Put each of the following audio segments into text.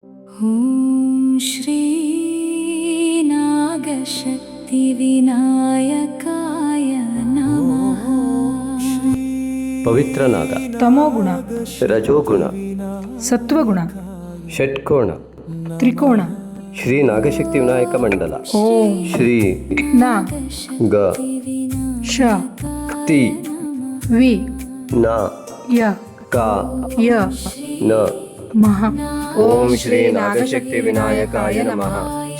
ಓಂ ಶ್ರೀ ನಾಗಶಕ್ತಿ ವಿನಾಯಕಾಯ ನಮಃ. ಪವಿತ್ರ ನಾಗ, ತಮೋಗುಣ, ರಜೋಗುಣ, ಸತ್ವಗುಣ, ಷಟ್ಕೋಣ, ತ್ರಿಕೋಣ. ಶ್ರೀ ನಾಗಶಕ್ತಿ ವಿನಾಯಕ ಮಂಡಲ. ಓಂ ಶ್ರೀ ನ ಗ ಶ ತಿ ವಿ ನ ಯ ಕ ಯ ನ ಮಹ. ಓಂ ಶ್ರೀ ನಾಗಶಕ್ತಿ ವಿನಾಯಕಾಯ ನಮಃ.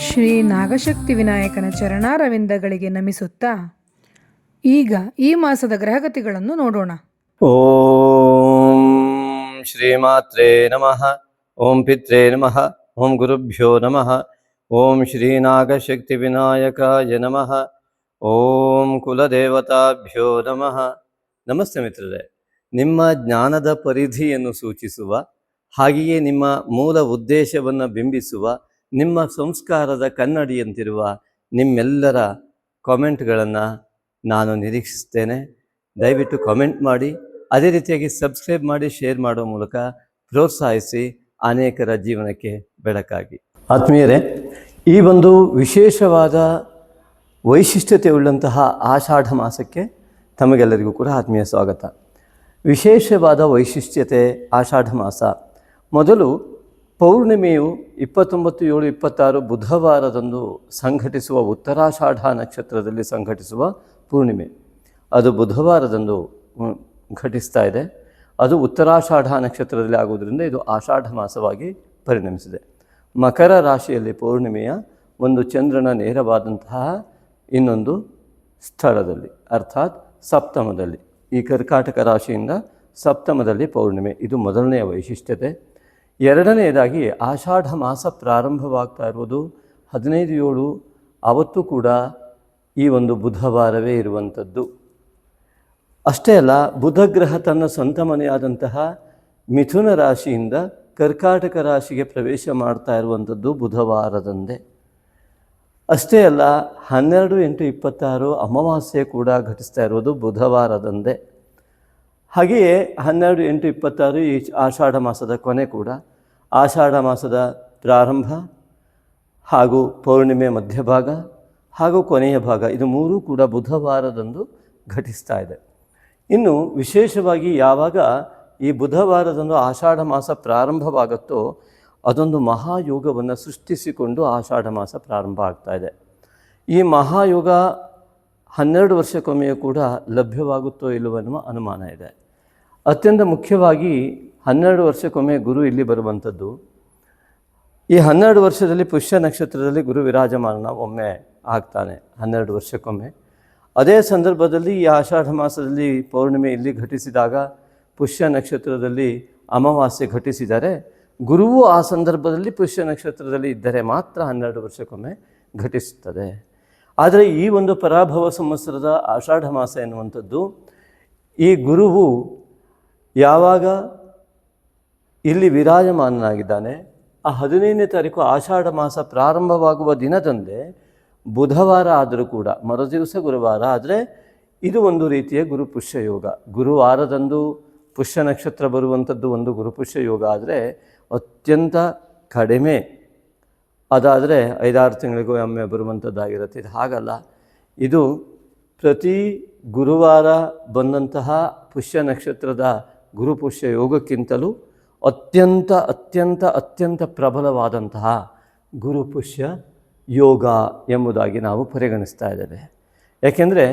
ಶ್ರೀ ನಾಗಶಕ್ತಿ ವಿನಾಯಕನ ಚರಣಾರವಿಂದಗಳಿಗೆ ನಮಿಸುತ್ತಾ ಈಗ ಈ ಮಾಸದ ಗ್ರಹಗತಿಗಳನ್ನು ನೋಡೋಣ. ಓಂ ಶ್ರೀಮಾತ್ರೇ ನಮಃ. ಓಂ ಪಿತ್ರೇ ನಮಃ. ಓಂ ಗುರುಭ್ಯೋ ನಮಃ. ಓಂ ಶ್ರೀ ನಾಗಶಕ್ತಿ ವಿನಾಯಕಾಯ ನಮಃ. ಓಂ ಕುಲದೇವತಾಭ್ಯೋ ನಮಃ. ನಮಸ್ತೆ ಮಿತ್ರರೇ. ನಿಮ್ಮ ಜ್ಞಾನದ ಪರಿಧಿಯನ್ನು ಸೂಚಿಸುವ, ಹಾಗೆಯೇ ನಿಮ್ಮ ಮೂಲ ಉದ್ದೇಶವನ್ನು ಬಿಂಬಿಸುವ, ನಿಮ್ಮ ಸಂಸ್ಕಾರದ ಕನ್ನಡಿಯಂತಿರುವ ನಿಮ್ಮೆಲ್ಲರ ಕಾಮೆಂಟ್ಗಳನ್ನು ನಾನು ನಿರೀಕ್ಷಿಸ್ತೇನೆ. ದಯವಿಟ್ಟು ಕಾಮೆಂಟ್ ಮಾಡಿ, ಅದೇ ರೀತಿಯಾಗಿ ಸಬ್ಸ್ಕ್ರೈಬ್ ಮಾಡಿ, ಶೇರ್ ಮಾಡೋ ಮೂಲಕ ಪ್ರೋತ್ಸಾಹಿಸಿ ಅನೇಕರ ಜೀವನಕ್ಕೆ ಬೆಳಕಾಗಿ. ಆತ್ಮೀಯರೇ, ಈ ಒಂದು ವಿಶೇಷವಾದ ವೈಶಿಷ್ಟ್ಯತೆ ಉಳ್ಳಂತಹ ಆಷಾಢ ಮಾಸಕ್ಕೆ ತಮಗೆಲ್ಲರಿಗೂ ಕೂಡ ಆತ್ಮೀಯ ಸ್ವಾಗತ. ವಿಶೇಷವಾದ ವೈಶಿಷ್ಟ್ಯತೆ ಆಷಾಢ ಮಾಸ. ಮೊದಲು ಪೌರ್ಣಿಮೆಯು 29/7/26 ಬುಧವಾರದಂದು ಸಂಘಟಿಸುವ ಉತ್ತರಾಷಾಢ ನಕ್ಷತ್ರದಲ್ಲಿ ಸಂಘಟಿಸುವ ಪೂರ್ಣಿಮೆ, ಅದು ಬುಧವಾರದಂದು ಘಟಿಸ್ತಾ ಇದೆ. ಅದು ಉತ್ತರಾಷಾಢ ನಕ್ಷತ್ರದಲ್ಲಿ ಆಗುವುದರಿಂದ ಇದು ಆಷಾಢ ಮಾಸವಾಗಿ ಪರಿಣಮಿಸಿದೆ. ಮಕರ ರಾಶಿಯಲ್ಲಿ ಪೌರ್ಣಿಮೆಯ ಒಂದು ಚಂದ್ರನ ನೇರವಾದಂತಹ ಇನ್ನೊಂದು ಸ್ಥಳದಲ್ಲಿ, ಅರ್ಥಾತ್ ಸಪ್ತಮದಲ್ಲಿ, ಈ ಕರ್ಕಾಟಕ ರಾಶಿಯಿಂದ ಸಪ್ತಮದಲ್ಲಿ ಪೌರ್ಣಿಮೆ, ಇದು ಮೊದಲನೆಯ ವೈಶಿಷ್ಟ್ಯತೆ. ಎರಡನೆಯದಾಗಿ ಆಷಾಢ ಮಾಸ ಪ್ರಾರಂಭವಾಗ್ತಾ ಇರುವುದು 15/7, ಅವತ್ತು ಕೂಡ ಈ ಒಂದು ಬುಧವಾರವೇ ಇರುವಂಥದ್ದು. ಅಷ್ಟೇ ಅಲ್ಲ, ಬುಧಗ್ರಹ ತನ್ನ ಸ್ವಂತ ಮನೆಯಾದಂತಹ ಮಿಥುನ ರಾಶಿಯಿಂದ ಕರ್ಕಾಟಕ ರಾಶಿಗೆ ಪ್ರವೇಶ ಮಾಡ್ತಾ ಇರುವಂಥದ್ದು ಬುಧವಾರದಂದೇ. ಅಷ್ಟೇ ಅಲ್ಲ, 12/8/26 ಅಮಾವಾಸ್ಯೆ ಕೂಡ ಘಟಿಸ್ತಾ ಇರುವುದು ಬುಧವಾರದಂದೇ. ಹಾಗೆಯೇ 12/8/26 ಈ ಆಷಾಢ ಮಾಸದ ಕೊನೆ ಕೂಡ, ಆಷಾಢ ಮಾಸದ ಪ್ರಾರಂಭ ಹಾಗೂ ಪೌರ್ಣಿಮೆ ಮಧ್ಯಭಾಗ ಹಾಗೂ ಕೊನೆಯ ಭಾಗ, ಇದು ಮೂರೂ ಕೂಡ ಬುಧವಾರದಂದು ಘಟಿಸ್ತಾ ಇದೆ. ಇನ್ನು ವಿಶೇಷವಾಗಿ ಯಾವಾಗ ಈ ಬುಧವಾರದಂದು ಆಷಾಢ ಮಾಸ ಪ್ರಾರಂಭವಾಗುತ್ತೋ ಅದೊಂದು ಮಹಾಯೋಗವನ್ನು ಸೃಷ್ಟಿಸಿಕೊಂಡು ಆಷಾಢ ಮಾಸ ಪ್ರಾರಂಭ ಆಗ್ತಾ ಇದೆ. ಈ ಮಹಾಯೋಗ 12 ವರ್ಷಕ್ಕೊಮ್ಮೆಯೂ ಕೂಡ ಲಭ್ಯವಾಗುತ್ತೋ ಇಲ್ಲವೆನ್ನುವ ಅನುಮಾನ ಇದೆ. ಅತ್ಯಂತ ಮುಖ್ಯವಾಗಿ 12 ವರ್ಷಕ್ಕೊಮ್ಮೆ ಗುರು ಇಲ್ಲಿ ಬರುವಂಥದ್ದು. ಈ 12 ವರ್ಷದಲ್ಲಿ ಪುಷ್ಯ ನಕ್ಷತ್ರದಲ್ಲಿ ಗುರು ವಿರಾಜಮಾನ ಒಮ್ಮೆ ಆಗ್ತಾನೆ, 12 ವರ್ಷಕ್ಕೊಮ್ಮೆ. ಅದೇ ಸಂದರ್ಭದಲ್ಲಿ ಈ ಆಷಾಢ ಮಾಸದಲ್ಲಿ ಪೌರ್ಣಿಮೆ ಇಲ್ಲಿ ಘಟಿಸಿದಾಗ ಪುಷ್ಯ ನಕ್ಷತ್ರದಲ್ಲಿ ಅಮಾವಾಸ್ಯೆ ಘಟಿಸಿದರೆ, ಗುರುವು ಆ ಸಂದರ್ಭದಲ್ಲಿ ಪುಷ್ಯ ನಕ್ಷತ್ರದಲ್ಲಿ ಇದ್ದರೆ ಮಾತ್ರ 12 ವರ್ಷಕ್ಕೊಮ್ಮೆ ಘಟಿಸುತ್ತದೆ. ಆದರೆ ಈ ಒಂದು ಪರಾಭವ ಸಂವತ್ಸರದ ಆಷಾಢ ಮಾಸ ಎನ್ನುವಂಥದ್ದು, ಈ ಗುರುವು ಯಾವಾಗ ಇಲ್ಲಿ ವಿರಾಜಮಾನನಾಗಿದ್ದಾನೆ, ಆ 15ನೇ ತಾರೀಕು ಆಷಾಢ ಮಾಸ ಪ್ರಾರಂಭವಾಗುವ ದಿನದಂದೇ ಬುಧವಾರ ಆದರೂ ಕೂಡ, ಮರುದಿವಸ ಗುರುವಾರ ಆದರೆ ಇದು ಒಂದು ರೀತಿಯ ಗುರುಪುಷ್ಯ ಯೋಗ. ಗುರುವಾರದಂದು ಪುಷ್ಯ ನಕ್ಷತ್ರ ಬರುವಂಥದ್ದು ಒಂದು ಗುರುಪುಷ್ಯ ಯೋಗ ಆದರೆ ಅತ್ಯಂತ ಕಡಿಮೆ, ಅದಾದರೆ 5-6 ತಿಂಗಳಿಗೂ ಒಮ್ಮೆ ಬರುವಂಥದ್ದಾಗಿರುತ್ತೆ. ಇದು ಹಾಗಲ್ಲ, ಇದು ಪ್ರತಿ ಗುರುವಾರ ಬಂದಂತಹ ಪುಷ್ಯ ನಕ್ಷತ್ರದ ಗುರುಪುಷ್ಯ ಯೋಗಕ್ಕಿಂತಲೂ ಅತ್ಯಂತ ಅತ್ಯಂತ ಅತ್ಯಂತ ಪ್ರಬಲವಾದಂತಹ ಗುರುಪುಷ್ಯ ಯೋಗ ಎಂಬುದಾಗಿ ನಾವು ಪರಿಗಣಿಸ್ತಾ ಇದ್ದೇವೆ. ಯಾಕೆಂದರೆ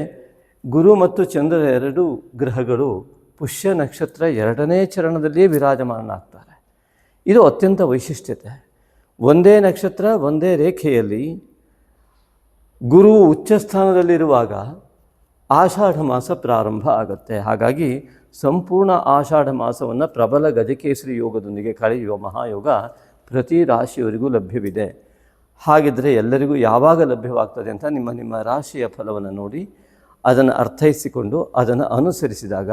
ಗುರು ಮತ್ತು ಚಂದ್ರ ಎರಡೂ ಗ್ರಹಗಳು ಪುಷ್ಯ ನಕ್ಷತ್ರ 2ನೇ ಚರಣದಲ್ಲಿಯೇ ವಿರಾಜಮಾನನಾಗ್ತಾರೆ. ಇದು ಅತ್ಯಂತ ವೈಶಿಷ್ಟ್ಯತೆ. ಒಂದೇ ನಕ್ಷತ್ರ ಒಂದೇ ರೇಖೆಯಲ್ಲಿ ಗುರು ಉಚ್ಚ ಸ್ಥಾನದಲ್ಲಿರುವಾಗ ಆಷಾಢ ಮಾಸ ಪ್ರಾರಂಭ ಆಗುತ್ತೆ. ಹಾಗಾಗಿ ಸಂಪೂರ್ಣ ಆಷಾಢ ಮಾಸವನ್ನು ಪ್ರಬಲ ಗಜಕೇಸರಿ ಯೋಗದೊಂದಿಗೆ ಕಳೆಯುವ ಮಹಾಯೋಗ ಪ್ರತಿ ರಾಶಿಯವರಿಗೂ ಲಭ್ಯವಿದೆ. ಹಾಗಿದ್ದರೆ ಎಲ್ಲರಿಗೂ ಯಾವಾಗ ಲಭ್ಯವಾಗ್ತದೆ ಅಂತ ನಿಮ್ಮ ನಿಮ್ಮ ರಾಶಿಯ ಫಲವನ್ನು ನೋಡಿ ಅದನ್ನು ಅರ್ಥೈಸಿಕೊಂಡು ಅದನ್ನು ಅನುಸರಿಸಿದಾಗ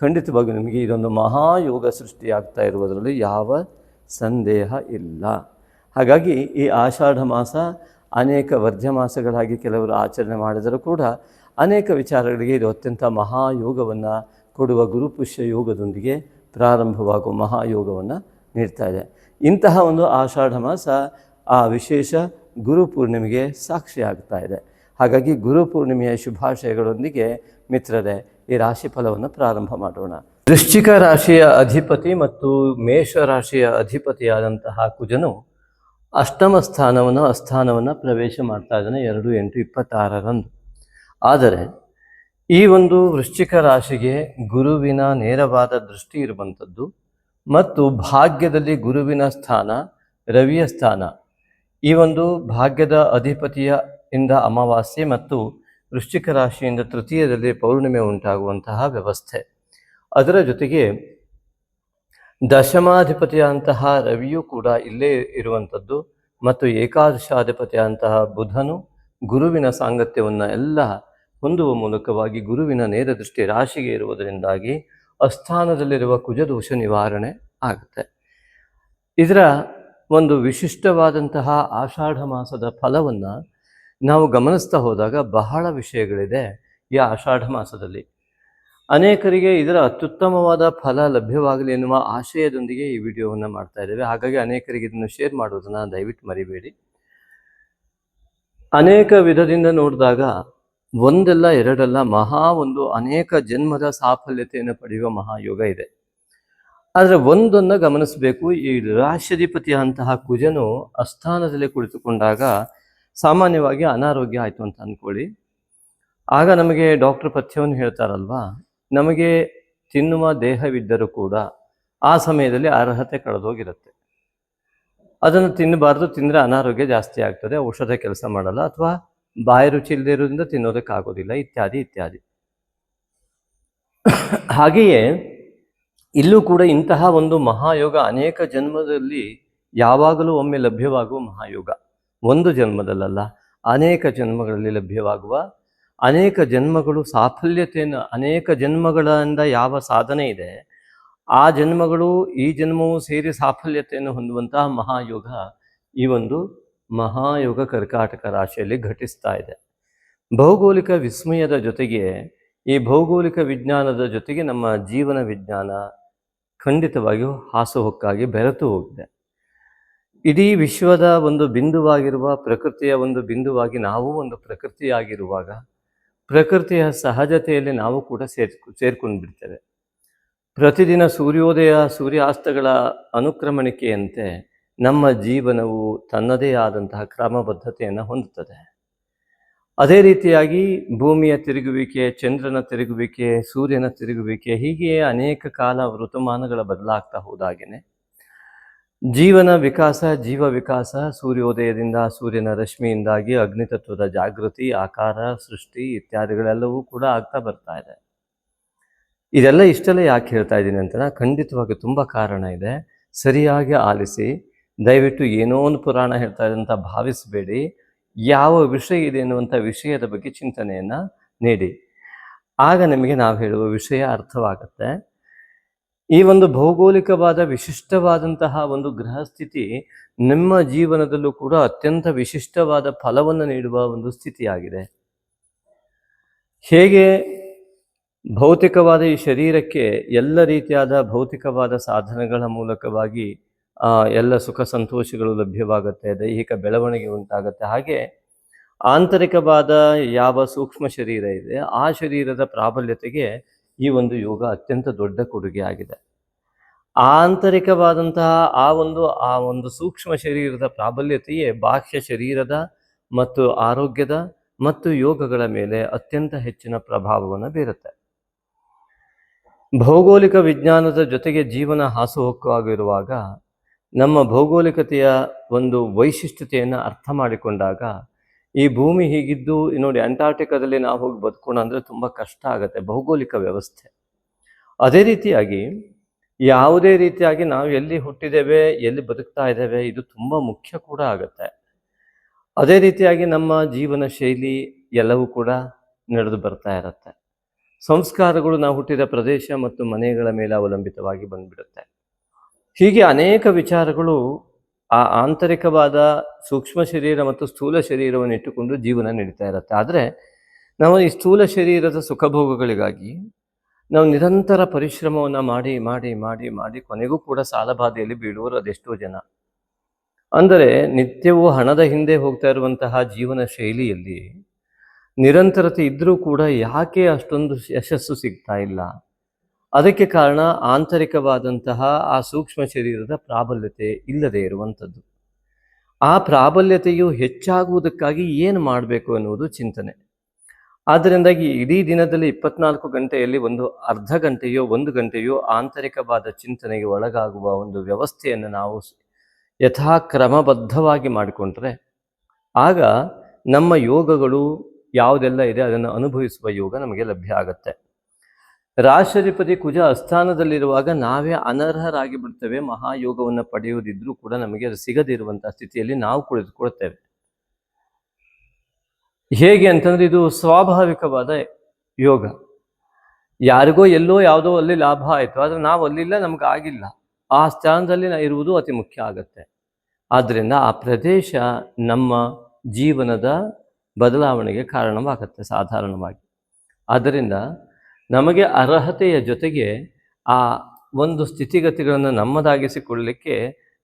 ಖಂಡಿತವಾಗಿ ನಿಮಗೆ ಇದೊಂದು ಮಹಾಯೋಗ ಸೃಷ್ಟಿಯಾಗ್ತಾ ಇರುವುದರಲ್ಲಿ ಯಾವ ಸಂದೇಹ ಇಲ್ಲ. ಹಾಗಾಗಿ ಈ ಆಷಾಢ ಮಾಸ ಅನೇಕ ವರ್ಜ್ಯ ಮಾಸಗಳಾಗಿ ಕೆಲವರು ಆಚರಣೆ ಮಾಡಿದರೂ ಕೂಡ ಅನೇಕ ವಿಚಾರಗಳಿಗೆ ಇದು ಅತ್ಯಂತ ಮಹಾಯೋಗವನ್ನು ಕೊಡುವ ಗುರುಪುಷ್ಯ ಯೋಗದೊಂದಿಗೆ ಪ್ರಾರಂಭವಾಗುವ ಮಹಾಯೋಗವನ್ನು ನೀಡ್ತಾ ಇದೆ. ಇಂತಹ ಒಂದು ಆಷಾಢ ಮಾಸ ಆ ವಿಶೇಷ ಗುರುಪೂರ್ಣಿಮೆಗೆ ಸಾಕ್ಷಿ ಆಗ್ತಾ ಇದೆ. ಹಾಗಾಗಿ ಗುರುಪೂರ್ಣಿಮೆಯ ಶುಭಾಶಯಗಳೊಂದಿಗೆ ಮಿತ್ರರೇ ಈ ರಾಶಿ ಫಲವನ್ನು ಪ್ರಾರಂಭ ಮಾಡೋಣ. ವೃಶ್ಚಿಕ ರಾಶಿಯ ಅಧಿಪತಿ ಮತ್ತು ಮೇಷ ರಾಶಿಯ ಅಧಿಪತಿಯಾದಂತಹ ಕುಜನು ಅಷ್ಟಮ ಅಸ್ಥಾನವನ್ನು ಪ್ರವೇಶ ಮಾಡ್ತಾ ಇದ್ದಾನೆ 2/8/26 ಆದರೆ ಈ ಒಂದು ವೃಶ್ಚಿಕ ರಾಶಿಗೆ ಗುರುವಿನ ನೇರವಾದ ದೃಷ್ಟಿ ಇರುವಂಥದ್ದು ಮತ್ತು ಭಾಗ್ಯದಲ್ಲಿ ಗುರುವಿನ ಸ್ಥಾನ, ರವಿಯ ಸ್ಥಾನ, ಈ ಒಂದು ಭಾಗ್ಯದ ಅಧಿಪತಿಯ ಇಂದ ಅಮಾವಾಸ್ಯೆ ಮತ್ತು ವೃಶ್ಚಿಕ ರಾಶಿಯಿಂದ ತೃತೀಯದಲ್ಲಿ ಪೌರ್ಣಿಮೆ ಉಂಟಾಗುವಂತಹ ವ್ಯವಸ್ಥೆ, ಅದರ ಜೊತೆಗೆ ದಶಮಾಧಿಪತಿಯಾದಂತಹ ರವಿಯೂ ಕೂಡ ಇಲ್ಲೇ ಇರುವಂಥದ್ದು ಮತ್ತು ಏಕಾದಶಾಧಿಪತಿಯಾದಂತಹ ಬುಧನು ಗುರುವಿನ ಸಾಂಗತ್ಯವನ್ನು ಎಲ್ಲ ಹೊಂದುವ ಮೂಲಕವಾಗಿ ಗುರುವಿನ ನೇರ ದೃಷ್ಟಿ ರಾಶಿಗೆ ಇರುವುದರಿಂದಾಗಿ ಅಸ್ಥಾನದಲ್ಲಿರುವ ಕುಜದೋಷ ನಿವಾರಣೆ ಆಗುತ್ತೆ. ಇದರ ಒಂದು ವಿಶಿಷ್ಟವಾದಂತಹ ಆಷಾಢ ಮಾಸದ ಫಲವನ್ನು ನಾವು ಗಮನಿಸ್ತಾ ಹೋದಾಗ ಬಹಳ ವಿಷಯಗಳಿದೆ ಈ ಆಷಾಢ ಮಾಸದಲ್ಲಿ. ಅನೇಕರಿಗೆ ಇದರ ಅತ್ಯುತ್ತಮವಾದ ಫಲ ಲಭ್ಯವಾಗಲಿ ಎನ್ನುವ ಆಶಯದೊಂದಿಗೆ ಈ ವಿಡಿಯೋವನ್ನು ಮಾಡ್ತಾ ಇದ್ದೇವೆ. ಹಾಗಾಗಿ ಅನೇಕರಿಗೆ ಇದನ್ನು ಶೇರ್ ಮಾಡೋದನ್ನು ದಯವಿಟ್ಟು ಮರಿಬೇಡಿ. ಅನೇಕ ವಿಧದಿಂದ ನೋಡಿದಾಗ ಒಂದಲ್ಲ ಎರಡಲ್ಲ ಒಂದು ಅನೇಕ ಜನ್ಮದ ಸಾಫಲ್ಯತೆಯನ್ನು ಪಡೆಯುವ ಮಹಾಯೋಗ ಇದೆ. ಆದರೆ ಒಂದನ್ನು ಗಮನಿಸಬೇಕು, ಈ ರಾಶ್ಯಾಧಿಪತಿಯಂತಹ ಕುಜನು ಅಸ್ಥಾನದಲ್ಲಿ ಕುಳಿತುಕೊಂಡಾಗ ಸಾಮಾನ್ಯವಾಗಿ ಅನಾರೋಗ್ಯ ಆಯಿತು ಅಂತ ಅಂದ್ಕೊಳ್ಳಿ. ಆಗ ನಮಗೆ ಡಾಕ್ಟರ್ ಪಥ್ಯವನ್ನು ಹೇಳ್ತಾರಲ್ವಾ, ನಮಗೆ ತಿನ್ನುವ ದೇಹವಿದ್ದರೂ ಕೂಡ ಆ ಸಮಯದಲ್ಲಿ ಅರ್ಹತೆ ಕಳೆದೋಗಿರುತ್ತೆ. ಅದನ್ನು ತಿನ್ನಬಾರ್ದು, ತಿಂದರೆ ಅನಾರೋಗ್ಯ ಜಾಸ್ತಿ ಆಗ್ತದೆ, ಔಷಧ ಕೆಲಸ ಮಾಡಲ್ಲ, ಅಥವಾ ಬಾಯಿ ರುಚಿ ಇಲ್ಲದೆ ಇರೋದ್ರಿಂದ ತಿನ್ನೋದಕ್ಕಾಗೋದಿಲ್ಲ, ಇತ್ಯಾದಿ ಇತ್ಯಾದಿ. ಹಾಗೆಯೇ ಇಲ್ಲೂ ಕೂಡ ಇಂತಹ ಒಂದು ಮಹಾಯೋಗ ಅನೇಕ ಜನ್ಮದಲ್ಲಿ ಯಾವಾಗಲೂ ಒಮ್ಮೆ ಲಭ್ಯವಾಗುವ ಮಹಾಯೋಗ, ಒಂದು ಜನ್ಮದಲ್ಲ ಅನೇಕ ಜನ್ಮಗಳಲ್ಲಿ ಲಭ್ಯವಾಗುವ, ಅನೇಕ ಜನ್ಮಗಳು ಸಾಫಲ್ಯತೆಯನ್ನು, ಅನೇಕ ಜನ್ಮಗಳಿಂದ ಯಾವ ಸಾಧನೆ ಇದೆ ಆ ಜನ್ಮಗಳು ಈ ಜನ್ಮವು ಸೇರಿ ಸಾಫಲ್ಯತೆಯನ್ನು ಹೊಂದುವಂತಹ ಮಹಾಯೋಗ ಈ ಒಂದು ಮಹಾಯೋಗ ಕರ್ಕಾಟಕ ರಾಶಿಯಲ್ಲಿ ಘಟಿಸ್ತಾ ಇದೆ. ಭೌಗೋಳಿಕ ವಿಸ್ಮಯದ ಜೊತೆಗೆ ಈ ಭೌಗೋಳಿಕ ವಿಜ್ಞಾನದ ಜೊತೆಗೆ ನಮ್ಮ ಜೀವನ ವಿಜ್ಞಾನ ಖಂಡಿತವಾಗಿಯೂ ಹಾಸುಹೊಕ್ಕಾಗಿ ಬೆರೆತು ಹೋಗಿದೆ. ಇಡೀ ವಿಶ್ವದ ಒಂದು ಬಿಂದುವಾಗಿರುವ ಪ್ರಕೃತಿಯ ಒಂದು ಬಿಂದುವಾಗಿ ನಾವು ಒಂದು ಪ್ರಕೃತಿಯಾಗಿರುವಾಗ ಪ್ರಕೃತಿಯ ಸಹಜತೆಯಲ್ಲಿ ನಾವು ಕೂಡ ಸೇರ್ಕೊಂಡು ಬಿಡ್ತೇವೆ. ಪ್ರತಿದಿನ ಸೂರ್ಯೋದಯ ಸೂರ್ಯಾಸ್ತಗಳ ಅನುಕ್ರಮಣಿಕೆಯಂತೆ ನಮ್ಮ ಜೀವನವು ತನ್ನದೇ ಆದಂತಹ ಕ್ರಮಬದ್ಧತೆಯನ್ನು ಹೊಂದುತ್ತದೆ. ಅದೇ ರೀತಿಯಾಗಿ ಭೂಮಿಯ ತಿರುಗುವಿಕೆ, ಚಂದ್ರನ ತಿರುಗುವಿಕೆ, ಸೂರ್ಯನ ತಿರುಗುವಿಕೆ, ಹೀಗೆಯೇ ಅನೇಕ ಕಾಲ ಋತುಮಾನಗಳ ಬದಲಾಗ್ತಾ ಹೋದಾಗೇನೆ ಜೀವನ ವಿಕಾಸ, ಜೀವ ವಿಕಾಸ ಸೂರ್ಯೋದಯದಿಂದ, ಸೂರ್ಯನ ರಶ್ಮಿಯಿಂದಾಗಿ ಅಗ್ನಿತತ್ವದ ಜಾಗೃತಿ, ಆಕಾರ, ಸೃಷ್ಟಿ ಇತ್ಯಾದಿಗಳೆಲ್ಲವೂ ಕೂಡ ಆಗ್ತಾ ಬರ್ತಾ ಇದೆ. ಇದೆಲ್ಲ ಇಷ್ಟೆಲ್ಲ ಯಾಕೆ ಹೇಳ್ತಾ ಇದ್ದೀನಿ ಅಂತ ಖಂಡಿತವಾಗಿ ತುಂಬ ಕಾರಣ ಇದೆ. ಸರಿಯಾಗಿ ಆಲಿಸಿ, ದಯವಿಟ್ಟು ಏನೋ ಒಂದು ಪುರಾಣ ಹೇಳ್ತಾ ಇದೆ ಅಂತ ಭಾವಿಸಬೇಡಿ. ಯಾವ ವಿಷಯ ಇದೆ ಎನ್ನುವಂಥ ವಿಷಯದ ಬಗ್ಗೆ ಚಿಂತನೆಯನ್ನು ನೀಡಿ, ಆಗ ನಿಮಗೆ ನಾವು ಹೇಳುವ ವಿಷಯ ಅರ್ಥವಾಗುತ್ತೆ. ಈ ಒಂದು ಭೌಗೋಳಿಕವಾದ ವಿಶಿಷ್ಟವಾದಂತಹ ಒಂದು ಗ್ರಹ ಸ್ಥಿತಿ ನಿಮ್ಮ ಜೀವನದಲ್ಲೂ ಕೂಡ ಅತ್ಯಂತ ವಿಶಿಷ್ಟವಾದ ಫಲವನ್ನು ನೀಡುವ ಒಂದು ಸ್ಥಿತಿಯಾಗಿದೆ. ಹೇಗೆ ಭೌತಿಕವಾದ ಈ ಶರೀರಕ್ಕೆ ಎಲ್ಲ ರೀತಿಯಾದ ಭೌತಿಕವಾದ ಸಾಧನಗಳ ಮೂಲಕವಾಗಿ ಎಲ್ಲ ಸುಖ ಸಂತೋಷಗಳು ಲಭ್ಯವಾಗುತ್ತೆ, ದೈಹಿಕ ಬೆಳವಣಿಗೆ ಉಂಟಾಗುತ್ತೆ, ಹಾಗೆ ಆಂತರಿಕವಾದ ಯಾವ ಸೂಕ್ಷ್ಮ ಶರೀರ ಇದೆ ಆ ಶರೀರದ ಪ್ರಾಬಲ್ಯತೆಗೆ ಈ ಒಂದು ಯೋಗ ಅತ್ಯಂತ ದೊಡ್ಡ ಕೊಡುಗೆ ಆಗಿದೆ. ಆಂತರಿಕವಾದಂತಹ ಆ ಒಂದು ಸೂಕ್ಷ್ಮ ಶರೀರದ ಪ್ರಾಬಲ್ಯತೆಯೇ ಬಾಹ್ಯ ಶರೀರದ ಮತ್ತು ಆರೋಗ್ಯದ ಮತ್ತು ಯೋಗಗಳ ಮೇಲೆ ಅತ್ಯಂತ ಹೆಚ್ಚಿನ ಪ್ರಭಾವವನ್ನು ಬೀರುತ್ತೆ. ಭೌಗೋಳಿಕ ವಿಜ್ಞಾನದ ಜೊತೆಗೆ ಜೀವನ ಹಾಸುಹೊಕ್ಕಾಗಿರುವಾಗ ನಮ್ಮ ಭೌಗೋಳಿಕತೆಯ ಒಂದು ವೈಶಿಷ್ಟ್ಯತೆಯನ್ನು ಅರ್ಥ ಮಾಡಿಕೊಂಡಾಗ ಈ ಭೂಮಿ ಹೀಗಿದ್ದು ನೋಡಿ, ಅಂಟಾರ್ಟಿಕಾದಲ್ಲಿ ನಾವು ಹೋಗಿ ಬದುಕೋಣ ಅಂದರೆ ತುಂಬ ಕಷ್ಟ ಆಗುತ್ತೆ ಭೌಗೋಳಿಕ ವ್ಯವಸ್ಥೆ. ಅದೇ ರೀತಿಯಾಗಿ ಯಾವುದೇ ರೀತಿಯಾಗಿ ನಾವು ಎಲ್ಲಿ ಹುಟ್ಟಿದ್ದೇವೆ, ಎಲ್ಲಿ ಬದುಕ್ತಾ ಇದ್ದೇವೆ, ಇದು ತುಂಬ ಮುಖ್ಯ ಕೂಡ ಆಗುತ್ತೆ. ಅದೇ ರೀತಿಯಾಗಿ ನಮ್ಮ ಜೀವನ ಶೈಲಿ ಎಲ್ಲವೂ ಕೂಡ ನಡೆದು ಬರ್ತಾ ಇರುತ್ತೆ. ಸಂಸ್ಕಾರಗಳು ನಾವು ಹುಟ್ಟಿದ ಪ್ರದೇಶ ಮತ್ತು ಮನೆಗಳ ಮೇಲೆ ಅವಲಂಬಿತವಾಗಿ ಬಂದ್ಬಿಡುತ್ತೆ. ಹೀಗೆ ಅನೇಕ ವಿಚಾರಗಳು ಆ ಆಂತರಿಕವಾದ ಸೂಕ್ಷ್ಮ ಶರೀರ ಮತ್ತು ಸ್ಥೂಲ ಶರೀರವನ್ನು ಇಟ್ಟುಕೊಂಡು ಜೀವನ ನಡೀತಾ ಇರುತ್ತೆ. ಆದರೆ ನಾವು ಈ ಸ್ಥೂಲ ಶರೀರದ ಸುಖಭೋಗಗಳಿಗಾಗಿ ನಾವು ನಿರಂತರ ಪರಿಶ್ರಮವನ್ನು ಮಾಡಿ ಮಾಡಿ ಮಾಡಿ ಮಾಡಿ ಕೊನೆಗೂ ಕೂಡ ಸಾಲಬಾಧೆಯಲ್ಲಿ ಬೀಳುವರು ಅದೆಷ್ಟೋ ಜನ. ಅಂದರೆ ನಿತ್ಯವೂ ಹಣದ ಹಿಂದೆ ಹೋಗ್ತಾ ಇರುವಂತಹ ಜೀವನ ಶೈಲಿಯಲ್ಲಿ ನಿರಂತರತೆ ಇದ್ದರೂ ಕೂಡ ಯಾಕೆ ಅಷ್ಟೊಂದು ಯಶಸ್ಸು ಸಿಗ್ತಾ ಇಲ್ಲ? ಅದಕ್ಕೆ ಕಾರಣ ಆಂತರಿಕವಾದಂತಹ ಆ ಸೂಕ್ಷ್ಮ ಶರೀರದ ಪ್ರಾಬಲ್ಯತೆ ಇಲ್ಲದೆ ಇರುವಂಥದ್ದು. ಆ ಪ್ರಾಬಲ್ಯತೆಯು ಹೆಚ್ಚಾಗುವುದಕ್ಕಾಗಿ ಏನು ಮಾಡಬೇಕು ಅನ್ನುವುದು ಚಿಂತನೆ. ಆದ್ದರಿಂದಾಗಿ ಇಡೀ ದಿನದಲ್ಲಿ 24 ಗಂಟೆಯಲ್ಲಿ ಒಂದು ಅರ್ಧ ಗಂಟೆಯೋ 1 ಗಂಟೆಯೋ ಆಂತರಿಕವಾದ ಚಿಂತನೆಗೆ ಒಳಗಾಗುವ ಒಂದು ವ್ಯವಸ್ಥೆಯನ್ನು ನಾವು ಯಥಾಕ್ರಮಬದ್ಧವಾಗಿ ಮಾಡಿಕೊಂಡ್ರೆ ಆಗ ನಮ್ಮ ಯೋಗಗಳು ಯಾವುದೆಲ್ಲ ಇದೆ ಅದನ್ನು ಅನುಭವಿಸುವ ಯೋಗ ನಮಗೆ ಲಭ್ಯ ಆಗುತ್ತೆ. ರಾಷ್ಟ್ರಾಧಿಪತಿ ಕುಜ ಅಸ್ಥಾನದಲ್ಲಿರುವಾಗ ನಾವೇ ಅನರ್ಹರಾಗಿ ಬಿಡ್ತೇವೆ. ಮಹಾಯೋಗವನ್ನು ಪಡೆಯುವುದಿದ್ರೂ ಕೂಡ ನಮಗೆ ಅದು ಸಿಗದಿರುವಂತಹ ಸ್ಥಿತಿಯಲ್ಲಿ ನಾವು ಕುಳಿತುಕೊಳ್ತೇವೆ. ಹೇಗೆ ಅಂತಂದ್ರೆ ಇದು ಸ್ವಾಭಾವಿಕವಾದ ಯೋಗ. ಯಾರಿಗೋ ಎಲ್ಲೋ ಯಾವುದೋ ಅಲ್ಲಿ ಲಾಭ ಆಯಿತು, ಆದರೆ ನಾವು ಅಲ್ಲಿಲ್ಲ, ನಮ್ಗೆ ಆಗಿಲ್ಲ. ಆ ಸ್ಥಾನದಲ್ಲಿ ಇರುವುದು ಅತಿ ಮುಖ್ಯ ಆಗುತ್ತೆ. ಆದ್ದರಿಂದ ಆ ಪ್ರದೇಶ ನಮ್ಮ ಜೀವನದ ಬದಲಾವಣೆಗೆ ಕಾರಣವಾಗುತ್ತೆ ಸಾಧಾರಣವಾಗಿ. ಆದ್ದರಿಂದ ನಮಗೆ ಅರ್ಹತೆಯ ಜೊತೆಗೆ ಆ ಒಂದು ಸ್ಥಿತಿಗತಿಗಳನ್ನು ನಮ್ಮದಾಗಿಸಿಕೊಳ್ಳಲಿಕ್ಕೆ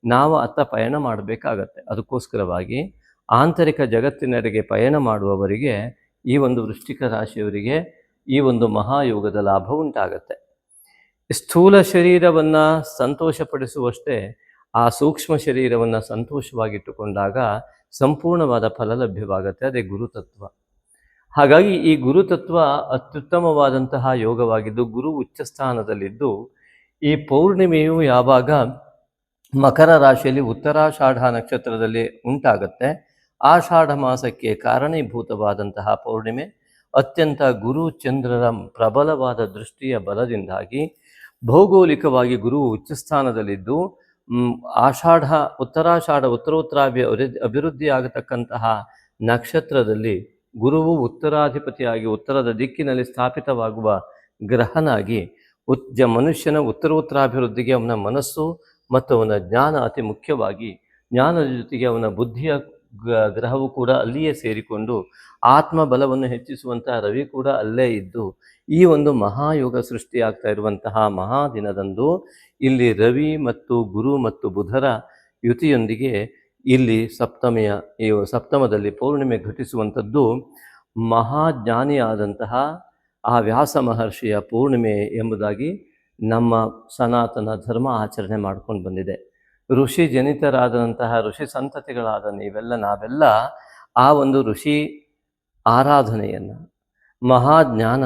ನಾವು ಅತ್ತ ಪಯಣ ಮಾಡಬೇಕಾಗತ್ತೆ. ಅದಕ್ಕೋಸ್ಕರವಾಗಿ ಆಂತರಿಕ ಜಗತ್ತಿನೆಡೆಗೆ ಪಯಣ ಮಾಡುವವರಿಗೆ ಈ ಒಂದು ವೃಶ್ಚಿಕ ರಾಶಿಯವರಿಗೆ ಈ ಒಂದು ಮಹಾಯೋಗದ ಲಾಭ ಉಂಟಾಗತ್ತೆ. ಸ್ಥೂಲ ಶರೀರವನ್ನು ಸಂತೋಷಪಡಿಸುವಷ್ಟೇ ಆ ಸೂಕ್ಷ್ಮ ಶರೀರವನ್ನು ಸಂತೋಷವಾಗಿಟ್ಟುಕೊಂಡಾಗ ಸಂಪೂರ್ಣವಾದ ಫಲ ಲಭ್ಯವಾಗತ್ತೆ. ಅದೇ ಗುರುತತ್ವ. ಹಾಗಾಗಿ ಈ ಗುರುತತ್ವ ಅತ್ಯುತ್ತಮವಾದಂತಹ ಯೋಗವಾಗಿದ್ದು ಗುರು ಉಚ್ಚ ಸ್ಥಾನದಲ್ಲಿದ್ದು ಈ ಪೌರ್ಣಿಮೆಯು ಯಾವಾಗ ಮಕರ ರಾಶಿಯಲ್ಲಿ ಉತ್ತರಾಷಾಢ ನಕ್ಷತ್ರದಲ್ಲಿ ಉಂಟಾಗತ್ತೆ, ಆಷಾಢ ಮಾಸಕ್ಕೆ ಕಾರಣೀಭೂತವಾದಂತಹ ಪೌರ್ಣಿಮೆ ಅತ್ಯಂತ ಗುರು ಚಂದ್ರರ ಪ್ರಬಲವಾದ ದೃಷ್ಟಿಯ ಬಲದಿಂದಾಗಿ ಭೌಗೋಳಿಕವಾಗಿ ಗುರು ಉಚ್ಚಸ್ಥಾನದಲ್ಲಿದ್ದು ಉತ್ತರಾಷಾಢ ಅಭಿವೃದ್ಧಿ ಆಗತಕ್ಕಂತಹ ನಕ್ಷತ್ರದಲ್ಲಿ ಗುರುವು ಉತ್ತರಾಧಿಪತಿಯಾಗಿ ಉತ್ತರದ ದಿಕ್ಕಿನಲ್ಲಿ ಸ್ಥಾಪಿತವಾಗುವ ಗ್ರಹನಾಗಿ ಮನುಷ್ಯನ ಉತ್ತರೋತ್ತರಾಭಿವೃದ್ಧಿಗೆ ಅವನ ಮನಸ್ಸು ಮತ್ತು ಅವನ ಜ್ಞಾನ ಅತಿ ಮುಖ್ಯವಾಗಿ, ಜ್ಞಾನದ ಜೊತೆಗೆ ಅವನ ಬುದ್ಧಿಯ ಗ್ರಹವು ಕೂಡ ಅಲ್ಲಿಯೇ ಸೇರಿಕೊಂಡು ಆತ್ಮಬಲವನ್ನು ಹೆಚ್ಚಿಸುವಂತಹ ರವಿ ಕೂಡ ಅಲ್ಲೇ ಇದ್ದು ಈ ಒಂದು ಮಹಾಯೋಗ ಸೃಷ್ಟಿಯಾಗ್ತಾ ಇರುವಂತಹ ಮಹಾದಿನದಂದು ಇಲ್ಲಿ ರವಿ ಮತ್ತು ಗುರು ಮತ್ತು ಬುಧರ ಯುತಿಯೊಂದಿಗೆ ಇಲ್ಲಿ ಸಪ್ತಮದಲ್ಲಿ ಪೌರ್ಣಿಮೆ ಘಟಿಸುವಂಥದ್ದು ಮಹಾಜ್ಞಾನಿಯಾದಂತಹ ಆ ವ್ಯಾಸ ಮಹರ್ಷಿಯ ಪೂರ್ಣಿಮೆ ಎಂಬುದಾಗಿ ನಮ್ಮ ಸನಾತನ ಧರ್ಮ ಆಚರಣೆ ಮಾಡ್ಕೊಂಡು ಬಂದಿದೆ. ಋಷಿ ಜನಿತರಾದಂತಹ ಋಷಿ ಸಂತತಿಗಳಾದ ನಾವೆಲ್ಲ ಆ ಒಂದು ಋಷಿ ಆರಾಧನೆಯನ್ನು, ಮಹಾಜ್ಞಾನ,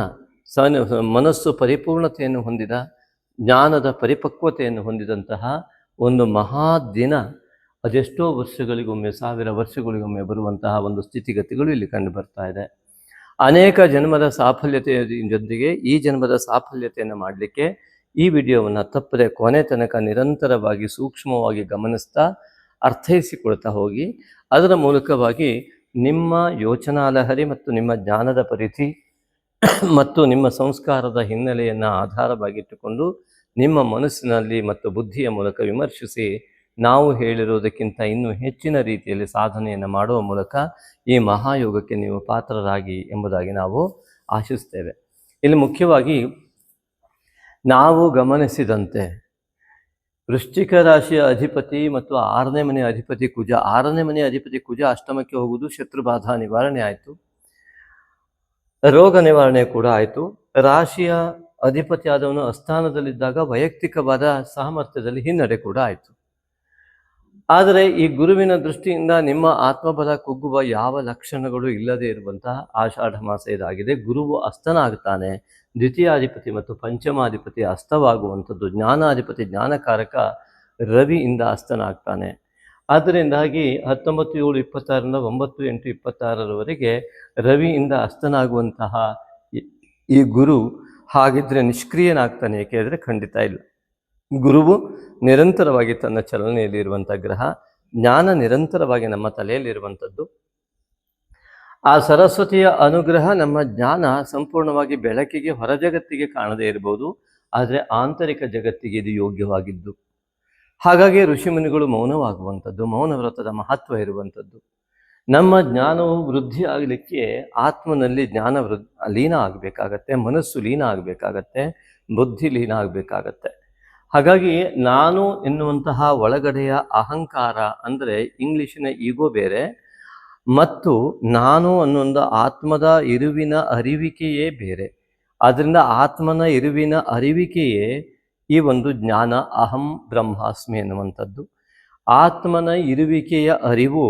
ಮನಸ್ಸು ಪರಿಪೂರ್ಣತೆಯನ್ನು ಹೊಂದಿದ, ಜ್ಞಾನದ ಪರಿಪಕ್ವತೆಯನ್ನು ಹೊಂದಿದಂತಹ ಒಂದು ಮಹಾದಿನ ಅದೆಷ್ಟೋ ವರ್ಷಗಳಿಗೊಮ್ಮೆ, 1000 ವರ್ಷಗಳಿಗೊಮ್ಮೆ ಬರುವಂತಹ ಒಂದು ಸ್ಥಿತಿಗತಿಗಳು ಇಲ್ಲಿ ಕಂಡು ಬರ್ತಾ ಇದೆ. ಅನೇಕ ಜನ್ಮದ ಸಾಫಲ್ಯತೆಯ ಜೊತೆಗೆ ಈ ಜನ್ಮದ ಸಾಫಲ್ಯತೆಯನ್ನು ಮಾಡಲಿಕ್ಕೆ ಈ ವಿಡಿಯೋವನ್ನು ತಪ್ಪದೆ ಕೊನೆ ತನಕ ನಿರಂತರವಾಗಿ ಸೂಕ್ಷ್ಮವಾಗಿ ಗಮನಿಸ್ತಾ ಅರ್ಥೈಸಿಕೊಳ್ತಾ ಹೋಗಿ ಅದರ ಮೂಲಕವಾಗಿ ನಿಮ್ಮ ಯೋಚನಾಲಹರಿ ಮತ್ತು ನಿಮ್ಮ ಜ್ಞಾನದ ಪರಿಧಿ ಮತ್ತು ನಿಮ್ಮ ಸಂಸ್ಕಾರದ ಹಿನ್ನೆಲೆಯನ್ನು ಆಧಾರವಾಗಿಟ್ಟುಕೊಂಡು ನಿಮ್ಮ ಮನಸ್ಸಿನಲ್ಲಿ ಮತ್ತು ಬುದ್ಧಿಯ ಮೂಲಕ ವಿಮರ್ಶಿಸಿ ನಾವು ಹೇಳಿರುವುದಕ್ಕಿಂತ ಇನ್ನೂ ಹೆಚ್ಚಿನ ರೀತಿಯಲ್ಲಿ ಸಾಧನೆಯನ್ನು ಮಾಡುವ ಮೂಲಕ ಈ ಮಹಾಯೋಗಕ್ಕೆ ನೀವು ಪಾತ್ರರಾಗಿ ಎಂಬುದಾಗಿ ನಾವು ಆಶಿಸ್ತೇವೆ. ಇಲ್ಲಿ ಮುಖ್ಯವಾಗಿ ನಾವು ಗಮನಿಸಿದಂತೆ ವೃಶ್ಚಿಕ ರಾಶಿಯ ಅಧಿಪತಿ ಮತ್ತು 6ನೇ ಮನೆಯ ಅಧಿಪತಿ ಕುಜ, 6ನೇ ಮನೆಯ ಅಧಿಪತಿ ಕುಜ ಅಷ್ಟಮಕ್ಕೆ ಹೋಗುವುದು ಶತ್ರುಬಾಧ ನಿವಾರಣೆ ಆಯಿತು, ರೋಗ ನಿವಾರಣೆ ಕೂಡ ಆಯಿತು. ರಾಶಿಯ ಅಧಿಪತಿ ಆದವನು ಅಸ್ಥಾನದಲ್ಲಿದ್ದಾಗ ವೈಯಕ್ತಿಕವಾದ ಸಾಮರ್ಥ್ಯದಲ್ಲಿ ಹಿನ್ನಡೆ ಕೂಡ ಆಯಿತು. ಆದರೆ ಈ ಗುರುವಿನ ದೃಷ್ಟಿಯಿಂದ ನಿಮ್ಮ ಆತ್ಮಬಲ ಕುಗ್ಗುವ ಯಾವ ಲಕ್ಷಣಗಳು ಇಲ್ಲದೆ ಇರುವಂತಹ ಆಷಾಢ ಮಾಸ ಇದಾಗಿದೆ. ಗುರುವು ಅಸ್ತನಾಗ್ತಾನೆ, ದ್ವಿತೀಯಾಧಿಪತಿ ಮತ್ತು ಪಂಚಮಾಧಿಪತಿ ಅಸ್ತವಾಗುವಂಥದ್ದು, ಜ್ಞಾನಾಧಿಪತಿ ಜ್ಞಾನಕಾರಕ ರವಿಯಿಂದ ಅಸ್ತನಾಗ್ತಾನೆ. ಆದ್ದರಿಂದಾಗಿ 19/7/26ರಿಂದ 9/8/26ರವರೆಗೆ ರವಿಯಿಂದ ಅಸ್ತನಾಗುವಂತಹ ಈ ಗುರು ಹಾಗಿದ್ರೆ ನಿಷ್ಕ್ರಿಯನಾಗ್ತಾನೆ, ಏಕೆಂದರೆ ಖಂಡಿತ ಇಲ್ಲ. ಗುರುವು ನಿರಂತರವಾಗಿ ತನ್ನ ಚಲನೆಯಲ್ಲಿ ಇರುವಂಥ ಗ್ರಹ, ಜ್ಞಾನ ನಿರಂತರವಾಗಿ ನಮ್ಮ ತಲೆಯಲ್ಲಿರುವಂಥದ್ದು. ಆ ಸರಸ್ವತಿಯ ಅನುಗ್ರಹ ನಮ್ಮ ಜ್ಞಾನ ಸಂಪೂರ್ಣವಾಗಿ ಬೆಳಕಿಗೆ ಹೊರ ಜಗತ್ತಿಗೆ ಕಾಣದೇ ಇರಬಹುದು, ಆದರೆ ಆಂತರಿಕ ಜಗತ್ತಿಗೆ ಇದು ಯೋಗ್ಯವಾಗಿದ್ದು. ಹಾಗಾಗಿ ಋಷಿಮುನಿಗಳು ಮೌನವಾಗುವಂಥದ್ದು, ಮೌನ ವ್ರತದ ಮಹತ್ವ ಇರುವಂಥದ್ದು. ನಮ್ಮ ಜ್ಞಾನವು ವೃದ್ಧಿ ಆಗಲಿಕ್ಕೆ ಆತ್ಮನಲ್ಲಿ ಜ್ಞಾನ ಲೀನ ಆಗಬೇಕಾಗತ್ತೆ, ಮನಸ್ಸು ಲೀನ ಆಗಬೇಕಾಗತ್ತೆ, ಬುದ್ಧಿ ಲೀನ ಆಗಬೇಕಾಗತ್ತೆ. ಹಾಗಾಗಿ ನಾನು ಎನ್ನುವಂತಹ ಒಳಗಡೆಯ ಅಹಂಕಾರ ಅಂದರೆ ಇಂಗ್ಲಿಶಿನ ಈಗೋ ಬೇರೆ, ಮತ್ತು ನಾನು ಅನ್ನುವಂಥ ಆತ್ಮದ ಇರುವಿನ ಅರಿವಿಕೆಯೇ ಬೇರೆ. ಆದ್ದರಿಂದ ಆತ್ಮನ ಇರುವಿನ ಅರಿವಿಕೆಯೇ ಈ ಒಂದು ಜ್ಞಾನ, ಅಹಂ ಬ್ರಹ್ಮಾಸ್ಮಿ ಎನ್ನುವಂಥದ್ದು. ಆತ್ಮನ ಇರುವಿಕೆಯ ಅರಿವು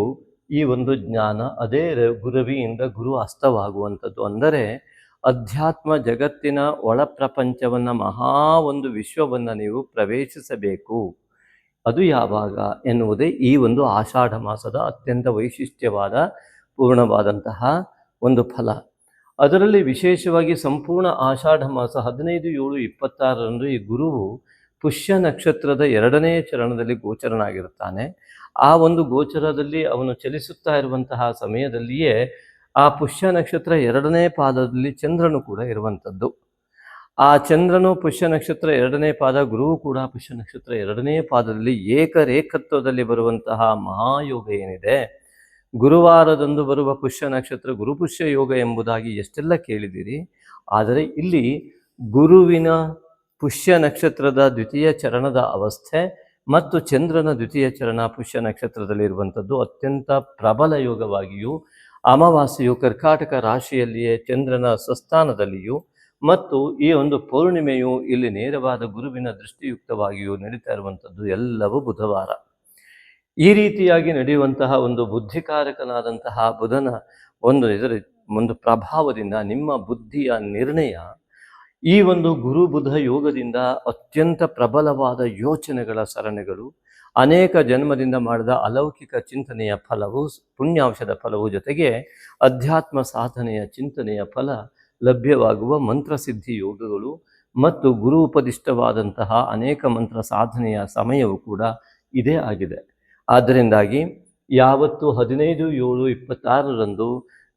ಈ ಒಂದು ಜ್ಞಾನ, ಅದೇ ಗುರುವಿಯಿಂದ ಗುರು ಅಸ್ತವಾಗುವಂಥದ್ದು. ಅಂದರೆ ಅಧ್ಯಾತ್ಮ ಜಗತ್ತಿನ ಒಳ ಪ್ರಪಂಚವನ್ನು, ಮಹಾ ಒಂದು ವಿಶ್ವವನ್ನು ನೀವು ಪ್ರವೇಶಿಸಬೇಕು. ಅದು ಯಾವಾಗ ಎನ್ನುವುದೇ ಈ ಒಂದು ಆಷಾಢ ಮಾಸದ ಅತ್ಯಂತ ವೈಶಿಷ್ಟ್ಯವಾದ ಪೂರ್ಣವಾದಂತಹ ಒಂದು ಫಲ. ಅದರಲ್ಲಿ ವಿಶೇಷವಾಗಿ ಸಂಪೂರ್ಣ ಆಷಾಢ ಮಾಸ 15/7/26 ಈ ಗುರುವು ಪುಷ್ಯ ನಕ್ಷತ್ರದ 2ನೇ ಚರಣದಲ್ಲಿ ಗೋಚರನಾಗಿರುತ್ತಾನೆ. ಆ ಒಂದು ಗೋಚರದಲ್ಲಿ ಅವನು ಚಲಿಸುತ್ತಾ ಇರುವಂತಹ ಸಮಯದಲ್ಲಿಯೇ ಆ ಪುಷ್ಯ ನಕ್ಷತ್ರ 2ನೇ ಪಾದದಲ್ಲಿ ಚಂದ್ರನು ಕೂಡ ಇರುವಂಥದ್ದು. ಆ ಚಂದ್ರನು ಪುಷ್ಯ ನಕ್ಷತ್ರ 2ನೇ ಪಾದ, ಗುರುವು ಕೂಡ ಪುಷ್ಯ ನಕ್ಷತ್ರ 2ನೇ ಪಾದದಲ್ಲಿ ಏಕರೇಖತ್ವದಲ್ಲಿ ಬರುವಂತಹ ಮಹಾಯೋಗ ಏನಿದೆ, ಗುರುವಾರದಂದು ಬರುವ ಪುಷ್ಯ ನಕ್ಷತ್ರ ಗುರುಪುಷ್ಯ ಯೋಗ ಎಂಬುದಾಗಿ ಎಷ್ಟೆಲ್ಲ ಕೇಳಿದ್ದೀರಿ. ಆದರೆ ಇಲ್ಲಿ ಗುರುವಿನ ಪುಷ್ಯ ನಕ್ಷತ್ರದ ದ್ವಿತೀಯ ಚರಣದ ಅವಸ್ಥೆ ಮತ್ತು ಚಂದ್ರನ ದ್ವಿತೀಯ ಚರಣ ಪುಷ್ಯ ನಕ್ಷತ್ರದಲ್ಲಿರುವಂಥದ್ದು ಅತ್ಯಂತ ಪ್ರಬಲ ಯೋಗವಾಗಿಯೂ, ಅಮಾವಾಸ್ಯೆಯು ಕರ್ಕಾಟಕ ರಾಶಿಯಲ್ಲಿಯೇ ಚಂದ್ರನ ಸ್ವಸ್ಥಾನದಲ್ಲಿಯೂ, ಮತ್ತು ಈ ಒಂದು ಪೌರ್ಣಿಮೆಯು ಇಲ್ಲಿ ನೇರವಾದ ಗುರುವಿನ ದೃಷ್ಟಿಯುಕ್ತವಾಗಿಯೂ ನಡೀತಾ ಇರುವಂಥದ್ದು ಎಲ್ಲವೂ ಬುಧವಾರ. ಈ ರೀತಿಯಾಗಿ ನಡೆಯುವಂತಹ ಒಂದು ಬುದ್ಧಿಕಾರಕನಾದಂತಹ ಬುಧನ ಒಂದು ಪ್ರಭಾವದಿಂದ ನಿಮ್ಮ ಬುದ್ಧಿಯ ನಿರ್ಣಯ ಈ ಒಂದು ಗುರು ಬುಧ ಯೋಗದಿಂದ ಅತ್ಯಂತ ಪ್ರಬಲವಾದ ಯೋಚನೆಗಳ ಸರಣಿಗಳು, ಅನೇಕ ಜನ್ಮದಿಂದ ಮಾಡಿದ ಅಲೌಕಿಕ ಚಿಂತನೆಯ ಫಲವು, ಪುಣ್ಯಾಂಶದ ಫಲವು, ಜೊತೆಗೆ ಅಧ್ಯಾತ್ಮ ಸಾಧನೆಯ ಚಿಂತನೆಯ ಫಲ ಲಭ್ಯವಾಗುವ ಮಂತ್ರಸಿದ್ಧಿ ಯೋಗಗಳು ಮತ್ತು ಗುರು ಉಪದಿಷ್ಟವಾದಂತಹ ಅನೇಕ ಮಂತ್ರ ಸಾಧನೆಯ ಸಮಯವೂ ಕೂಡ ಇದೇ ಆಗಿದೆ. ಆದ್ದರಿಂದಾಗಿ ಯಾವತ್ತು 15/7/26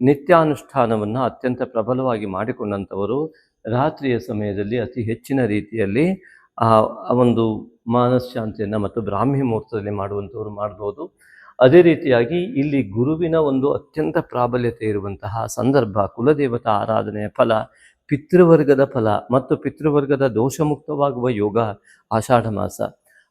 ನಿತ್ಯಾನುಷ್ಠಾನವನ್ನು ಅತ್ಯಂತ ಪ್ರಬಲವಾಗಿ ಮಾಡಿಕೊಂಡಂಥವರು ರಾತ್ರಿಯ ಸಮಯದಲ್ಲಿ ಅತಿ ಹೆಚ್ಚಿನ ರೀತಿಯಲ್ಲಿ ಆ ಒಂದು ಮಾನಶಾಂತಿಯನ್ನು ಮತ್ತು ಬ್ರಾಹ್ಮಿ ಮುಹೂರ್ತದಲ್ಲಿ ಮಾಡುವಂಥವ್ರು ಮಾಡ್ಬೋದು. ಅದೇ ರೀತಿಯಾಗಿ ಇಲ್ಲಿ ಗುರುವಿನ ಒಂದು ಅತ್ಯಂತ ಪ್ರಾಬಲ್ಯತೆ ಇರುವಂತಹ ಸಂದರ್ಭ, ಕುಲದೇವತಾ ಆರಾಧನೆಯ ಫಲ, ಪಿತೃವರ್ಗದ ಫಲ ಮತ್ತು ಪಿತೃವರ್ಗದ ದೋಷಮುಕ್ತವಾಗುವ ಯೋಗ ಆಷಾಢ ಮಾಸ.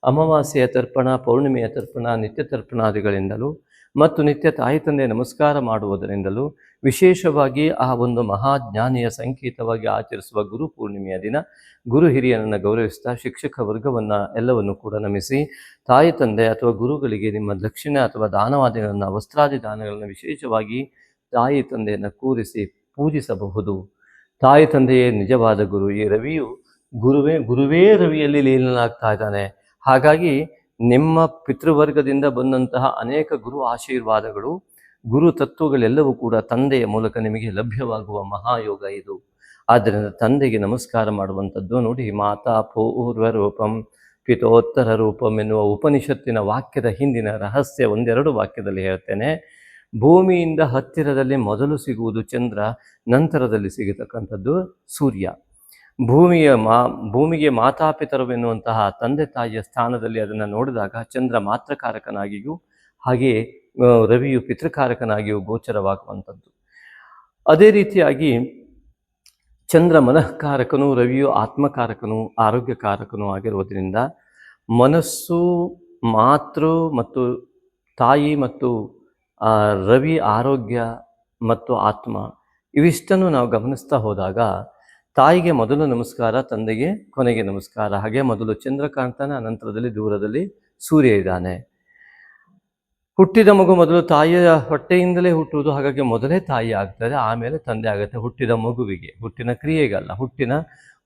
ಅಮಾವಾಸ್ಯೆಯ ತರ್ಪಣ, ಪೌರ್ಣಿಮೆಯ ತರ್ಪಣ, ನಿತ್ಯ ತರ್ಪಣಾದಿಗಳಿಂದಲೂ ಮತ್ತು ನಿತ್ಯ ತಾಯಿ ತಂದೆ ನಮಸ್ಕಾರ ಮಾಡುವುದರಿಂದಲೂ, ವಿಶೇಷವಾಗಿ ಆ ಒಂದು ಮಹಾಜ್ಞಾನಿಯ ಸಂಕೇತವಾಗಿ ಆಚರಿಸುವ ಗುರು ಪೂರ್ಣಿಮೆಯ ದಿನ ಗುರು ಹಿರಿಯನನ್ನು ಗೌರವಿಸ್ತಾ ಶಿಕ್ಷಕ ವರ್ಗವನ್ನು ಎಲ್ಲವನ್ನು ಕೂಡ ನಮಿಸಿ, ತಾಯಿ ತಂದೆ ಅಥವಾ ಗುರುಗಳಿಗೆ ನಿಮ್ಮ ದಕ್ಷಿಣ ಅಥವಾ ದಾನವಾದಿಗಳನ್ನು, ವಸ್ತ್ರಾದಿ ದಾನಗಳನ್ನು ವಿಶೇಷವಾಗಿ ತಾಯಿ ತಂದೆಯನ್ನು ಕೂರಿಸಿ ಪೂಜಿಸಬಹುದು. ತಾಯಿ ತಂದೆಯೇ ನಿಜವಾದ ಗುರು. ಈ ರವಿಯು ಗುರುವೇ ರವಿಯಲ್ಲಿ ಲೀನನಾಗ್ತಾ ಇದ್ದಾನೆ. ಹಾಗಾಗಿ ನಿಮ್ಮ ಪಿತೃವರ್ಗದಿಂದ ಬಂದಂತಹ ಅನೇಕ ಗುರು ಆಶೀರ್ವಾದಗಳು, ಗುರು ತತ್ವಗಳೆಲ್ಲವೂ ಕೂಡ ತಂದೆಯ ಮೂಲಕ ನಿಮಗೆ ಲಭ್ಯವಾಗುವ ಮಹಾಯೋಗ ಇದು. ಆದ್ದರಿಂದ ತಂದೆಗೆ ನಮಸ್ಕಾರ ಮಾಡುವಂಥದ್ದು ನೋಡಿ. ಮಾತಾ ಪೂರ್ವ ರೂಪಂ ಪಿತೋತ್ತರ ರೂಪಂ ಎನ್ನುವ ಉಪನಿಷತ್ತಿನ ವಾಕ್ಯದ ಹಿಂದಿನ ರಹಸ್ಯ 1-2 ವಾಕ್ಯದಲ್ಲಿ ಹೇಳ್ತೇನೆ. ಭೂಮಿಯಿಂದ ಹತ್ತಿರದಲ್ಲಿ ಮೊದಲು ಸಿಗುವುದು ಚಂದ್ರ, ನಂತರದಲ್ಲಿ ಸಿಗತಕ್ಕಂಥದ್ದು ಸೂರ್ಯ. ಭೂಮಿಗೆ ಮಾತಾಪಿತರವೆನ್ನುವಂತಹ ತಂದೆ ತಾಯಿಯ ಸ್ಥಾನದಲ್ಲಿ ಅದನ್ನು ನೋಡಿದಾಗ ಚಂದ್ರ ಮಾತ್ರಕಾರಕನಾಗಿಯೂ, ಹಾಗೆಯೇ ರವಿಯು ಪಿತೃಕಾರಕನಾಗಿಯೂ ಗೋಚರವಾಗುವಂಥದ್ದು. ಅದೇ ರೀತಿಯಾಗಿ ಚಂದ್ರ ಮನಃಕಾರಕನು, ರವಿಯು ಆತ್ಮಕಾರಕನು, ಆರೋಗ್ಯಕಾರಕನು ಆಗಿರುವುದರಿಂದ ಮನಸ್ಸು, ಮಾತೃ ಮತ್ತು ತಾಯಿ ಮತ್ತು ರವಿ ಆರೋಗ್ಯ ಮತ್ತು ಆತ್ಮ ಇವಿಷ್ಟನ್ನು ನಾವು ಗಮನಿಸ್ತಾ ಹೋದಾಗ ತಾಯಿಗೆ ಮೊದಲು ನಮಸ್ಕಾರ, ತಂದೆಗೆ ಕೊನೆಗೆ ನಮಸ್ಕಾರ. ಹಾಗೆ ಮೊದಲು ಚಂದ್ರ ಕಾಣ್ತಾನೆ, ಅನಂತರದಲ್ಲಿ ದೂರದಲ್ಲಿ ಸೂರ್ಯ ಇದ್ದಾನೆ. ಹುಟ್ಟಿದ ಮಗು ಮೊದಲು ತಾಯಿಯ ಹೊಟ್ಟೆಯಿಂದಲೇ ಹುಟ್ಟುವುದು, ಹಾಗಾಗಿ ಮೊದಲೇ ತಾಯಿ ಆಗ್ತದೆ, ಆಮೇಲೆ ತಂದೆ ಆಗುತ್ತೆ. ಹುಟ್ಟಿದ ಮಗುವಿಗೆ, ಹುಟ್ಟಿನ ಕ್ರಿಯೆಗಲ್ಲ, ಹುಟ್ಟಿನ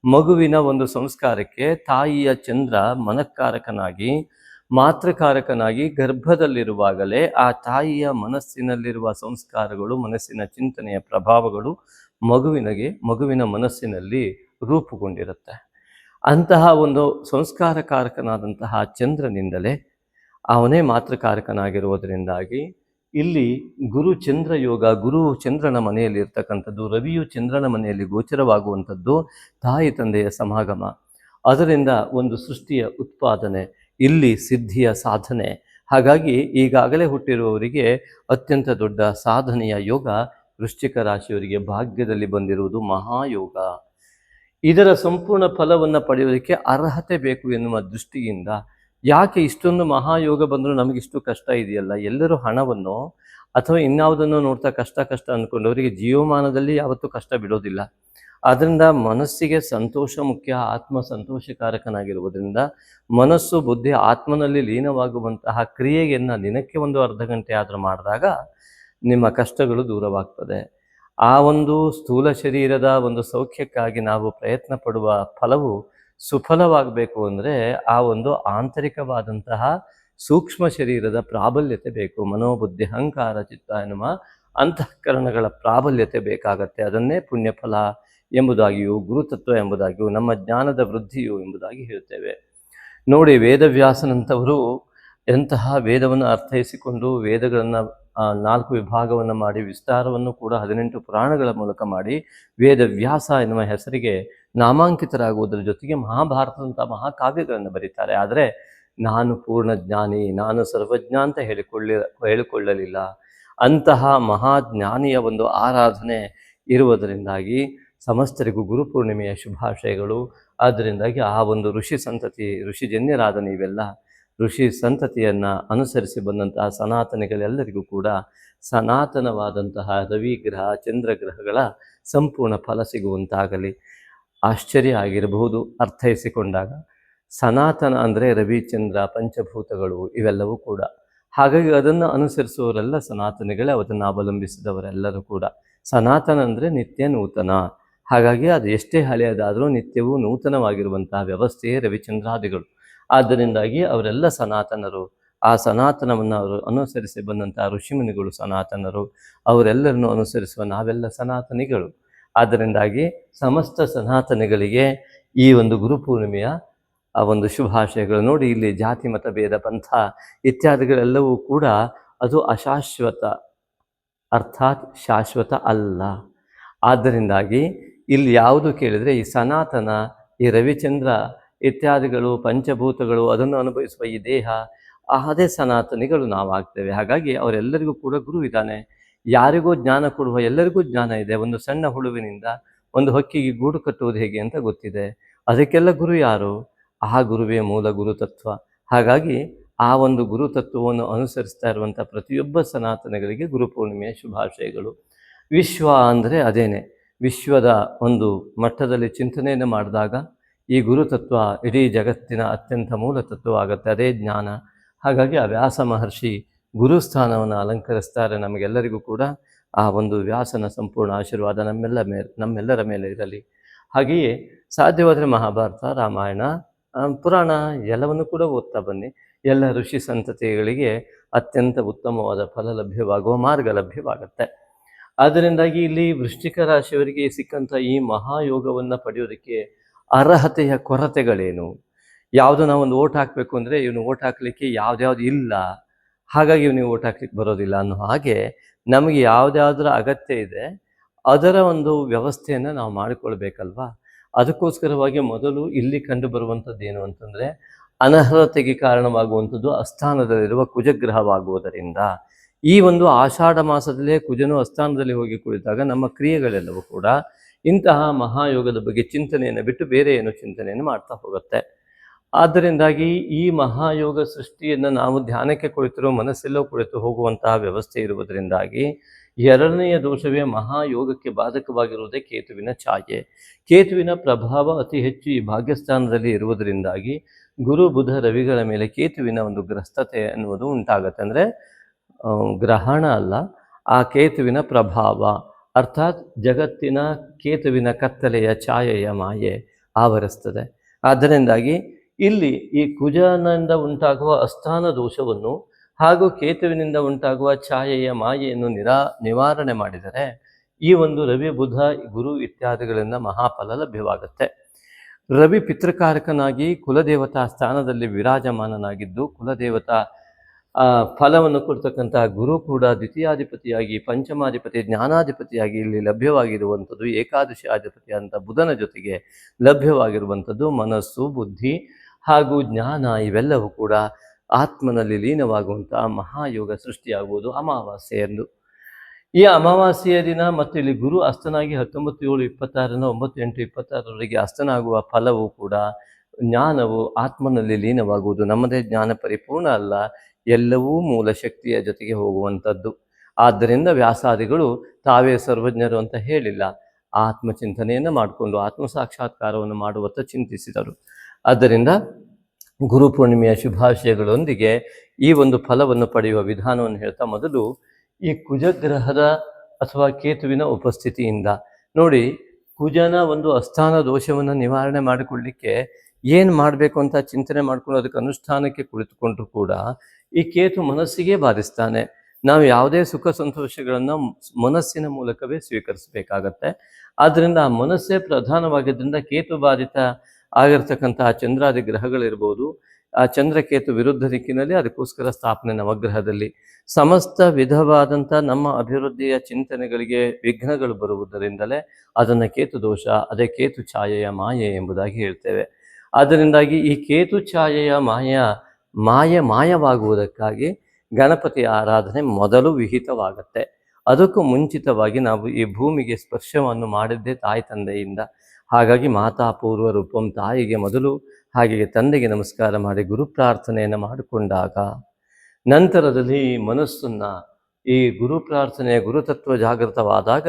ಮಗುವಿನ ಒಂದು ಸಂಸ್ಕಾರಕ್ಕೆ ತಾಯಿಯ ಚಂದ್ರ ಮನಃಕಾರಕನಾಗಿ, ಮಾತೃಕಾರಕನಾಗಿ ಗರ್ಭದಲ್ಲಿರುವಾಗಲೇ ಆ ತಾಯಿಯ ಮನಸ್ಸಿನಲ್ಲಿರುವ ಸಂಸ್ಕಾರಗಳು, ಮನಸ್ಸಿನ ಚಿಂತನೆಯ ಪ್ರಭಾವಗಳು ಮಗುವಿನ ಮನಸ್ಸಿನಲ್ಲಿ ರೂಪುಗೊಂಡಿರುತ್ತೆ. ಅಂತಹ ಒಂದು ಸಂಸ್ಕಾರಕಾರಕನಾದಂತಹ ಚಂದ್ರನಿಂದಲೇ ಅವನೇ ಮಾತೃಕಾರಕನಾಗಿರುವುದರಿಂದಾಗಿ ಇಲ್ಲಿ ಗುರು ಚಂದ್ರ ಯೋಗ, ಗುರು ಚಂದ್ರನ ಮನೆಯಲ್ಲಿ ಇರ್ತಕ್ಕಂಥದ್ದು, ರವಿಯು ಚಂದ್ರನ ಮನೆಯಲ್ಲಿ ಗೋಚರವಾಗುವಂಥದ್ದು ತಾಯಿ ತಂದೆಯ ಸಮಾಗಮ. ಅದರಿಂದ ಒಂದು ಸೃಷ್ಟಿಯ ಉತ್ಪಾದನೆ, ಇಲ್ಲಿ ಸಿದ್ಧಿಯ ಸಾಧನೆ, ಹಾಗಾಗಿ ಈಗಾಗಲೇ ಹುಟ್ಟಿರುವವರಿಗೆ ಅತ್ಯಂತ ದೊಡ್ಡ ಸಾಧನೆಯ ಯೋಗ ವೃಶ್ಚಿಕ ರಾಶಿಯವರಿಗೆ ಭಾಗ್ಯದಲ್ಲಿ ಬಂದಿರುವುದು ಮಹಾಯೋಗ. ಇದರ ಸಂಪೂರ್ಣ ಫಲವನ್ನು ಪಡೆಯೋದಕ್ಕೆ ಅರ್ಹತೆ ಬೇಕು ಎನ್ನುವ ದೃಷ್ಟಿಯಿಂದ ಯಾಕೆ ಇಷ್ಟೊಂದು ಮಹಾಯೋಗ ಬಂದರೂ ನಮಗಿಷ್ಟು ಕಷ್ಟ ಇದೆಯಲ್ಲ, ಎಲ್ಲರೂ ಹಣವನ್ನು ಅಥವಾ ಇನ್ಯಾವುದನ್ನು ನೋಡ್ತಾ ಕಷ್ಟ ಅಂದ್ಕೊಂಡವರಿಗೆ ಜೀವಮಾನದಲ್ಲಿ ಯಾವತ್ತೂ ಕಷ್ಟ ಬಿಡೋದಿಲ್ಲ. ಆದ್ದರಿಂದ ಮನಸ್ಸಿಗೆ ಸಂತೋಷ ಮುಖ್ಯ, ಆತ್ಮ ಸಂತೋಷಕಾರಕನಾಗಿರುವುದರಿಂದ ಮನಸ್ಸು ಬುದ್ಧಿ ಆತ್ಮನಲ್ಲಿ ಲೀನವಾಗುವಂತಹ ಕ್ರಿಯೆಯನ್ನು ದಿನಕ್ಕೆ ಒಂದು ಅರ್ಧ ಗಂಟೆ ಆದರೂ ಮಾಡಿದಾಗ ನಿಮ್ಮ ಕಷ್ಟಗಳು ದೂರವಾಗ್ತದೆ. ಆ ಒಂದು ಸ್ಥೂಲ ಶರೀರದ ಒಂದು ಸೌಖ್ಯಕ್ಕಾಗಿ ನಾವು ಪ್ರಯತ್ನ ಪಡುವ ಫಲವು ಸುಫಲವಾಗಬೇಕು ಅಂದರೆ ಆ ಒಂದು ಆಂತರಿಕವಾದಂತಹ ಸೂಕ್ಷ್ಮ ಶರೀರದ ಪ್ರಾಬಲ್ಯತೆ ಬೇಕು. ಮನೋಬುದ್ಧಿ ಅಹಂಕಾರ ಚಿತ್ತ ಎನ್ನುವ ಅಂತಃಕರಣಗಳ ಪ್ರಾಬಲ್ಯತೆ ಬೇಕಾಗತ್ತೆ. ಅದನ್ನೇ ಪುಣ್ಯಫಲ ಎಂಬುದಾಗಿಯೂ ಗುರುತತ್ವ ಎಂಬುದಾಗಿಯೂ ನಮ್ಮ ಜ್ಞಾನದ ವೃದ್ಧಿಯು ಎಂಬುದಾಗಿ ಹೇಳ್ತೇವೆ. ನೋಡಿ, ವೇದವ್ಯಾಸನಂಥವರು ಎಂತಹ ವೇದವನ್ನು ಅರ್ಥೈಸಿಕೊಂಡು ವೇದಗಳನ್ನು 4 ವಿಭಾಗವನ್ನು ಮಾಡಿ ವಿಸ್ತಾರವನ್ನು ಕೂಡ 18 ಪುರಾಣಗಳ ಮೂಲಕ ಮಾಡಿ ವೇದವ್ಯಾಸ ಎನ್ನುವ ಹೆಸರಿಗೆ ನಾಮಾಂಕಿತರಾಗುವುದರ ಜೊತೆಗೆ ಮಹಾಭಾರತದಂಥ ಮಹಾಕಾವ್ಯಗಳನ್ನು ಬರೀತಾರೆ. ಆದರೆ ನಾನು ಪೂರ್ಣ ಜ್ಞಾನಿ, ನಾನು ಸರ್ವಜ್ಞ ಅಂತ ಹೇಳಿಕೊಳ್ಳಲಿಲ್ಲ. ಅಂತಹ ಮಹಾಜ್ಞಾನಿಯ ಒಂದು ಆರಾಧನೆ ಇರುವುದರಿಂದಾಗಿ ಸಮಸ್ತರಿಗೂ ಗುರುಪೂರ್ಣಿಮೆಯ ಶುಭಾಶಯಗಳು. ಆದ್ದರಿಂದಾಗಿ ಆ ಒಂದು ಋಷಿ ಸಂತತಿ, ಋಷಿಜನ್ಯರಾದ ನೀವೆಲ್ಲ ಋಷಿ ಸಂತತಿಯನ್ನು ಅನುಸರಿಸಿ ಬಂದಂತಹ ಸನಾತನಿಗಳೆಲ್ಲರಿಗೂ ಕೂಡ ಸನಾತನವಾದಂತಹ ರವಿಗ್ರಹ ಚಂದ್ರಗ್ರಹಗಳ ಸಂಪೂರ್ಣ ಫಲ ಸಿಗುವಂತಾಗಲಿ. ಆಶ್ಚರ್ಯ ಆಗಿರಬಹುದು ಅರ್ಥೈಸಿಕೊಂಡಾಗ. ಸನಾತನ ಅಂದರೆ ರವಿ ಚಂದ್ರ ಪಂಚಭೂತಗಳು ಇವೆಲ್ಲವೂ ಕೂಡ. ಹಾಗಾಗಿ ಅದನ್ನು ಅನುಸರಿಸುವವರೆಲ್ಲ ಸನಾತನಿಗಳೇ, ಅದನ್ನು ಅವಲಂಬಿಸಿದವರೆಲ್ಲರೂ ಕೂಡ. ಸನಾತನ ಅಂದರೆ ನಿತ್ಯ ನೂತನ. ಹಾಗಾಗಿ ಅದು ಎಷ್ಟೇ ಹಳೆಯದಾದರೂ ನಿತ್ಯವೂ ನೂತನವಾಗಿರುವಂತಹ ವ್ಯವಸ್ಥೆಯೇ ರವಿಚಂದ್ರಾದಿಗಳು. ಆದ್ದರಿಂದಾಗಿ ಅವರೆಲ್ಲ ಸನಾತನರು. ಆ ಸನಾತನವನ್ನು ಅವರು ಅನುಸರಿಸಿ ಬಂದಂತಹ ಋಷಿಮುನಿಗಳು ಸನಾತನರು. ಅವರೆಲ್ಲರನ್ನು ಅನುಸರಿಸುವ ನಾವೆಲ್ಲ ಸನಾತನಿಗಳು. ಆದ್ದರಿಂದಾಗಿ ಸಮಸ್ತ ಸನಾತನಿಗಳಿಗೆ ಈ ಒಂದು ಗುರುಪೂರ್ಣಿಮೆಯ ಆ ಒಂದು ಶುಭಾಶಯಗಳು. ನೋಡಿ, ಇಲ್ಲಿ ಜಾತಿ ಮತ ಭೇದ ಪಂಥ ಇತ್ಯಾದಿಗಳೆಲ್ಲವೂ ಕೂಡ ಅದು ಅಶಾಶ್ವತ, ಅರ್ಥಾತ್ ಶಾಶ್ವತ ಅಲ್ಲ. ಆದ್ದರಿಂದಾಗಿ ಇಲ್ಲಿ ಯಾವುದು ಕೇಳಿದರೆ ಈ ಸನಾತನ, ಈ ರವಿಚಂದ್ರ ಇತ್ಯಾದಿಗಳು ಪಂಚಭೂತಗಳು ಅದನ್ನು ಅನುಭವಿಸುವ ಈ ದೇಹ, ಅದೇ ಸನಾತನಿಗಳು ನಾವಾಗ್ತೇವೆ. ಹಾಗಾಗಿ ಅವರೆಲ್ಲರಿಗೂ ಕೂಡ ಗುರು ಇದ್ದಾನೆ. ಯಾರಿಗೂ ಜ್ಞಾನ ಕೊಡುವ ಎಲ್ಲರಿಗೂ ಜ್ಞಾನ ಇದೆ. ಒಂದು ಸಣ್ಣ ಹುಳುವಿನಿಂದ ಒಂದು ಹಕ್ಕಿಗೆ ಗೂಡು ಕಟ್ಟುವುದು ಹೇಗೆ ಅಂತ ಗೊತ್ತಿದೆ. ಅದಕ್ಕೆಲ್ಲ ಗುರು ಯಾರು? ಆ ಗುರುವೇ ಮೂಲ ಗುರುತತ್ವ. ಹಾಗಾಗಿ ಆ ಒಂದು ಗುರುತತ್ವವನ್ನು ಅನುಸರಿಸ್ತಾ ಇರುವಂಥ ಪ್ರತಿಯೊಬ್ಬ ಸನಾತನಗಳಿಗೆ ಗುರುಪೂರ್ಣಿಮೆಯ ಶುಭಾಶಯಗಳು. ವಿಶ್ವ ಅಂದರೆ ಅದೇನೆ, ವಿಶ್ವದ ಒಂದು ಮಟ್ಟದಲ್ಲಿ ಚಿಂತನೆಯನ್ನು ಮಾಡಿದಾಗ ಈ ಗುರುತತ್ವ ಇಡೀ ಜಗತ್ತಿನ ಅತ್ಯಂತ ಮೂಲ ತತ್ವ ಆಗುತ್ತೆ. ಅದೇ ಜ್ಞಾನ. ಹಾಗಾಗಿ ಆ ವ್ಯಾಸ ಮಹರ್ಷಿ ಗುರುಸ್ಥಾನವನ್ನು ಅಲಂಕರಿಸ್ತಾರೆ. ನಮಗೆಲ್ಲರಿಗೂ ಕೂಡ ಆ ಒಂದು ವ್ಯಾಸನ ಸಂಪೂರ್ಣ ಆಶೀರ್ವಾದ ನಮ್ಮೆಲ್ಲರ ಮೇಲೆ ಇರಲಿ. ಹಾಗೆಯೇ ಸಾಧ್ಯವಾದರೆ ಮಹಾಭಾರತ, ರಾಮಾಯಣ, ಪುರಾಣ ಎಲ್ಲವನ್ನು ಕೂಡ ಓದ್ತಾ ಬನ್ನಿ. ಎಲ್ಲ ಋಷಿ ಸಂತತಿಗಳಿಗೆ ಅತ್ಯಂತ ಉತ್ತಮವಾದ ಫಲ ಲಭ್ಯವಾಗುವ ಮಾರ್ಗ ಲಭ್ಯವಾಗುತ್ತೆ. ಆದ್ದರಿಂದಾಗಿ ಇಲ್ಲಿ ವೃಶ್ಚಿಕ ರಾಶಿಯವರಿಗೆ ಸಿಕ್ಕಂಥ ಈ ಮಹಾಯೋಗವನ್ನು ಪಡೆಯೋದಕ್ಕೆ ಅರ್ಹತೆಯ ಕೊರತೆಗಳೇನು? ಯಾವುದು ನಾವೊಂದು ಓಟ್ ಹಾಕಬೇಕು ಅಂದರೆ ಇವನು ಓಟ್ ಹಾಕಲಿಕ್ಕೆ ಯಾವ್ದ್ಯಾವ್ದು ಇಲ್ಲ, ಹಾಗಾಗಿ ಇವನಿಗೆ ಓಟ್ ಹಾಕ್ಲಿಕ್ಕೆ ಬರೋದಿಲ್ಲ ಅನ್ನೋ ಹಾಗೆ ನಮಗೆ ಯಾವುದ್ಯಾವುದರ ಅಗತ್ಯ ಇದೆ ಅದರ ಒಂದು ವ್ಯವಸ್ಥೆಯನ್ನು ನಾವು ಮಾಡಿಕೊಳ್ಬೇಕಲ್ವಾ. ಅದಕ್ಕೋಸ್ಕರವಾಗಿ ಮೊದಲು ಇಲ್ಲಿ ಕಂಡು ಬರುವಂಥದ್ದು ಏನು ಅಂತಂದರೆ ಅನರ್ಹತೆಗೆ ಕಾರಣವಾಗುವಂಥದ್ದು ಅಸ್ಥಾನದಲ್ಲಿರುವ ಕುಜಗ್ರಹವಾಗುವುದರಿಂದ. ಈ ಒಂದು ಆಷಾಢ ಮಾಸದಲ್ಲೇ ಕುಜನು ಅಸ್ಥಾನದಲ್ಲಿ ಹೋಗಿ ಕುಳಿತಾಗ ನಮ್ಮ ಕ್ರಿಯೆಗಳೆಲ್ಲವೂ ಕೂಡ ಇಂತಹ ಮಹಾಯೋಗದ ಬಗ್ಗೆ ಚಿಂತನೆಯನ್ನು ಬಿಟ್ಟು ಬೇರೆ ಏನೋ ಚಿಂತನೆಯನ್ನು ಮಾಡ್ತಾ ಹೋಗುತ್ತೆ. ಆದ್ದರಿಂದಾಗಿ ಈ ಮಹಾಯೋಗ ಸೃಷ್ಟಿಯನ್ನು ನಾವು ಧ್ಯಾನಕ್ಕೆ ಕುಳಿತಿರೋ ಮನಸ್ಸೆಲ್ಲೋ ಕುಳಿತು ಹೋಗುವಂತಹ ವ್ಯವಸ್ಥೆ ಇರುವುದರಿಂದಾಗಿ ಎರಡನೆಯ ದೋಷವೇ ಮಹಾಯೋಗಕ್ಕೆ ಬಾಧಕವಾಗಿರುವುದೇ ಕೇತುವಿನ ಛಾಯೆ. ಕೇತುವಿನ ಪ್ರಭಾವ ಅತಿ ಹೆಚ್ಚು ಈ ಭಾಗ್ಯಸ್ಥಾನದಲ್ಲಿ ಇರುವುದರಿಂದಾಗಿ ಗುರು ಬುಧ ರವಿಗಳ ಮೇಲೆ ಕೇತುವಿನ ಒಂದು ಗ್ರಸ್ತತೆ ಅನ್ನುವುದು ಉಂಟಾಗತ್ತೆ. ಅಂದರೆ ಗ್ರಹಣ ಅಲ್ಲ, ಆ ಕೇತುವಿನ ಪ್ರಭಾವ, ಅರ್ಥಾತ್ ಜಗತ್ತಿನ ಕೇತುವಿನ ಕತ್ತಲೆಯ ಛಾಯೆಯ ಮಾಯೆ ಆವರಿಸ್ತದೆ. ಆದ್ದರಿಂದಾಗಿ ಇಲ್ಲಿ ಈ ಕುಜನಿಂದ ಉಂಟಾಗುವ ಅಸ್ಥಾನ ದೋಷವನ್ನು ಹಾಗೂ ಕೇತುವಿನಿಂದ ಉಂಟಾಗುವ ಛಾಯೆಯ ಮಾಯೆಯನ್ನು ನಿವಾರಣೆ ಮಾಡಿದರೆ ಈ ಒಂದು ರವಿ ಬುಧ ಗುರು ಇತ್ಯಾದಿಗಳಿಂದ ಮಹಾಫಲ ಲಭ್ಯವಾಗುತ್ತೆ. ರವಿ ಪಿತೃಕಾರಕನಾಗಿ ಕುಲದೇವತಾ ಸ್ಥಾನದಲ್ಲಿ ವಿರಾಜಮಾನನಾಗಿದ್ದು ಕುಲದೇವತಾ ಫಲವನ್ನು ಕೊಡ್ತಕ್ಕಂತಹ ಗುರು ಕೂಡ ದ್ವಿತೀಯಾಧಿಪತಿಯಾಗಿ ಪಂಚಮಾಧಿಪತಿ ಜ್ಞಾನಾಧಿಪತಿಯಾಗಿ ಇಲ್ಲಿ ಲಭ್ಯವಾಗಿರುವಂಥದ್ದು. ಏಕಾದಶಿ ಅಧಿಪತಿಯಾದಂಥ ಬುಧನ ಜೊತೆಗೆ ಲಭ್ಯವಾಗಿರುವಂಥದ್ದು ಮನಸ್ಸು, ಬುದ್ಧಿ ಹಾಗೂ ಜ್ಞಾನ ಇವೆಲ್ಲವೂ ಕೂಡ ಆತ್ಮನಲ್ಲಿ ಲೀನವಾಗುವಂತಹ ಮಹಾಯೋಗ ಸೃಷ್ಟಿಯಾಗುವುದು ಅಮಾವಾಸ್ಯೆಯಂದು. ಈ ಅಮಾವಾಸ್ಯೆಯ ದಿನ ಮತ್ತು ಇಲ್ಲಿ ಗುರು ಅಸ್ತನಾಗಿ 19/7/26 9/8/26 ಅಸ್ತನಾಗುವ ಫಲವು ಕೂಡ ಜ್ಞಾನವು ಆತ್ಮನಲ್ಲಿ ಲೀನವಾಗುವುದು. ನಮ್ಮದೇ ಜ್ಞಾನ ಪರಿಪೂರ್ಣ ಅಲ್ಲ, ಎಲ್ಲವೂ ಮೂಲ ಶಕ್ತಿಯ ಜೊತೆಗೆ ಹೋಗುವಂಥದ್ದು. ಆದ್ದರಿಂದ ವ್ಯಾಸಾದಿಗಳು ತಾವೇ ಸರ್ವಜ್ಞರು ಅಂತ ಹೇಳಿಲ್ಲ, ಆತ್ಮಚಿಂತನೆಯನ್ನು ಮಾಡಿಕೊಂಡು ಆತ್ಮ ಸಾಕ್ಷಾತ್ಕಾರವನ್ನು ಮಾಡುವತ್ತ ಚಿಂತಿಸಿದರು. ಆದ್ದರಿಂದ ಗುರುಪೂರ್ಣಿಮೆಯ ಶುಭಾಶಯಗಳೊಂದಿಗೆ ಈ ಒಂದು ಫಲವನ್ನು ಪಡೆಯುವ ವಿಧಾನವನ್ನು ಹೇಳ್ತಾ, ಮೊದಲು ಈ ಕುಜಗ್ರಹದ ಅಥವಾ ಕೇತುವಿನ ಉಪಸ್ಥಿತಿಯಿಂದ ನೋಡಿ, ಕುಜನ ಒಂದು ಅಸ್ಥಾನ ದೋಷವನ್ನು ನಿವಾರಣೆ ಮಾಡಿಕೊಳ್ಳಿಕ್ಕೆ ಏನು ಮಾಡಬೇಕು ಅಂತ ಚಿಂತನೆ ಮಾಡಿಕೊಂಡು ಅದಕ್ಕೆ ಅನುಷ್ಠಾನಕ್ಕೆ ಕುಳಿತುಕೊಂಡ್ರು ಕೂಡ ಈ ಕೇತು ಮನಸ್ಸಿಗೆ ಬಾಧಿಸ್ತಾನೆ. ನಾವು ಯಾವುದೇ ಸುಖ ಸಂತೋಷಗಳನ್ನು ಮನಸ್ಸಿನ ಮೂಲಕವೇ ಸ್ವೀಕರಿಸಬೇಕಾಗತ್ತೆ. ಆದ್ದರಿಂದ ಆ ಮನಸ್ಸೇ ಪ್ರಧಾನವಾಗಿದ್ದರಿಂದ ಕೇತು ಬಾಧಿತ ಆಗಿರ್ತಕ್ಕಂತಹ ಚಂದ್ರಾದಿ ಗ್ರಹಗಳಿರ್ಬೋದು, ಆ ಚಂದ್ರಕೇತು ವಿರುದ್ಧ ದಿಕ್ಕಿನಲ್ಲಿ, ಅದಕ್ಕೋಸ್ಕರ ಸ್ಥಾಪನೆ ನವಗ್ರಹದಲ್ಲಿ ಸಮಸ್ತ ವಿಧವಾದಂಥ ನಮ್ಮ ಅಭಿವೃದ್ಧಿಯ ಚಿಂತನೆಗಳಿಗೆ ವಿಘ್ನಗಳು ಬರುವುದರಿಂದಲೇ ಅದನ್ನು ಕೇತು ದೋಷ, ಅದೇ ಕೇತು ಛಾಯೆಯ ಮಾಯೆ ಎಂಬುದಾಗಿ ಹೇಳ್ತೇವೆ. ಅದರಿಂದಾಗಿ ಈ ಕೇತು ಛಾಯೆಯ ಮಾಯವಾಗುವುದಕ್ಕಾಗಿ ಗಣಪತಿ ಆರಾಧನೆ ಮೊದಲು ವಿಹಿತವಾಗತ್ತೆ. ಅದಕ್ಕೂ ಮುಂಚಿತವಾಗಿ ನಾವು ಈ ಭೂಮಿಗೆ ಸ್ಪರ್ಶವನ್ನು ಮಾಡಿದ್ದೇ ತಾಯಿ ತಂದೆಯಿಂದ. ಹಾಗಾಗಿ ಮಾತಾಪೂರ್ವ ರೂಪಂ, ತಾಯಿಗೆ ಮೊದಲು, ಹಾಗೆಯೇ ತಂದೆಗೆ ನಮಸ್ಕಾರ ಮಾಡಿ ಗುರು ಪ್ರಾರ್ಥನೆಯನ್ನು ಮಾಡಿಕೊಂಡಾಗ ನಂತರದಲ್ಲಿ ಮನಸ್ಸನ್ನು ಈ ಗುರು ಪ್ರಾರ್ಥನೆಯ ಗುರುತತ್ವ ಜಾಗೃತವಾದಾಗ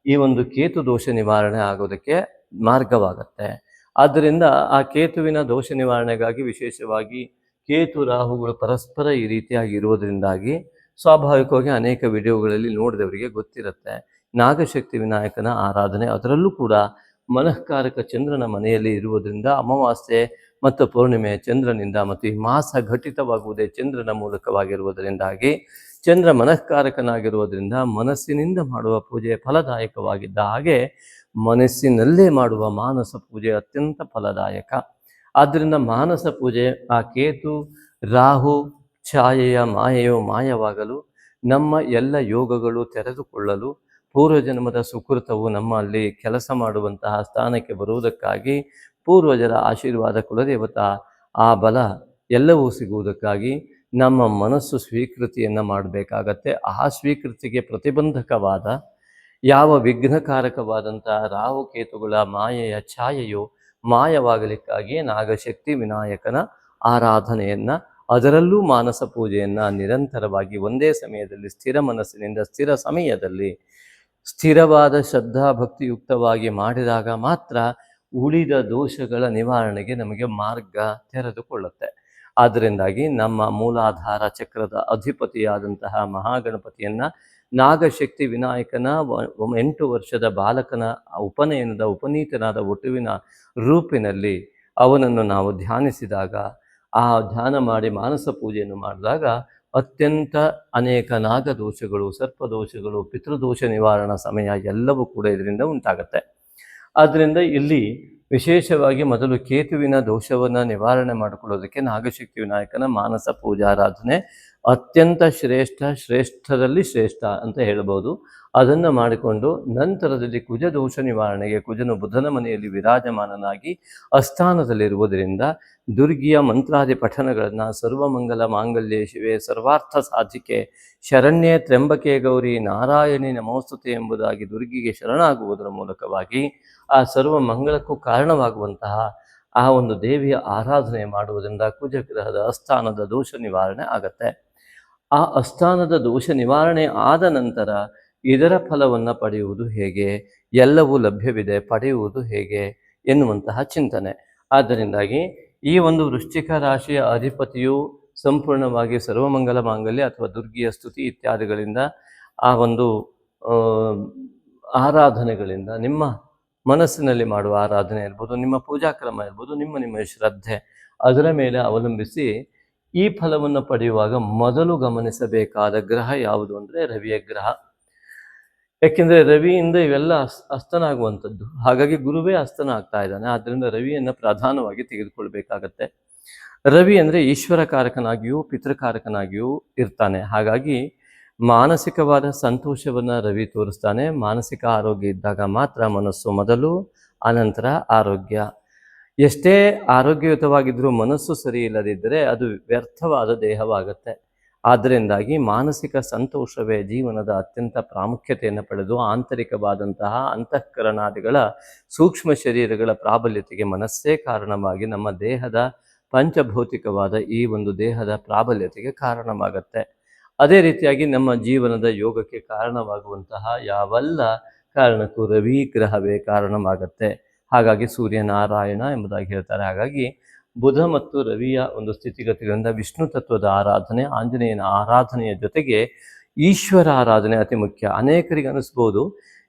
ಈ ಒಂದು ಕೇತು ದೋಷ ನಿವಾರಣೆ ಆಗೋದಕ್ಕೆ ಮಾರ್ಗವಾಗತ್ತೆ. ಆದ್ದರಿಂದ ಆ ಕೇತುವಿನ ದೋಷ ನಿವಾರಣೆಗಾಗಿ ವಿಶೇಷವಾಗಿ ಕೇತು ರಾಹುಗಳು ಪರಸ್ಪರ ಈ ರೀತಿಯಾಗಿ ಇರುವುದರಿಂದಾಗಿ ಸ್ವಾಭಾವಿಕವಾಗಿ ಅನೇಕ ವಿಡಿಯೋಗಳಲ್ಲಿ ನೋಡಿದವರಿಗೆ ಗೊತ್ತಿರುತ್ತೆ, ನಾಗಶಕ್ತಿ ವಿನಾಯಕನ ಆರಾಧನೆ, ಅದರಲ್ಲೂ ಕೂಡ ಮನಃಕಾರಕ ಚಂದ್ರನ ಮನೆಯಲ್ಲಿ ಇರುವುದರಿಂದ ಅಮಾವಾಸ್ಯೆ ಮತ್ತು ಪೌರ್ಣಿಮೆ ಚಂದ್ರನಿಂದ ಮತ್ತು ಈ ಮಾಸ ಘಟಿತವಾಗುವುದೇ ಚಂದ್ರನ ಮೂಲಕವಾಗಿರುವುದರಿಂದಾಗಿ ಚಂದ್ರ ಮನಃಕಾರಕನಾಗಿರುವುದರಿಂದ ಮನಸ್ಸಿನಿಂದ ಮಾಡುವ ಪೂಜೆ ಫಲದಾಯಕವಾಗಿದ್ದ ಹಾಗೆ ಮನಸ್ಸಿನಲ್ಲೇ ಮಾಡುವ ಮಾನಸ ಪೂಜೆ ಅತ್ಯಂತ ಫಲದಾಯಕ. ಆದ್ದರಿಂದ ಮಾನಸ ಪೂಜೆ ಆ ಕೇತು ರಾಹು ಛಾಯೆಯ ಮಾಯವಾಗಲು, ನಮ್ಮ ಎಲ್ಲ ಯೋಗಗಳು ತೆರೆದುಕೊಳ್ಳಲು, ಪೂರ್ವಜನ್ಮದ ಸುಕೃತವು ನಮ್ಮಲ್ಲಿ ಕೆಲಸ ಮಾಡುವಂತಹ ಸ್ಥಾನಕ್ಕೆ ಬರುವುದಕ್ಕಾಗಿ, ಪೂರ್ವಜರ ಆಶೀರ್ವಾದ, ಕುಲದೇವತಾ ಆ ಬಲ ಎಲ್ಲವೂ ಸಿಗುವುದಕ್ಕಾಗಿ ನಮ್ಮ ಮನಸ್ಸು ಸ್ವೀಕೃತಿಯನ್ನು ಮಾಡಬೇಕಾಗತ್ತೆ. ಆ ಸ್ವೀಕೃತಿಗೆ ಪ್ರತಿಬಂಧಕವಾದ ಯಾವ ವಿಘ್ನಕಾರಕವಾದಂತಹ ರಾಹುಕೇತುಗಳ ಮಾಯೆಯ ಛಾಯೆಯು ಮಾಯವಾಗಲಿಕ್ಕಾಗಿ ನಾಗಶಕ್ತಿ ವಿನಾಯಕನ ಆರಾಧನೆಯನ್ನು, ಅದರಲ್ಲೂ ಮಾನಸ ಪೂಜೆಯನ್ನು ನಿರಂತರವಾಗಿ ಒಂದೇ ಸಮಯದಲ್ಲಿ ಸ್ಥಿರ ಮನಸ್ಸಿನಿಂದ ಸ್ಥಿರ ಸಮಯದಲ್ಲಿ ಸ್ಥಿರವಾದ ಶ್ರದ್ಧಾ ಭಕ್ತಿಯುಕ್ತವಾಗಿ ಮಾಡಿದಾಗ ಮಾತ್ರ ಉಳಿದ ದೋಷಗಳ ನಿವಾರಣೆಗೆ ನಮಗೆ ಮಾರ್ಗ ತೆರೆದುಕೊಳ್ಳುತ್ತೆ. ಆದ್ದರಿಂದಾಗಿ ನಮ್ಮ ಮೂಲಾಧಾರ ಚಕ್ರದ ಅಧಿಪತಿಯಾದಂತಹ ಮಹಾಗಣಪತಿಯನ್ನು ನಾಗಶಕ್ತಿ ವಿನಾಯಕನ 8 ವರ್ಷದ ಬಾಲಕನ ಉಪನಯನದ ಉಪನೀತನಾದ ಒಟುವಿನ ರೂಪಿನಲ್ಲಿ ಅವನನ್ನು ನಾವು ಧ್ಯಾನಿಸಿದಾಗ, ಆ ಧ್ಯಾನ ಮಾಡಿ ಮಾನಸ ಪೂಜೆಯನ್ನು ಮಾಡಿದಾಗ ಅತ್ಯಂತ ಅನೇಕ ನಾಗದೋಷಗಳು, ಸರ್ಪದೋಷಗಳು, ಪಿತೃದೋಷ ನಿವಾರಣಾ ಸಮಯ ಎಲ್ಲವೂ ಕೂಡ ಇದರಿಂದ ಉಂಟಾಗತ್ತೆ. ಆದ್ದರಿಂದ ಇಲ್ಲಿ ವಿಶೇಷವಾಗಿ ಮೊದಲು ಕೇತುವಿನ ದೋಷವನ್ನು ನಿವಾರಣೆ ಮಾಡಿಕೊಳ್ಳೋದಕ್ಕೆ ನಾಗಶಕ್ತಿ ವಿನಾಯಕನ ಮಾನಸ ಪೂಜಾರಾಧನೆ ಅತ್ಯಂತ ಶ್ರೇಷ್ಠದಲ್ಲಿ ಶ್ರೇಷ್ಠ ಅಂತ ಹೇಳ್ಬೋದು. ಅದನ್ನು ಮಾಡಿಕೊಂಡು ನಂತರದಲ್ಲಿ ಕುಜ ದೋಷ ನಿವಾರಣೆಗೆ, ಕುಜನು ಬುಧನ ಮನೆಯಲ್ಲಿ ವಿರಾಜಮಾನನಾಗಿ ಅಸ್ಥಾನದಲ್ಲಿರುವುದರಿಂದ ದುರ್ಗಿಯ ಮಂತ್ರಾದಿ ಪಠನಗಳನ್ನು ಸರ್ವಮಂಗಲ ಮಾಂಗಲ್ಯೆ ಶಿವೆ ಸರ್ವಾರ್ಥ ಸಾಧಿಕೆ ಶರಣ್ಯೆ ತ್ರ್ಯಂಬಕೆ ಗೌರಿ ನಾರಾಯಣಿ ನಮೋಸ್ತುತೆ ಎಂಬುದಾಗಿ ದುರ್ಗಿಗೆ ಶರಣಾಗುವುದರ ಮೂಲಕವಾಗಿ ಆ ಸರ್ವ ಮಂಗಳಕ್ಕೂ ಕಾರಣವಾಗುವಂತಹ ಆ ಒಂದು ದೇವಿಯ ಆರಾಧನೆ ಮಾಡುವುದರಿಂದ ಕುಜಗ್ರಹದ ಅಸ್ಥಾನದ ದೋಷ ನಿವಾರಣೆ ಆಗತ್ತೆ. ಆ ಅಸ್ಥಾನದ ದೋಷ ನಿವಾರಣೆ ಆದ ನಂತರ ಇದರ ಫಲವನ್ನು ಪಡೆಯುವುದು ಹೇಗೆ, ಎಲ್ಲವೂ ಲಭ್ಯವಿದೆ, ಪಡೆಯುವುದು ಹೇಗೆ ಎನ್ನುವಂತಹ ಚಿಂತನೆ. ಆದ್ದರಿಂದಾಗಿ ಈ ಒಂದು ವೃಶ್ಚಿಕ ರಾಶಿಯ ಅಧಿಪತಿಯು ಸಂಪೂರ್ಣವಾಗಿ ಸರ್ವಮಂಗಲ ಮಾಂಗಲ್ಯ ಅಥವಾ ದುರ್ಗಿಯ ಸ್ತುತಿ ಇತ್ಯಾದಿಗಳಿಂದ, ಆ ಒಂದು ಆರಾಧನೆಗಳಿಂದ, ನಿಮ್ಮ ಮನಸ್ಸಿನಲ್ಲಿ ಮಾಡುವ ಆರಾಧನೆ ಇರ್ಬೋದು, ನಿಮ್ಮ ಪೂಜಾ ಕ್ರಮ ಇರ್ಬೋದು, ನಿಮ್ಮ ಶ್ರದ್ಧೆ ಅದರ ಮೇಲೆ ಅವಲಂಬಿಸಿ ಈ ಫಲವನ್ನು ಪಡೆಯುವಾಗ ಮೊದಲು ಗಮನಿಸಬೇಕಾದ ಗ್ರಹ ಯಾವುದು ಅಂದರೆ ರವಿಯ ಗ್ರಹ. ಯಾಕೆಂದರೆ ರವಿಯಿಂದ ಇವೆಲ್ಲ ಅಸ್ತನಾಗುವಂಥದ್ದು. ಹಾಗಾಗಿ ಗುರುವೇ ಅಸ್ತನ ಆಗ್ತಾ ಇದ್ದಾನೆ. ಆದ್ದರಿಂದ ರವಿಯನ್ನು ಪ್ರಧಾನವಾಗಿ ತೆಗೆದುಕೊಳ್ಬೇಕಾಗತ್ತೆ. ರವಿ ಅಂದರೆ ಈಶ್ವರಕಾರಕನಾಗಿಯೂ ಪಿತೃಕಾರಕನಾಗಿಯೂ ಇರ್ತಾನೆ. ಹಾಗಾಗಿ ಮಾನಸಿಕವಾದ ಸಂತೋಷವನ್ನು ರವಿ ತೋರಿಸ್ತಾನೆ. ಮಾನಸಿಕ ಆರೋಗ್ಯ ಇದ್ದಾಗ ಮಾತ್ರ ಮನಸ್ಸು ಮೊದಲು, ಆನಂತರ ಆರೋಗ್ಯ. ಎಷ್ಟೇ ಆರೋಗ್ಯಯುತವಾಗಿದ್ದರೂ ಮನಸ್ಸು ಸರಿ ಇಲ್ಲದಿದ್ದರೆ ಅದು ವ್ಯರ್ಥವಾದ ದೇಹವಾಗುತ್ತೆ. ಆದ್ದರಿಂದಾಗಿ ಮಾನಸಿಕ ಸಂತೋಷವೇ ಜೀವನದ ಅತ್ಯಂತ ಪ್ರಾಮುಖ್ಯತೆಯನ್ನು ಪಡೆದು ಆಂತರಿಕವಾದಂತಹ ಅಂತಃಕರಣಾದಿಗಳ ಸೂಕ್ಷ್ಮ ಶರೀರಗಳ ಪ್ರಾಬಲ್ಯತೆಗೆ ಮನಸ್ಸೇ ಕಾರಣವಾಗಿ ನಮ್ಮ ದೇಹದ ಪಂಚಭೌತಿಕವಾದ ಈ ಒಂದು ದೇಹದ ಪ್ರಾಬಲ್ಯತೆಗೆ ಕಾರಣವಾಗುತ್ತೆ. ಅದೇ ರೀತಿಯಾಗಿ ನಮ್ಮ ಜೀವನದ ಯೋಗಕ್ಕೆ ಕಾರಣವಾಗುವಂತಹ ಯಾವೆಲ್ಲ ಕಾರಣಕ್ಕೂ ರವಿ ಗ್ರಹವೇ ಕಾರಣವಾಗುತ್ತೆ. ಹಾಗಾಗಿ ಸೂರ್ಯನಾರಾಯಣ ಎಂಬುದಾಗಿ ಹೇಳ್ತಾರೆ. ಹಾಗಾಗಿ ಬುಧ ಮತ್ತು ರವಿಯ ಒಂದು ಸ್ಥಿತಿಗತಿಗಳಿಂದ ವಿಷ್ಣು ತತ್ವದ ಆರಾಧನೆ, ಆಂಜನೇಯನ ಆರಾಧನೆಯ ಜೊತೆಗೆ ಈಶ್ವರ ಆರಾಧನೆ ಅತಿ ಮುಖ್ಯ. ಅನೇಕರಿಗೆ ಅನಿಸ್ಬೋದು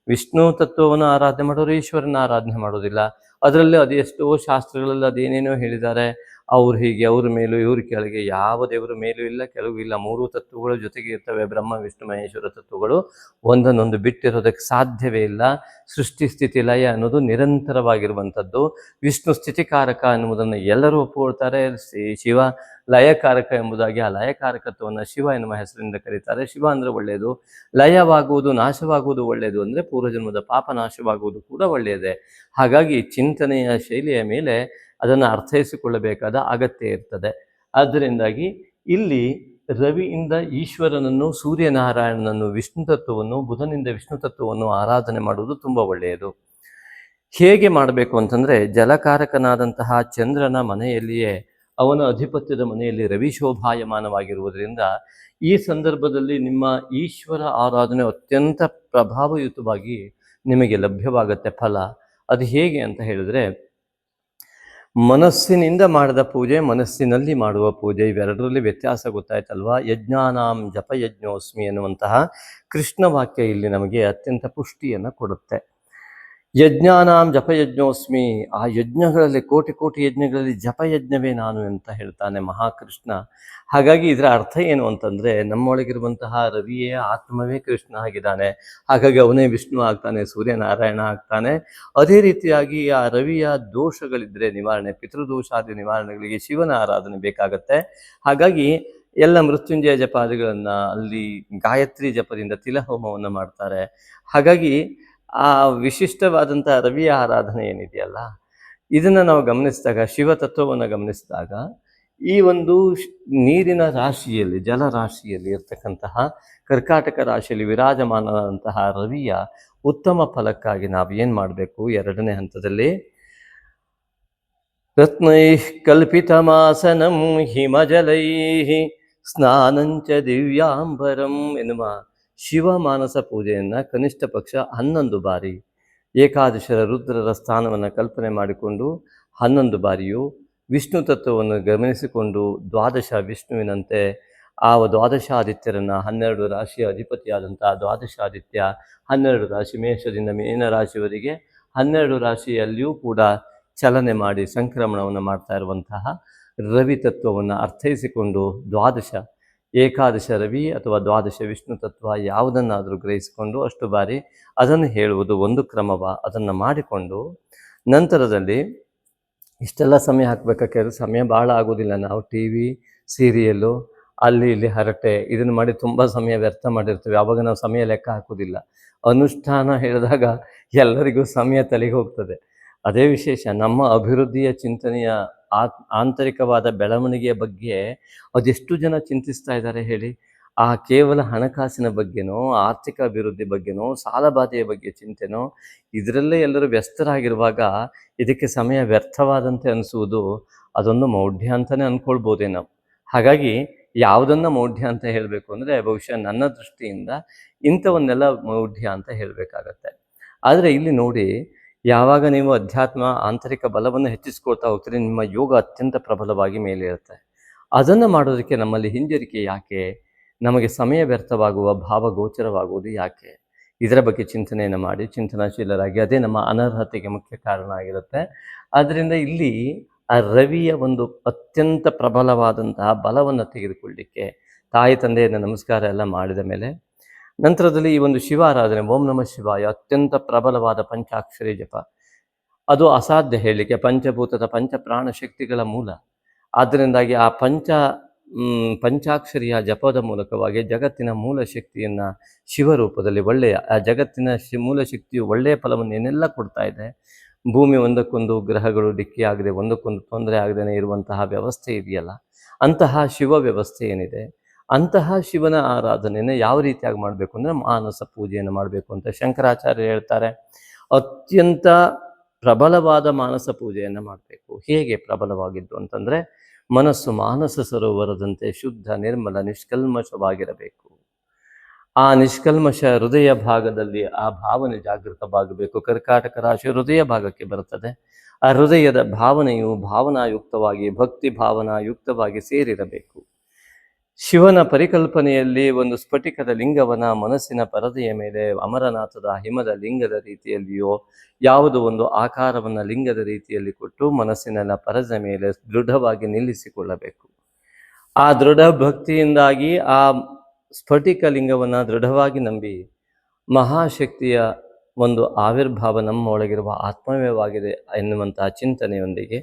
ವಿಷ್ಣು ತತ್ವವನ್ನು ಆರಾಧನೆ ಮಾಡೋರು ಈಶ್ವರನ ಆರಾಧನೆ ಮಾಡೋದಿಲ್ಲ. ಅದರಲ್ಲಿ ಅದೆಷ್ಟೋ ಶಾಸ್ತ್ರಗಳಲ್ಲಿ ಅದೇನೇನೋ ಹೇಳಿದ್ದಾರೆ, ಅವ್ರು ಹೀಗೆ, ಅವ್ರ ಮೇಲೂ ಇವ್ರ ಕೆಳಗೆ, ಯಾವ ದೇವರ ಮೇಲೂ ಇಲ್ಲ ಕೆಳಗೂ ಇಲ್ಲ. ಮೂರು ತತ್ವಗಳು ಜೊತೆಗೆ ಇರ್ತವೆ. ಬ್ರಹ್ಮ ವಿಷ್ಣು ಮಹೇಶ್ವರ ತತ್ವಗಳು ಒಂದನ್ನೊಂದು ಬಿಟ್ಟಿರೋದಕ್ಕೆ ಸಾಧ್ಯವೇ ಇಲ್ಲ. ಸೃಷ್ಟಿ ಸ್ಥಿತಿ ಲಯ ಅನ್ನೋದು ನಿರಂತರವಾಗಿರುವಂಥದ್ದು. ವಿಷ್ಣು ಸ್ಥಿತಿಕಾರಕ ಎನ್ನುವುದನ್ನು ಎಲ್ಲರೂ ಒಪ್ಪಿಕೊಳ್ತಾರೆ. ಶಿವ ಲಯಕಾರಕ ಎಂಬುದಾಗಿ ಆ ಲಯಕಾರಕತ್ವವನ್ನು ಶಿವ ಎನ್ನುವ ಹೆಸರಿನಿಂದ ಕರೀತಾರೆ. ಶಿವ ಅಂದರೆ ಒಳ್ಳೆಯದು, ಲಯವಾಗುವುದು ನಾಶವಾಗುವುದು ಒಳ್ಳೆಯದು, ಅಂದರೆ ಪೂರ್ವಜನ್ಮದ ಪಾಪ ನಾಶವಾಗುವುದು ಕೂಡ ಒಳ್ಳೆಯದೇ. ಹಾಗಾಗಿ ಚಿಂತನೆಯ ಶೈಲಿಯ ಮೇಲೆ ಅದನ್ನು ಅರ್ಥೈಸಿಕೊಳ್ಳಬೇಕಾದ ಅಗತ್ಯ ಇರ್ತದೆ. ಆದ್ದರಿಂದಾಗಿ ಇಲ್ಲಿ ರವಿಯಿಂದ ಈಶ್ವರನನ್ನು, ಸೂರ್ಯನಾರಾಯಣನನ್ನು, ವಿಷ್ಣು ತತ್ವವನ್ನು, ಬುಧನಿಂದ ವಿಷ್ಣು ತತ್ವವನ್ನು ಆರಾಧನೆ ಮಾಡುವುದು ತುಂಬ ಒಳ್ಳೆಯದು. ಹೇಗೆ ಮಾಡಬೇಕು ಅಂತಂದರೆ, ಜಲಕಾರಕನಾದಂತಹ ಚಂದ್ರನ ಮನೆಯಲ್ಲಿಯೇ ಅವನ ಅಧಿಪತ್ಯದ ಮನೆಯಲ್ಲಿ ರವಿ ಶೋಭಾಯಮಾನವಾಗಿರುವುದರಿಂದ ಈ ಸಂದರ್ಭದಲ್ಲಿ ನಿಮ್ಮ ಈಶ್ವರ ಆರಾಧನೆ ಅತ್ಯಂತ ಪ್ರಭಾವಯುತವಾಗಿ ನಿಮಗೆ ಲಭ್ಯವಾಗುತ್ತೆ ಫಲ. ಅದು ಹೇಗೆ ಅಂತ ಹೇಳಿದ್ರೆ, ಮನಸ್ಸಿನಿಂದ ಮಾಡಿದ ಪೂಜೆ, ಮನಸ್ಸಿನಲ್ಲಿ ಮಾಡುವ ಪೂಜೆ, ಇವೆರಡರಲ್ಲಿ ವ್ಯತ್ಯಾಸ ಗೊತ್ತಾಯ್ತಲ್ವಾ? ಯಜ್ಞಾನಾಂ ಜಪಯಜ್ಞೋಸ್ಮಿ ಎನ್ನುವಂತಹ ಕೃಷ್ಣ ವಾಕ್ಯ ಇಲ್ಲಿ ನಮಗೆ ಅತ್ಯಂತ ಪುಷ್ಟಿಯನ್ನು ಕೊಡುತ್ತೆ. ಯಜ್ಞಾನಾಂ ಜಪಯಜ್ಞೋಸ್ಮಿ, ಆ ಯಜ್ಞಗಳಲ್ಲಿ, ಕೋಟಿ ಕೋಟಿ ಯಜ್ಞಗಳಲ್ಲಿ ಜಪಯಜ್ಞವೇ ನಾನು ಅಂತ ಹೇಳ್ತಾನೆ ಮಹಾಕೃಷ್ಣ. ಹಾಗಾಗಿ ಇದರ ಅರ್ಥ ಏನು ಅಂತಂದರೆ, ನಮ್ಮೊಳಗಿರುವಂತಹ ರವಿಯೇ ಆತ್ಮವೇ ಕೃಷ್ಣ ಆಗಿದ್ದಾನೆ. ಹಾಗಾಗಿ ಅವನೇ ವಿಷ್ಣು ಆಗ್ತಾನೆ, ಸೂರ್ಯನಾರಾಯಣ ಆಗ್ತಾನೆ. ಅದೇ ರೀತಿಯಾಗಿ ಆ ರವಿಯ ದೋಷಗಳಿದ್ದರೆ ನಿವಾರಣೆ, ಪಿತೃದೋಷಾದಿ ನಿವಾರಣೆಗಳಿಗೆ ಶಿವನ ಆರಾಧನೆ ಬೇಕಾಗತ್ತೆ. ಹಾಗಾಗಿ ಎಲ್ಲ ಮೃತ್ಯುಂಜಯ ಜಪಾದಿಗಳನ್ನು, ಅಲ್ಲಿ ಗಾಯತ್ರಿ ಜಪದಿಂದ ತಿಲಹೋಮವನ್ನು ಮಾಡ್ತಾರೆ. ಹಾಗಾಗಿ ಆ ವಿಶಿಷ್ಟವಾದಂಥ ರವಿಯ ಆರಾಧನೆ ಏನಿದೆಯಲ್ಲ, ಇದನ್ನು ನಾವು ಗಮನಿಸಿದಾಗ, ಶಿವತತ್ವವನ್ನು ಗಮನಿಸಿದಾಗ, ಈ ಒಂದು ನೀರಿನ ರಾಶಿಯಲ್ಲಿ, ಜಲರಾಶಿಯಲ್ಲಿ ಇರ್ತಕ್ಕಂತಹ ಕರ್ಕಾಟಕ ರಾಶಿಯಲ್ಲಿ ವಿರಾಜಮಾನದಂತಹ ರವಿಯ ಉತ್ತಮ ಫಲಕ್ಕಾಗಿ ನಾವು ಏನು ಮಾಡಬೇಕು? ಎರಡನೇ ಹಂತದಲ್ಲಿ ರತ್ನೈ ಕಲ್ಪಿತಮಾಸನಂ ಹಿಮಜಲೈ ಸ್ನಾನಂಚ ದಿವ್ಯಾಂಬರಂ ಎನ್ನುವ ಶಿವಮಾನಸ ಪೂಜೆಯನ್ನು ಕನಿಷ್ಠ ಪಕ್ಷ 11 ಬಾರಿ, ಏಕಾದಶರ ರುದ್ರರ ಸ್ಥಾನವನ್ನು ಕಲ್ಪನೆ ಮಾಡಿಕೊಂಡು 11 ಬಾರಿಯೂ, ವಿಷ್ಣು ತತ್ವವನ್ನು ಗಮನಿಸಿಕೊಂಡು ದ್ವಾದಶ ವಿಷ್ಣುವಿನಂತೆ ಆ ದ್ವಾದಶಾದಿತ್ಯರನ್ನು, 12 ರಾಶಿಯ ಅಧಿಪತಿಯಾದಂಥ ದ್ವಾದಶಾದಿತ್ಯ 12 ರಾಶಿ, ಮೇಷದಿಂದ ಮೀನ ರಾಶಿಯವರೆಗೆ 12 ರಾಶಿಯಲ್ಲಿಯೂ ಕೂಡ ಚಲನೆ ಮಾಡಿ ಸಂಕ್ರಮಣವನ್ನು ಮಾಡ್ತಾ ಇರುವಂತಹ ರವಿ ತತ್ವವನ್ನು ಅರ್ಥೈಸಿಕೊಂಡು ದ್ವಾದಶ, ಏಕಾದಶ ರವಿ ಅಥವಾ ದ್ವಾದಶ ವಿಷ್ಣು ತತ್ವ ಯಾವುದನ್ನಾದರೂ ಗ್ರಹಿಸಿಕೊಂಡು ಅಷ್ಟು ಬಾರಿ ಅದನ್ನು ಹೇಳುವುದು ಒಂದು ಕ್ರಮವ. ಅದನ್ನು ಮಾಡಿಕೊಂಡು ನಂತರದಲ್ಲಿ ಇಷ್ಟೆಲ್ಲ ಸಮಯ ಹಾಕಬೇಕಾದ್ರೆ ಸಮಯ ಭಾಳ ಆಗೋದಿಲ್ಲ. ನಾವು ಟಿ ವಿ, ಸೀರಿಯಲ್ಲು, ಅಲ್ಲಿ ಇಲ್ಲಿ ಹರಟೆ, ಇದನ್ನು ಮಾಡಿ ತುಂಬ ಸಮಯ ವ್ಯರ್ಥ ಮಾಡಿರ್ತೀವಿ. ಆವಾಗ ನಾವು ಸಮಯ ಲೆಕ್ಕ ಹಾಕೋದಿಲ್ಲ. ಅನುಷ್ಠಾನ ಹೇಳಿದಾಗ ಎಲ್ಲರಿಗೂ ಸಮಯ ತಲೆಗೆ ಹೋಗ್ತದೆ. ಅದೇ ವಿಶೇಷ. ನಮ್ಮ ಅಭಿವೃದ್ಧಿಯ ಚಿಂತನೆಯ ಆಂತರಿಕವಾದ ಬೆಳವಣಿಗೆಯ ಬಗ್ಗೆ ಅದೆಷ್ಟು ಜನ ಚಿಂತಿಸ್ತಾ ಇದ್ದಾರೆ ಹೇಳಿ? ಆ ಕೇವಲ ಹಣಕಾಸಿನ ಬಗ್ಗೆನೋ, ಆರ್ಥಿಕ ಅಭಿವೃದ್ಧಿ ಬಗ್ಗೆನೋ, ಸಾಲಬಾಧೆಯ ಬಗ್ಗೆ ಚಿಂತೆನೋ, ಇದರಲ್ಲೇ ಎಲ್ಲರೂ ವ್ಯಸ್ತರಾಗಿರುವಾಗ ಇದಕ್ಕೆ ಸಮಯ ವ್ಯರ್ಥವಾದಂತೆ ಅನಿಸುವುದು ಅದೊಂದು ಮೌಢ್ಯ ಅಂತಲೇ ಅಂದ್ಕೊಳ್ಬೋದೇ ನಾವು. ಹಾಗಾಗಿ ಯಾವುದನ್ನು ಮೌಢ್ಯ ಅಂತ ಹೇಳಬೇಕು ಅಂದರೆ, ಬಹುಶಃ ನನ್ನ ದೃಷ್ಟಿಯಿಂದ ಇಂಥವನ್ನೆಲ್ಲ ಮೌಢ್ಯ ಅಂತ ಹೇಳಬೇಕಾಗತ್ತೆ. ಆದರೆ ಇಲ್ಲಿ ನೋಡಿ, ಯಾವಾಗ ನೀವು ಅಧ್ಯಾತ್ಮ ಆಂತರಿಕ ಬಲವನ್ನು ಹೆಚ್ಚಿಸ್ಕೊಳ್ತಾ ಹೋಗ್ತೀರಿ, ನಿಮ್ಮ ಯೋಗ ಅತ್ಯಂತ ಪ್ರಬಲವಾಗಿ ಮೇಲೆ ಇರುತ್ತೆ. ಅದನ್ನು ಮಾಡೋದಕ್ಕೆ ನಮ್ಮಲ್ಲಿ ಹಿಂಜರಿಕೆ ಯಾಕೆ? ನಮಗೆ ಸಮಯ ವ್ಯರ್ಥವಾಗುವ ಭಾವ ಗೋಚರವಾಗುವುದು ಯಾಕೆ? ಇದರ ಬಗ್ಗೆ ಚಿಂತನೆಯನ್ನು ಮಾಡಿ ಚಿಂತನಾಶೀಲರಾಗಿ, ಅದೇ ನಮ್ಮ ಅನರ್ಹತೆಗೆ ಮುಖ್ಯ ಕಾರಣ ಆಗಿರುತ್ತೆ. ಆದ್ದರಿಂದ ಇಲ್ಲಿ ಆ ರವಿಯ ಒಂದು ಅತ್ಯಂತ ಪ್ರಬಲವಾದಂತಹ ಬಲವನ್ನು ತೆಗೆದುಕೊಳ್ಳಲಿಕ್ಕೆ ತಾಯಿ ತಂದೆಯನ್ನು ನಮಸ್ಕಾರ ಎಲ್ಲ ಮಾಡಿದ ಮೇಲೆ ನಂತರದಲ್ಲಿ ಈ ಒಂದು ಶಿವಾರಾಧನೆ, ಓಂ ನಮಃ ಶಿವಾಯ, ಅತ್ಯಂತ ಪ್ರಬಲವಾದ ಪಂಚಾಕ್ಷರಿ ಜಪ. ಅದು ಅಸಾಧ್ಯ ಹೇಳಲಿಕ್ಕೆ, ಪಂಚಭೂತದ ಪಂಚಪ್ರಾಣ ಶಕ್ತಿಗಳ ಮೂಲ. ಆದ್ದರಿಂದಾಗಿ ಆ ಪಂಚಾಕ್ಷರಿಯ ಜಪದ ಮೂಲಕವಾಗಿ ಜಗತ್ತಿನ ಮೂಲ ಶಕ್ತಿಯನ್ನು ಶಿವರೂಪದಲ್ಲಿ, ಒಳ್ಳೆಯ ಆ ಜಗತ್ತಿನ ಮೂಲ ಶಕ್ತಿಯು ಒಳ್ಳೆಯ ಫಲವನ್ನು ಏನೆಲ್ಲ ಕೊಡ್ತಾ ಇದೆ, ಭೂಮಿ ಒಂದಕ್ಕೊಂದು ಗ್ರಹಗಳು ಡಿಕ್ಕಿ ಆಗದೆ ಒಂದಕ್ಕೊಂದು ತೊಂದರೆ ಆಗದೇ ಇರುವಂತಹ ವ್ಯವಸ್ಥೆ ಇದೆಯಲ್ಲ, ಅಂತಹ ಶಿವ ವ್ಯವಸ್ಥೆ ಏನಿದೆ, ಅಂತಹ ಶಿವನ ಆರಾಧನೆಯನ್ನು ಯಾವ ರೀತಿಯಾಗಿ ಮಾಡಬೇಕು ಅಂದರೆ ಮಾನಸ ಪೂಜೆಯನ್ನು ಮಾಡಬೇಕು ಅಂತ ಶಂಕರಾಚಾರ್ಯರು ಹೇಳ್ತಾರೆ. ಅತ್ಯಂತ ಪ್ರಬಲವಾದ ಮಾನಸ ಪೂಜೆಯನ್ನು ಮಾಡಬೇಕು. ಹೇಗೆ ಪ್ರಬಲವಾಗಿದ್ದು ಅಂತಂದರೆ, ಮನಸ್ಸು ಮಾನಸ ಸರೋವರದಂತೆ ಶುದ್ಧ, ನಿರ್ಮಲ, ನಿಷ್ಕಲ್ಮಶವಾಗಿರಬೇಕು. ಆ ನಿಷ್ಕಲ್ಮಶ ಹೃದಯ ಭಾಗದಲ್ಲಿ ಆ ಭಾವನೆ ಜಾಗೃತವಾಗಬೇಕು. ಕರ್ಕಾಟಕ ರಾಶಿ ಹೃದಯ ಭಾಗಕ್ಕೆ ಬರುತ್ತದೆ. ಆ ಹೃದಯದ ಭಾವನೆಯು ಭಾವನಾಯುಕ್ತವಾಗಿ, ಭಕ್ತಿ ಭಾವನಾಯುಕ್ತವಾಗಿ ಸೇರಿರಬೇಕು. ಶಿವನ ಪರಿಕಲ್ಪನೆಯಲ್ಲಿ ಒಂದು ಸ್ಫಟಿಕದ ಲಿಂಗವನ ಮನಸ್ಸಿನ ಪರದೆಯ ಮೇಲೆ ಅಮರನಾಥದ ಹಿಮದ ಲಿಂಗದ ರೀತಿಯಲ್ಲಿಯೋ ಯಾವುದೋ ಒಂದು ಆಕಾರವನ್ನು ಲಿಂಗದ ರೀತಿಯಲ್ಲಿ ಕೊಟ್ಟು ಮನಸ್ಸಿನ ಪರದೆ ಮೇಲೆ ದೃಢವಾಗಿ ನಿಲ್ಲಿಸಿಕೊಳ್ಳಬೇಕು. ಆ ದೃಢ ಭಕ್ತಿಯಿಂದಾಗಿ ಆ ಸ್ಫಟಿಕ ಲಿಂಗವನ್ನು ದೃಢವಾಗಿ ನಂಬಿ ಮಹಾಶಕ್ತಿಯ ಒಂದು ಆವಿರ್ಭಾವ ನಮ್ಮ ಒಳಗಿರುವ ಆತ್ಮವಯವಾಗಿದೆ ಎನ್ನುವಂತಹ ಚಿಂತನೆಯೊಂದಿಗೆ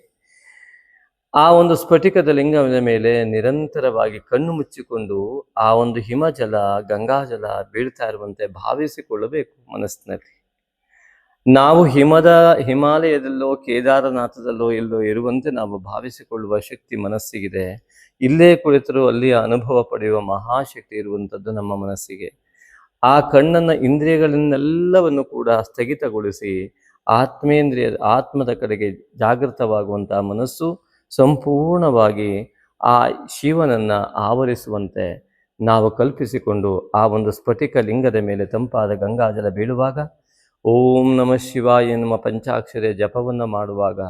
ಆ ಒಂದು ಸ್ಫಟಿಕದ ಲಿಂಗದ ಮೇಲೆ ನಿರಂತರವಾಗಿ ಕಣ್ಣು ಮುಚ್ಚಿಕೊಂಡು ಆ ಒಂದು ಹಿಮಜಲ, ಗಂಗಾಜಲ ಬೀಳ್ತಾ ಇರುವಂತೆ ಭಾವಿಸಿಕೊಳ್ಳಬೇಕು ಮನಸ್ಸಿನಲ್ಲಿ. ನಾವು ಹಿಮಾಲಯದಲ್ಲೋ ಕೇದಾರನಾಥದಲ್ಲೋ ಎಲ್ಲೋ ಇರುವಂತೆ ನಾವು ಭಾವಿಸಿಕೊಳ್ಳುವ ಶಕ್ತಿ ಮನಸ್ಸಿಗಿದೆ. ಇಲ್ಲೇ ಕುಳಿತರೂ ಅಲ್ಲಿಯ ಅನುಭವ ಪಡೆಯುವ ಮಹಾಶಕ್ತಿ ಇರುವಂಥದ್ದು ನಮ್ಮ ಮನಸ್ಸಿಗೆ. ಆ ಕಣ್ಣನ್ನು ಇಂದ್ರಿಯಗಳನ್ನೆಲ್ಲವನ್ನು ಕೂಡ ಸ್ಥಗಿತಗೊಳಿಸಿ ಆತ್ಮದ ಕಡೆಗೆ ಜಾಗೃತವಾಗುವಂತಹ ಮನಸ್ಸು ಸಂಪೂರ್ಣವಾಗಿ ಆ ಶಿವನನ್ನು ಆವರಿಸುವಂತೆ ನಾವು ಕಲ್ಪಿಸಿಕೊಂಡು ಆ ಒಂದು ಸ್ಫಟಿಕ ಲಿಂಗದ ಮೇಲೆ ತಂಪಾದ ಗಂಗಾಜಲ ಬೀಳುವಾಗ ಓಂ ನಮಃ ಶಿವಾಯ ಎನ್ನುವ ಪಂಚಾಕ್ಷರ ಜಪವನ್ನು ಮಾಡುವಾಗ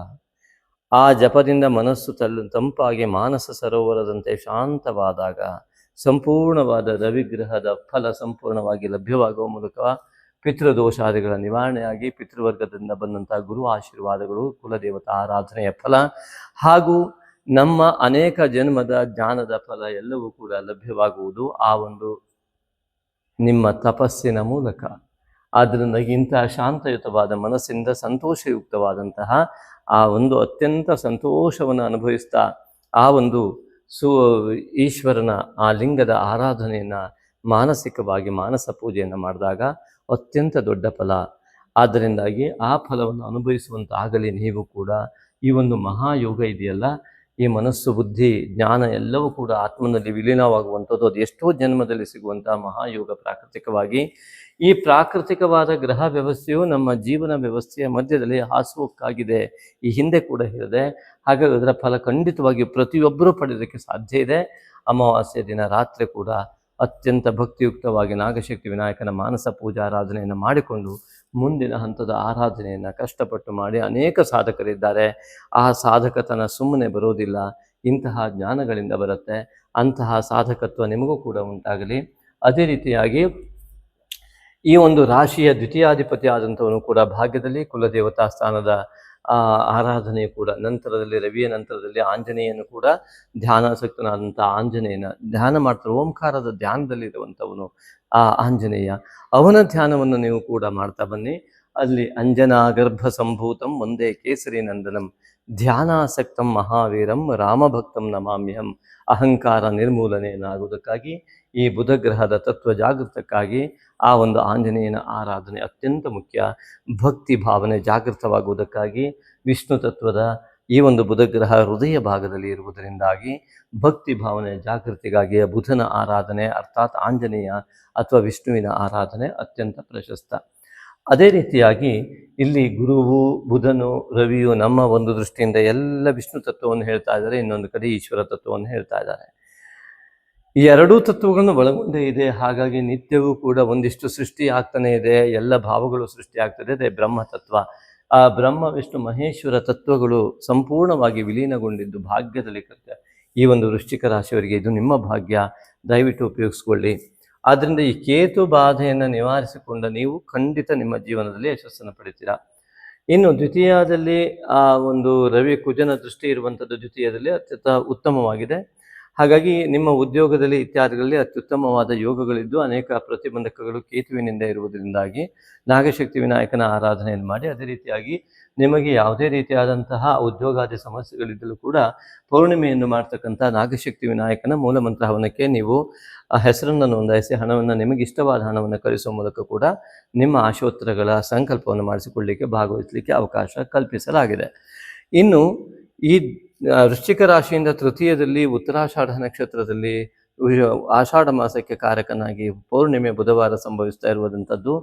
ಆ ಜಪದಿಂದ ಮನಸ್ಸು ತಂಪಾಗಿ ಮಾನಸ ಸರೋವರದಂತೆ ಶಾಂತವಾದಾಗ ಸಂಪೂರ್ಣವಾದ ರವಿಗ್ರಹದ ಫಲ ಸಂಪೂರ್ಣವಾಗಿ ಲಭ್ಯವಾಗುವ ಮೂಲಕ ಪಿತೃದೋಷಾದಿಗಳ ನಿವಾರಣೆಯಾಗಿ ಪಿತೃವರ್ಗದಿಂದ ಬಂದಂತಹ ಗುರು ಆಶೀರ್ವಾದಗಳು, ಕುಲದೇವತಾ ಆರಾಧನೆಯ ಫಲ ಹಾಗೂ ನಮ್ಮ ಅನೇಕ ಜನ್ಮದ ಜ್ಞಾನದ ಫಲ ಎಲ್ಲವೂ ಕೂಡ ಲಭ್ಯವಾಗುವುದು ಆ ಒಂದು ನಿಮ್ಮ ತಪಸ್ಸಿನ ಮೂಲಕ. ಆದ್ದರಿಂದ ಇಂತಹ ಶಾಂತಯುತವಾದ ಮನಸ್ಸಿಂದ ಸಂತೋಷಯುಕ್ತವಾದಂತಹ ಆ ಒಂದು ಅತ್ಯಂತ ಸಂತೋಷವನ್ನು ಅನುಭವಿಸ್ತಾ ಆ ಒಂದು ಈಶ್ವರನ ಆ ಲಿಂಗದ ಆರಾಧನೆಯನ್ನು ಮಾನಸಿಕವಾಗಿ ಮಾನಸ ಪೂಜೆಯನ್ನು ಮಾಡಿದಾಗ ಅತ್ಯಂತ ದೊಡ್ಡ ಫಲ. ಆದ್ದರಿಂದಾಗಿ ಆ ಫಲವನ್ನು ಅನುಭವಿಸುವಂತಾಗಲಿ ನೀವು ಕೂಡ. ಈ ಒಂದು ಮಹಾಯೋಗ ಇದೆಯಲ್ಲ, ಈ ಮನಸ್ಸು, ಬುದ್ಧಿ, ಜ್ಞಾನ ಎಲ್ಲವೂ ಕೂಡ ಆತ್ಮನಲ್ಲಿ ವಿಲೀನವಾಗುವಂಥದ್ದು. ಅದು ಎಷ್ಟೋ ಜನ್ಮದಲ್ಲಿ ಸಿಗುವಂತಹ ಮಹಾಯೋಗ ಪ್ರಾಕೃತಿಕವಾಗಿ. ಈ ಪ್ರಾಕೃತಿಕವಾದ ಗ್ರಹ ವ್ಯವಸ್ಥೆಯು ನಮ್ಮ ಜೀವನ ವ್ಯವಸ್ಥೆಯ ಮಧ್ಯದಲ್ಲಿ ಹಾಸುಹೊಕ್ಕಾಗಿದೆ. ಈ ಹಿಂದೆ ಕೂಡ ಹೇಳಿದೆ. ಹಾಗಾಗಿ ಅದರ ಫಲ ಖಂಡಿತವಾಗಿ ಪ್ರತಿಯೊಬ್ಬರೂ ಪಡೆಯೋದಕ್ಕೆ ಸಾಧ್ಯ ಇದೆ. ಅಮಾವಾಸ್ಯೆ ದಿನ ರಾತ್ರಿ ಕೂಡ ಅತ್ಯಂತ ಭಕ್ತಿಯುಕ್ತವಾಗಿ ನಾಗಶಕ್ತಿ ವಿನಾಯಕನ ಮಾನಸ ಪೂಜಾರಾಧನೆಯನ್ನು ಮಾಡಿಕೊಂಡು ಮುಂದಿನ ಹಂತದ ಆರಾಧನೆಯನ್ನು ಕಷ್ಟಪಟ್ಟು ಮಾಡಿ ಅನೇಕ ಸಾಧಕರಿದ್ದಾರೆ. ಆ ಸಾಧಕತನ ಸುಮ್ಮನೆ ಬರೋದಿಲ್ಲ, ಇಂತಹ ಜ್ಞಾನಗಳಿಂದ ಬರುತ್ತೆ. ಅಂತಹ ಸಾಧಕತ್ವ ನಿಮಗೂ ಕೂಡ ಉಂಟಾಗಲಿ. ಅದೇ ರೀತಿಯಾಗಿ ಈ ಒಂದು ರಾಶಿಯ ದ್ವಿತೀಯಾಧಿಪತಿ ಆದಂಥವನು ಕೂಡ ಭಾಗ್ಯದಲ್ಲಿ ಕುಲದೇವತಾ ಸ್ಥಾನದ ಆರಾಧನೆಯು ಕೂಡ ನಂತರದಲ್ಲಿ ರವಿಯ ನಂತರದಲ್ಲಿ ಆಂಜನೇಯನು ಕೂಡ ಧ್ಯಾನಾಸಕ್ತನಾದಂಥ ಆಂಜನೇಯನ ಧ್ಯಾನ ಮಾಡ್ತಾರೆ. ಓಂಕಾರದ ಧ್ಯಾನದಲ್ಲಿರುವಂಥವನು ಆ ಆಂಜನೇಯ, ಅವನ ಧ್ಯಾನವನ್ನು ನೀವು ಕೂಡ ಮಾಡ್ತಾ ಬನ್ನಿ. ಅಲ್ಲಿ ಅಂಜನಾ ಗರ್ಭ ಸಂಭೂತಂ ಒಂದೇ ಕೇಸರಿ ನಂದನಂ ಧ್ಯಾನಾಸಕ್ತಂ ಮಹಾವೀರಂ ರಾಮಭಕ್ತಂ ನಮಾಮ್ಯಹಂ. ಅಹಂಕಾರ ನಿರ್ಮೂಲನೆಯನ್ನಾಗುವುದಕ್ಕಾಗಿ ಈ ಬುಧ ಗ್ರಹದ ತತ್ವ ಜಾಗೃತಕ್ಕಾಗಿ ಆ ಒಂದು ಆಂಜನೇಯನ ಆರಾಧನೆ ಅತ್ಯಂತ ಮುಖ್ಯ. ಭಕ್ತಿ ಭಾವನೆ ಜಾಗೃತವಾಗುವುದಕ್ಕಾಗಿ ವಿಷ್ಣು ತತ್ವದ ಈ ಒಂದು ಬುಧಗ್ರಹ ಹೃದಯ ಭಾಗದಲ್ಲಿ ಇರುವುದರಿಂದಾಗಿ ಭಕ್ತಿ ಭಾವನೆ ಜಾಗೃತಿಗಾಗಿ ಬುಧನ ಆರಾಧನೆ ಅರ್ಥಾತ್ ಆಂಜನೇಯ ಅಥವಾ ವಿಷ್ಣುವಿನ ಆರಾಧನೆ ಅತ್ಯಂತ ಪ್ರಶಸ್ತ. ಅದೇ ರೀತಿಯಾಗಿ ಇಲ್ಲಿ ಗುರುವು, ಬುಧನು, ರವಿಯು ನಮ್ಮ ಒಂದು ದೃಷ್ಟಿಯಿಂದ ಎಲ್ಲ ವಿಷ್ಣು ತತ್ವವನ್ನು ಹೇಳ್ತಾ ಇದ್ದಾರೆ, ಇನ್ನೊಂದು ಕಡೆ ಈಶ್ವರ ತತ್ವವನ್ನು ಹೇಳ್ತಾ ಇದ್ದಾರೆ. ಈ ಎರಡೂ ತತ್ವಗಳನ್ನು ಒಳಗೊಂಡೇ ಇದೆ. ಹಾಗಾಗಿ ನಿತ್ಯವೂ ಕೂಡ ಒಂದಿಷ್ಟು ಸೃಷ್ಟಿ ಆಗ್ತಾನೆ ಇದೆ, ಎಲ್ಲ ಭಾವಗಳು ಸೃಷ್ಟಿ ಆಗ್ತದೆ. ಅದೇ ಬ್ರಹ್ಮ ತತ್ವ, ಆ ಬ್ರಹ್ಮ ವಿಷ್ಣು ಮಹೇಶ್ವರ ತತ್ವಗಳು ಸಂಪೂರ್ಣವಾಗಿ ವಿಲೀನಗೊಂಡಿದ್ದು ಭಾಗ್ಯದಲ್ಲಿ ಕರ್ತ. ಈ ಒಂದು ವೃಶ್ಚಿಕ ರಾಶಿಯವರಿಗೆ ಇದು ನಿಮ್ಮ ಭಾಗ್ಯ, ದಯವಿಟ್ಟು ಉಪಯೋಗಿಸ್ಕೊಳ್ಳಿ. ಆದ್ದರಿಂದ ಈ ಕೇತು ಬಾಧೆಯನ್ನು ನಿವಾರಿಸಿಕೊಂಡ ನೀವು ಖಂಡಿತ ನಿಮ್ಮ ಜೀವನದಲ್ಲಿ ಯಶಸ್ಸನ್ನು ಪಡಿತೀರಾ. ಇನ್ನು ದ್ವಿತೀಯದಲ್ಲಿ ಆ ಒಂದು ರವಿ ಕುಜನ ದೃಷ್ಟಿ ಇರುವಂಥದ್ದು ದ್ವಿತೀಯದಲ್ಲಿ ಅತ್ಯಂತ ಉತ್ತಮವಾಗಿದೆ. ಹಾಗಾಗಿ ನಿಮ್ಮ ಉದ್ಯೋಗದಲ್ಲಿ ಇತ್ಯಾದಿಗಳಲ್ಲಿ ಅತ್ಯುತ್ತಮವಾದ ಯೋಗಗಳಿದ್ದು ಅನೇಕ ಪ್ರತಿಬಂಧಕಗಳು ಕೇತುವಿನಿಂದ ಇರುವುದರಿಂದಾಗಿ ನಾಗಶಕ್ತಿ ವಿನಾಯಕನ ಆರಾಧನೆಯನ್ನು ಮಾಡಿ, ಅದೇ ರೀತಿಯಾಗಿ ನಿಮಗೆ ಯಾವುದೇ ರೀತಿಯಾದಂತಹ ಉದ್ಯೋಗಾದಿ ಸಮಸ್ಯೆಗಳಿದ್ದಲೂ ಕೂಡ ಪೌರ್ಣಿಮೆಯನ್ನು ಮಾಡ್ತಕ್ಕಂಥ ನಾಗಶಕ್ತಿ ವಿನಾಯಕನ ಮೂಲಮಂತ್ರ ಹವನಕ್ಕೆ ನೀವು ಹೆಸರನ್ನು ನೋಂದಾಯಿಸಿ ಹಣವನ್ನು, ನಿಮಗೆ ಇಷ್ಟವಾದ ಹಣವನ್ನು ಕಳಿಸುವ ಮೂಲಕ ಕೂಡ ನಿಮ್ಮ ಆಶೋತ್ತರಗಳ ಸಂಕಲ್ಪವನ್ನು ಮಾಡಿಸಿಕೊಳ್ಳಲಿಕ್ಕೆ, ಭಾಗವಹಿಸಲಿಕ್ಕೆ ಅವಕಾಶ ಕಲ್ಪಿಸಲಾಗಿದೆ. ಇನ್ನು ಈ ವೃಶ್ಚಿಕ ರಾಶಿಯಿಂದ ತೃತೀಯದಲ್ಲಿ ಉತ್ತರಾಷಾಢ ನಕ್ಷತ್ರದಲ್ಲಿ ಆಷಾಢ ಮಾಸಕ್ಕೆ ಕಾರಕನಾಗಿ ಪೌರ್ಣಿಮೆ ಬುಧವಾರ ಸಂಭವಿಸ್ತಾ ಇರುವಂಥದ್ದು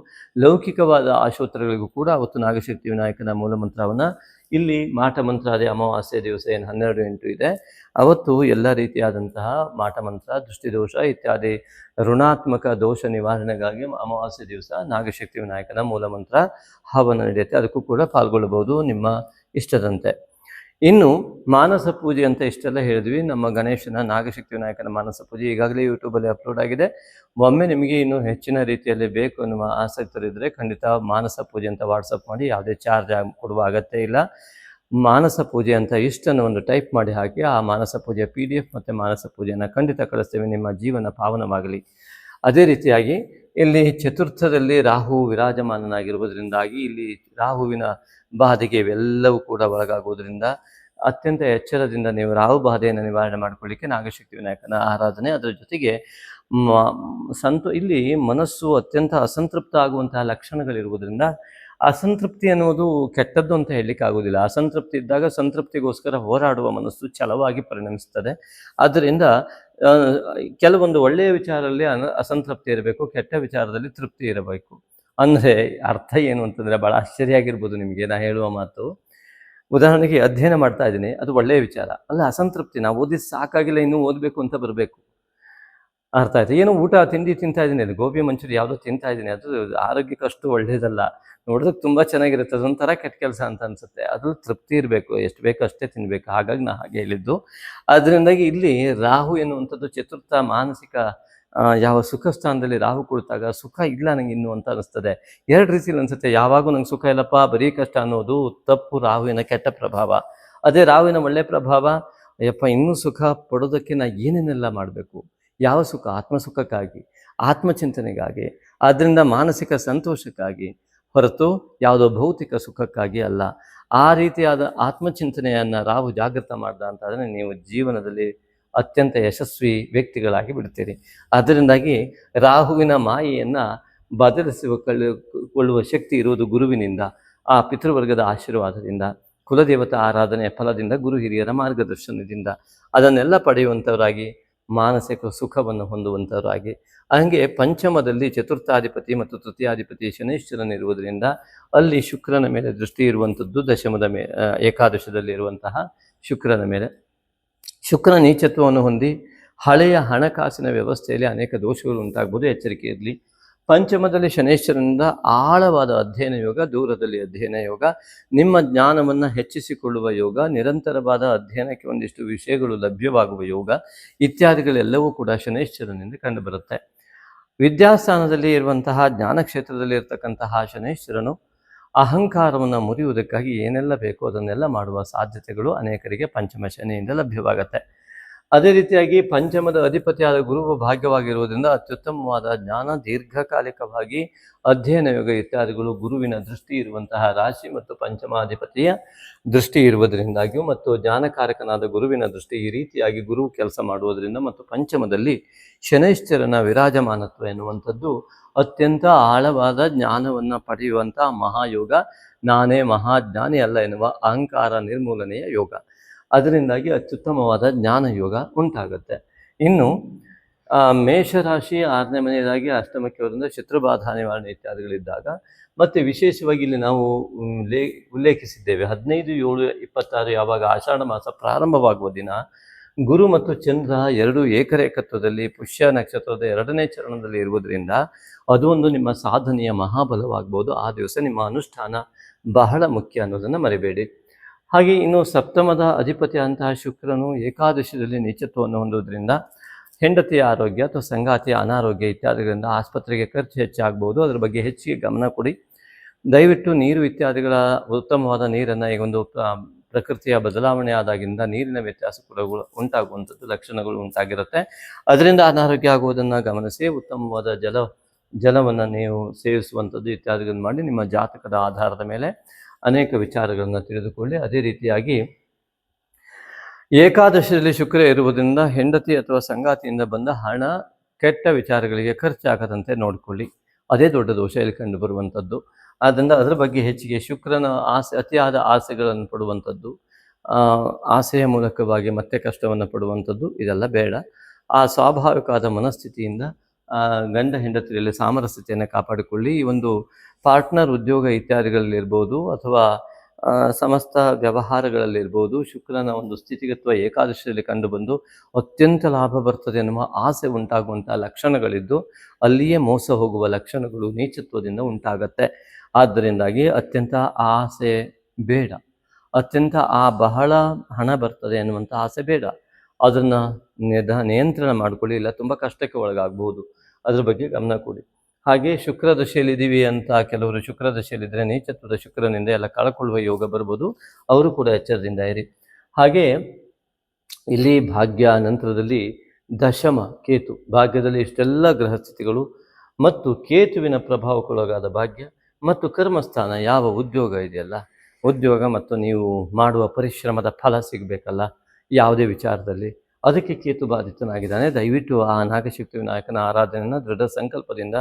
ಲೌಕಿಕವಾದ ಆಶೋತ್ತರಗಳಿಗೂ ಕೂಡ ಅವತ್ತು ನಾಗಶಕ್ತಿ ವಿನಾಯಕನ ಮೂಲಮಂತ್ರವನ್ನು ಇಲ್ಲಿ ಮಾಟ ಮಂತ್ರಾದಿ ಅಮಾವಾಸ್ಯೆ ದಿವಸ ಏನು 12/8 ಇದೆ ಅವತ್ತು ಎಲ್ಲ ರೀತಿಯಾದಂತಹ ಮಾಟ ಮಂತ್ರ, ದೃಷ್ಟಿದೋಷ ಇತ್ಯಾದಿ ಋಣಾತ್ಮಕ ದೋಷ ನಿವಾರಣೆಗಾಗಿ ಅಮಾವಾಸ್ಯೆ ದಿವಸ ನಾಗಶಕ್ತಿ ವಿನಾಯಕನ ಮೂಲಮಂತ್ರ ಹವನ ನಡೆಯುತ್ತೆ. ಅದಕ್ಕೂ ಕೂಡ ಪಾಲ್ಗೊಳ್ಳಬಹುದು ನಿಮ್ಮ ಇಷ್ಟದಂತೆ. ಇನ್ನು ಮಾನಸ ಪೂಜೆ ಅಂತ ಇಷ್ಟೆಲ್ಲ ಹೇಳಿದ್ವಿ. ನಮ್ಮ ಗಣೇಶನ ನಾಗಶಕ್ತಿ ವಿನಾಯಕನ ಮಾನಸ ಪೂಜೆ ಈಗಾಗಲೇ ಯೂಟ್ಯೂಬಲ್ಲಿ ಅಪ್ಲೋಡ್ ಆಗಿದೆ. ಒಮ್ಮೆ ನಿಮಗೆ ಇನ್ನೂ ಹೆಚ್ಚಿನ ರೀತಿಯಲ್ಲಿ ಬೇಕು ಅನ್ನುವ ಆಸಕ್ತರಿದ್ದರೆ ಖಂಡಿತ ಮಾನಸ ಪೂಜೆ ಅಂತ ವಾಟ್ಸಪ್ ಮಾಡಿ, ಯಾವುದೇ ಚಾರ್ಜ್ ಕೊಡುವ ಅಗತ್ಯ ಇಲ್ಲ. ಮಾನಸ ಪೂಜೆ ಅಂತ ಇಷ್ಟನ್ನು ಒಂದು ಟೈಪ್ ಮಾಡಿ ಹಾಕಿ ಆ ಮಾನಸ ಪೂಜೆಯ PDF ಮತ್ತು ಮಾನಸ ಪೂಜೆಯನ್ನು ಖಂಡಿತ ಕಳಿಸ್ತೇವೆ, ನಿಮ್ಮ ಜೀವನ ಪಾವನವಾಗಲಿ. ಅದೇ ರೀತಿಯಾಗಿ ಇಲ್ಲಿ ಚತುರ್ಥದಲ್ಲಿ ರಾಹು ವಿರಾಜಮಾನನಾಗಿರುವುದರಿಂದಾಗಿ ಇಲ್ಲಿ ರಾಹುವಿನ ಬಾಧೆಗೆ ಇವೆಲ್ಲವೂ ಕೂಡ ಒಳಗಾಗುವುದರಿಂದ ಅತ್ಯಂತ ಎಚ್ಚರದಿಂದ ನೀವು ರಾಹು ಬಾಧೆಯನ್ನು ನಿವಾರಣೆ ಮಾಡಿಕೊಳ್ಳಿಕ್ಕೆ ನಾಗಶಕ್ತಿ ವಿನಾಯಕನ ಆರಾಧನೆ, ಅದರ ಜೊತೆಗೆ ಇಲ್ಲಿ ಮನಸ್ಸು ಅತ್ಯಂತ ಅಸಂತೃಪ್ತ ಆಗುವಂತಹ ಲಕ್ಷಣಗಳಿರುವುದರಿಂದ, ಅಸಂತೃಪ್ತಿ ಅನ್ನೋದು ಕೆಟ್ಟದ್ದು ಅಂತ ಹೇಳಲಿಕ್ಕೆ ಆಗುವುದಿಲ್ಲ. ಅಸಂತೃಪ್ತಿ ಇದ್ದಾಗ ಸಂತೃಪ್ತಿಗೋಸ್ಕರ ಹೋರಾಡುವ ಮನಸ್ಸು ಛಲವಾಗಿ ಪರಿಣಮಿಸ್ತದೆ. ಆದ್ದರಿಂದ ಕೆಲವೊಂದು ಒಳ್ಳೆಯ ವಿಚಾರದಲ್ಲಿ ಅಸಂತೃಪ್ತಿ ಇರಬೇಕು, ಕೆಟ್ಟ ವಿಚಾರದಲ್ಲಿ ತೃಪ್ತಿ ಇರಬೇಕು. ಅಂದರೆ ಅರ್ಥ ಏನು ಅಂತಂದರೆ ಭಾಳ ಆಶ್ಚರ್ಯ ಆಗಿರ್ಬೋದು ನಿಮಗೆ ನಾ ಹೇಳುವ ಮಾತು. ಉದಾಹರಣೆಗೆ ಅಧ್ಯಯನ ಮಾಡ್ತಾ ಇದ್ದೀನಿ, ಅದು ಒಳ್ಳೆಯ ವಿಚಾರ ಅಲ್ಲ, ಅಸಂತೃಪ್ತಿ, ನಾವು ಓದಿ ಸಾಕಾಗಿಲ್ಲ, ಇನ್ನೂ ಓದಬೇಕು ಅಂತ ಬರಬೇಕು. ಅರ್ಥ ಆಯ್ತು. ಏನೋ ಊಟ ತಿಂಡಿ ತಿಂತಾ ಇದ್ದೀನಿ, ಅದು ಗೋಬಿ ಮಂಚೂರಿ ಯಾವುದೋ ತಿಂತಾ ಇದ್ದೀನಿ, ಅದು ಆರೋಗ್ಯಕ್ಕೆ ಅಷ್ಟು ಒಳ್ಳೆಯದಲ್ಲ, ನೋಡೋದಕ್ಕೆ ತುಂಬ ಚೆನ್ನಾಗಿರುತ್ತೆ, ಅದೊಂಥರ ಕೆಟ್ಟ ಕೆಲಸ ಅಂತ ಅನಿಸುತ್ತೆ. ಅದು ತೃಪ್ತಿ ಇರಬೇಕು, ಎಷ್ಟು ಬೇಕೋ ಅಷ್ಟೇ ತಿನ್ನಬೇಕು. ಹಾಗಾಗಿ ನಾ ಹಾಗೆ ಹೇಳಿದ್ದು. ಅದರಿಂದಾಗಿ ಇಲ್ಲಿ ರಾಹು ಎನ್ನುವಂಥದ್ದು ಚತುರ್ಥ ಮಾನಸಿಕ ಯಾವ ಸುಖ ಸ್ಥಾನದಲ್ಲಿ ರಾಹು ಕುಳಿತಾಗ ಸುಖ ಇಲ್ಲ ನಂಗೆ ಇನ್ನು ಅಂತ ಅನಿಸ್ತದೆ. ಎರಡು ರೀತಿಯಲ್ಲಿ ಅನಿಸುತ್ತೆ. ಯಾವಾಗೂ ನಂಗೆ ಸುಖ ಇಲ್ಲಪ್ಪ, ಬರೀ ಕಷ್ಟ ಅನ್ನೋದು ತಪ್ಪು, ರಾಹುವಿನ ಕೆಟ್ಟ ಪ್ರಭಾವ. ಅದೇ ರಾಹುವಿನ ಒಳ್ಳೆಯ ಪ್ರಭಾವ, ಅಯ್ಯಪ್ಪ ಇನ್ನೂ ಸುಖ ಪಡೋದಕ್ಕೆ ನಾ ಏನೇನೆಲ್ಲ ಮಾಡಬೇಕು. ಯಾವ ಸುಖ? ಆತ್ಮಸುಖಕ್ಕಾಗಿ, ಆತ್ಮಚಿಂತನೆಗಾಗಿ, ಆದ್ದರಿಂದ ಮಾನಸಿಕ ಸಂತೋಷಕ್ಕಾಗಿ ಹೊರತು ಯಾವುದೋ ಭೌತಿಕ ಸುಖಕ್ಕಾಗಿ ಅಲ್ಲ. ಆ ರೀತಿಯಾದ ಆತ್ಮಚಿಂತನೆಯನ್ನು ರಾಹು ಜಾಗೃತ ಮಾಡ್ದ ಅಂತಾದರೆ ನೀವು ಜೀವನದಲ್ಲಿ ಅತ್ಯಂತ ಯಶಸ್ವಿ ವ್ಯಕ್ತಿಗಳಾಗಿ ಬಿಡ್ತೀರಿ. ಅದರಿಂದಾಗಿ ರಾಹುವಿನ ಮಾಯೆಯನ್ನು ಬದಲಿಸಿಕೊಳ್ಳುವ ಶಕ್ತಿ ಇರುವುದು ಗುರುವಿನಿಂದ, ಆ ಪಿತೃವರ್ಗದ ಆಶೀರ್ವಾದದಿಂದ, ಕುಲದೇವತಾ ಆರಾಧನೆಯ ಫಲದಿಂದ, ಗುರು ಹಿರಿಯರ ಮಾರ್ಗದರ್ಶನದಿಂದ ಅದನ್ನೆಲ್ಲ ಪಡೆಯುವಂಥವರಾಗಿ ಮಾನಸಿಕ ಸುಖವನ್ನು ಹೊಂದುವಂಥವರಾಗಿ. ಹಾಗೆ ಪಂಚಮದಲ್ಲಿ ಚತುರ್ಥಾಧಿಪತಿ ಮತ್ತು ತೃತೀಯಾಧಿಪತಿ ಶನೈಶ್ವರನಿರುವುದರಿಂದ ಅಲ್ಲಿ ಶುಕ್ರನ ಮೇಲೆ ದೃಷ್ಟಿ ಇರುವಂಥದ್ದು, ದಶಮದ ಏಕಾದಶದಲ್ಲಿ ಇರುವಂತಹ ಶುಕ್ರನ ಮೇಲೆ. ಶುಕ್ರ ನೀಚತ್ವವನ್ನು ಹೊಂದಿ ಹಳೆಯ ಹಣಕಾಸಿನ ವ್ಯವಸ್ಥೆಯಲ್ಲಿ ಅನೇಕ ದೋಷಗಳು ಉಂಟಾಗ್ಬೋದು, ಎಚ್ಚರಿಕೆ ಇರಲಿ. ಪಂಚಮದಲ್ಲಿ ಶನೈಶ್ವರನಿಂದ ಆಳವಾದ ಅಧ್ಯಯನ ಯೋಗ, ದೂರದಲ್ಲಿ ಅಧ್ಯಯನ ಯೋಗ, ನಿಮ್ಮ ಜ್ಞಾನವನ್ನು ಹೆಚ್ಚಿಸಿಕೊಳ್ಳುವ ಯೋಗ, ನಿರಂತರವಾದ ಅಧ್ಯಯನಕ್ಕೆ ಒಂದಿಷ್ಟು ವಿಷಯಗಳು ಲಭ್ಯವಾಗುವ ಯೋಗ ಇತ್ಯಾದಿಗಳೆಲ್ಲವೂ ಕೂಡ ಶನೈಶ್ವರನಿಂದ ಕಂಡುಬರುತ್ತೆ. ವಿದ್ಯಾಸ್ಥಾನದಲ್ಲಿ ಇರುವಂತಹ ಜ್ಞಾನ ಕ್ಷೇತ್ರದಲ್ಲಿ ಇರತಕ್ಕಂತಹ ಶನೈಶ್ವರನು ಅಹಂಕಾರವನ್ನು ಮುರಿಯುವುದಕ್ಕಾಗಿ ಏನೆಲ್ಲ ಬೇಕೋ ಅದನ್ನೆಲ್ಲ ಮಾಡುವ ಸಾಧ್ಯತೆಗಳು ಅನೇಕರಿಗೆ ಪಂಚಮ ಶನಿಯಿಂದ ಲಭ್ಯವಾಗುತ್ತೆ. ಅದೇ ರೀತಿಯಾಗಿ ಪಂಚಮದ ಅಧಿಪತಿಯಾದ ಗುರುವು ಭಾಗ್ಯವಾಗಿರುವುದರಿಂದ ಅತ್ಯುತ್ತಮವಾದ ಜ್ಞಾನ, ದೀರ್ಘಕಾಲಿಕವಾಗಿ ಅಧ್ಯಯನ ಯೋಗ ಇತ್ಯಾದಿಗಳು ಗುರುವಿನ ದೃಷ್ಟಿ ಇರುವಂತಹ ರಾಶಿ ಮತ್ತು ಪಂಚಮಾಧಿಪತಿಯ ದೃಷ್ಟಿ ಇರುವುದರಿಂದಾಗಿಯೂ ಮತ್ತು ಜ್ಞಾನಕಾರಕನಾದ ಗುರುವಿನ ದೃಷ್ಟಿ ಈ ರೀತಿಯಾಗಿ ಗುರು ಕೆಲಸ ಮಾಡುವುದರಿಂದ ಮತ್ತು ಪಂಚಮದಲ್ಲಿ ಶನೈಶ್ಚರನ ವಿರಾಜಮಾನತ್ವ ಎನ್ನುವಂಥದ್ದು ಅತ್ಯಂತ ಆಳವಾದ ಜ್ಞಾನವನ್ನು ಪಡೆಯುವಂತಹ ಮಹಾಯೋಗ, ನಾನೇ ಮಹಾಜ್ಞಾನಿ ಅಲ್ಲ ಎನ್ನುವ ಅಹಂಕಾರ ನಿರ್ಮೂಲನೆಯ ಯೋಗ. ಅದರಿಂದಾಗಿ ಅತ್ಯುತ್ತಮವಾದ ಜ್ಞಾನ ಯೋಗ ಉಂಟಾಗುತ್ತೆ. ಇನ್ನು ಮೇಷರಾಶಿ 6ನೇ ಮನೆಯದಾಗಿ ಅಷ್ಟಮಕ್ಕೆ ಅವರಿಂದ ಶತ್ರುಬಾಧಾ ನಿವಾರಣೆ ಇತ್ಯಾದಿಗಳಿದ್ದಾಗ ಮತ್ತು ವಿಶೇಷವಾಗಿ ಇಲ್ಲಿ ನಾವು ಉಲ್ಲೇಖಿಸಿದ್ದೇವೆ 15/7/26 ಯಾವಾಗ ಆಷಾಢ ಮಾಸ ಪ್ರಾರಂಭವಾಗುವ ದಿನ ಗುರು ಮತ್ತು ಚಂದ್ರ ಎರಡೂ ಏಕರೇಖತ್ವದಲ್ಲಿ ಪುಷ್ಯ ನಕ್ಷತ್ರದ 2ನೇ ಚರಣದಲ್ಲಿ ಇರುವುದರಿಂದ ಅದು ಒಂದು ನಿಮ್ಮ ಸಾಧನೆಯ ಮಹಾಬಲವಾಗ್ಬೋದು. ಆ ದಿವಸ ನಿಮ್ಮ ಅನುಷ್ಠಾನ ಬಹಳ ಮುಖ್ಯ ಅನ್ನೋದನ್ನು ಮರಿಬೇಡಿ. ಹಾಗೆ ಇನ್ನು ಸಪ್ತಮದ ಅಧಿಪತಿ ಅಂತಹ ಶುಕ್ರನು ಏಕಾದಶದಲ್ಲಿ ನೀಚತ್ವವನ್ನು ಹೊಂದುವುದರಿಂದ ಹೆಂಡತಿಯ ಆರೋಗ್ಯ ಅಥವಾ ಸಂಗಾತಿಯ ಅನಾರೋಗ್ಯ ಇತ್ಯಾದಿಗಳಿಂದ ಆಸ್ಪತ್ರೆಗೆ ಖರ್ಚು ಹೆಚ್ಚಾಗ್ಬೋದು. ಅದರ ಬಗ್ಗೆ ಹೆಚ್ಚಿಗೆ ಗಮನ ಕೊಡಿ. ದಯವಿಟ್ಟು ನೀರು ಇತ್ಯಾದಿಗಳ ಉತ್ತಮವಾದ ನೀರನ್ನು ಈಗ ಒಂದು ಪ್ರಕೃತಿಯ ಬದಲಾವಣೆ ಆದಾಗಿಂದ ನೀರಿನ ವ್ಯತ್ಯಾಸ ಕೂಡ ಉಂಟಾಗುವಂಥದ್ದು ಲಕ್ಷಣಗಳು ಉಂಟಾಗಿರುತ್ತೆ. ಅದರಿಂದ ಅನಾರೋಗ್ಯ ಆಗುವುದನ್ನು ಗಮನಿಸಿ ಉತ್ತಮವಾದ ಜಲವನ್ನು ನೀವು ಸೇವಿಸುವಂಥದ್ದು ಇತ್ಯಾದಿಗಳನ್ನು ಮಾಡಿ ನಿಮ್ಮ ಜಾತಕದ ಆಧಾರದ ಮೇಲೆ ಅನೇಕ ವಿಚಾರಗಳನ್ನು ತಿಳಿದುಕೊಳ್ಳಿ. ಅದೇ ರೀತಿಯಾಗಿ ಏಕಾದಶಿಯಲ್ಲಿ ಶುಕ್ರ ಇರುವುದರಿಂದ ಹೆಂಡತಿ ಅಥವಾ ಸಂಗಾತಿಯಿಂದ ಬಂದ ಹಣ ಕೆಟ್ಟ ವಿಚಾರಗಳಿಗೆ ಖರ್ಚಾಗದಂತೆ ನೋಡಿಕೊಳ್ಳಿ. ಅದೇ ದೊಡ್ಡ ದೋಷ ಇಲ್ಲಿ ಕಂಡು ಬರುವಂಥದ್ದು. ಆದ್ದರಿಂದ ಅದರ ಬಗ್ಗೆ ಹೆಚ್ಚಿಗೆ ಶುಕ್ರನ ಅತಿಯಾದ ಆಸೆಗಳನ್ನು ಪಡುವಂಥದ್ದು, ಆಸೆಯ ಮೂಲಕವಾಗಿ ಮತ್ತೆ ಕಷ್ಟವನ್ನು ಪಡುವಂಥದ್ದು ಇದೆಲ್ಲ ಬೇಡ. ಆ ಸ್ವಾಭಾವಿಕವಾದ ಮನಸ್ಥಿತಿಯಿಂದ ಗಂಡ ಹೆಂಡತಿಯಲ್ಲಿ ಸಾಮರಸ್ಯತೆಯನ್ನು ಕಾಪಾಡಿಕೊಳ್ಳಿ. ಈ ಒಂದು ಪಾರ್ಟ್ನರ್ ಉದ್ಯೋಗ ಇತ್ಯಾದಿಗಳಲ್ಲಿರ್ಬೋದು ಅಥವಾ ಸಮಸ್ತ ವ್ಯವಹಾರಗಳಲ್ಲಿರ್ಬೋದು ಶುಕ್ರನ ಒಂದು ಸ್ಥಿತಿಗತ್ವ ಏಕಾದಶಿಯಲ್ಲಿ ಕಂಡುಬಂದು ಅತ್ಯಂತ ಲಾಭ ಬರ್ತದೆ ಎನ್ನುವ ಆಸೆ ಉಂಟಾಗುವಂಥ ಲಕ್ಷಣಗಳಿದ್ದು ಅಲ್ಲಿಯೇ ಮೋಸ ಹೋಗುವ ಲಕ್ಷಣಗಳು ನೀಚತ್ವದಿಂದ ಉಂಟಾಗತ್ತೆ. ಆದ್ದರಿಂದಾಗಿ ಅತ್ಯಂತ ಆಸೆ ಬೇಡ, ಅತ್ಯಂತ ಬಹಳ ಹಣ ಬರ್ತದೆ ಅನ್ನುವಂಥ ಆಸೆ ಬೇಡ. ಅದನ್ನು ನಿಯಂತ್ರಣ ಮಾಡಿಕೊಳ್ಳಿ, ಇಲ್ಲ ತುಂಬ ಕಷ್ಟಕ್ಕೆ ಒಳಗಾಗಬಹುದು. ಅದ್ರ ಬಗ್ಗೆ ಗಮನ ಕೊಡಿ. ಹಾಗೆ ಶುಕ್ರ ದಶೆಯಲ್ಲಿದ್ದೀವಿ ಅಂತ ಕೆಲವರು ಶುಕ್ರ ದಶೆಯಲ್ಲಿದ್ದರೆ ನೀಚತ್ವದ ಶುಕ್ರನಿಂದ ಎಲ್ಲ ಕಳ್ಕೊಳ್ಳುವ ಯೋಗ ಬರ್ಬೋದು, ಅವರು ಕೂಡ ಎಚ್ಚರದಿಂದ ಇರಿ. ಹಾಗೆ ಇಲ್ಲಿ ಭಾಗ್ಯ ನಂತರದಲ್ಲಿ ದಶಮ ಕೇತು, ಭಾಗ್ಯದಲ್ಲಿ ಇಷ್ಟೆಲ್ಲ ಗ್ರಹಸ್ಥಿತಿಗಳು ಮತ್ತು ಕೇತುವಿನ ಪ್ರಭಾವಕ್ಕೊಳಗಾದ ಭಾಗ್ಯ ಮತ್ತು ಕರ್ಮಸ್ಥಾನ, ಯಾವ ಉದ್ಯೋಗ ಇದೆಯಲ್ಲ, ಉದ್ಯೋಗ ಮತ್ತು ನೀವು ಮಾಡುವ ಪರಿಶ್ರಮದ ಫಲ ಸಿಗಬೇಕಲ್ಲ ಯಾವುದೇ ವಿಚಾರದಲ್ಲಿ, ಅದಕ್ಕೆ ಕೇತು ಬಾಧಿತನಾಗಿದ್ದಾನೆ. ದಯವಿಟ್ಟು ಆ ನಾಗಶಕ್ತಿ ವಿನಾಯಕನ ಆರಾಧನೆಯನ್ನು ದೃಢ ಸಂಕಲ್ಪದಿಂದ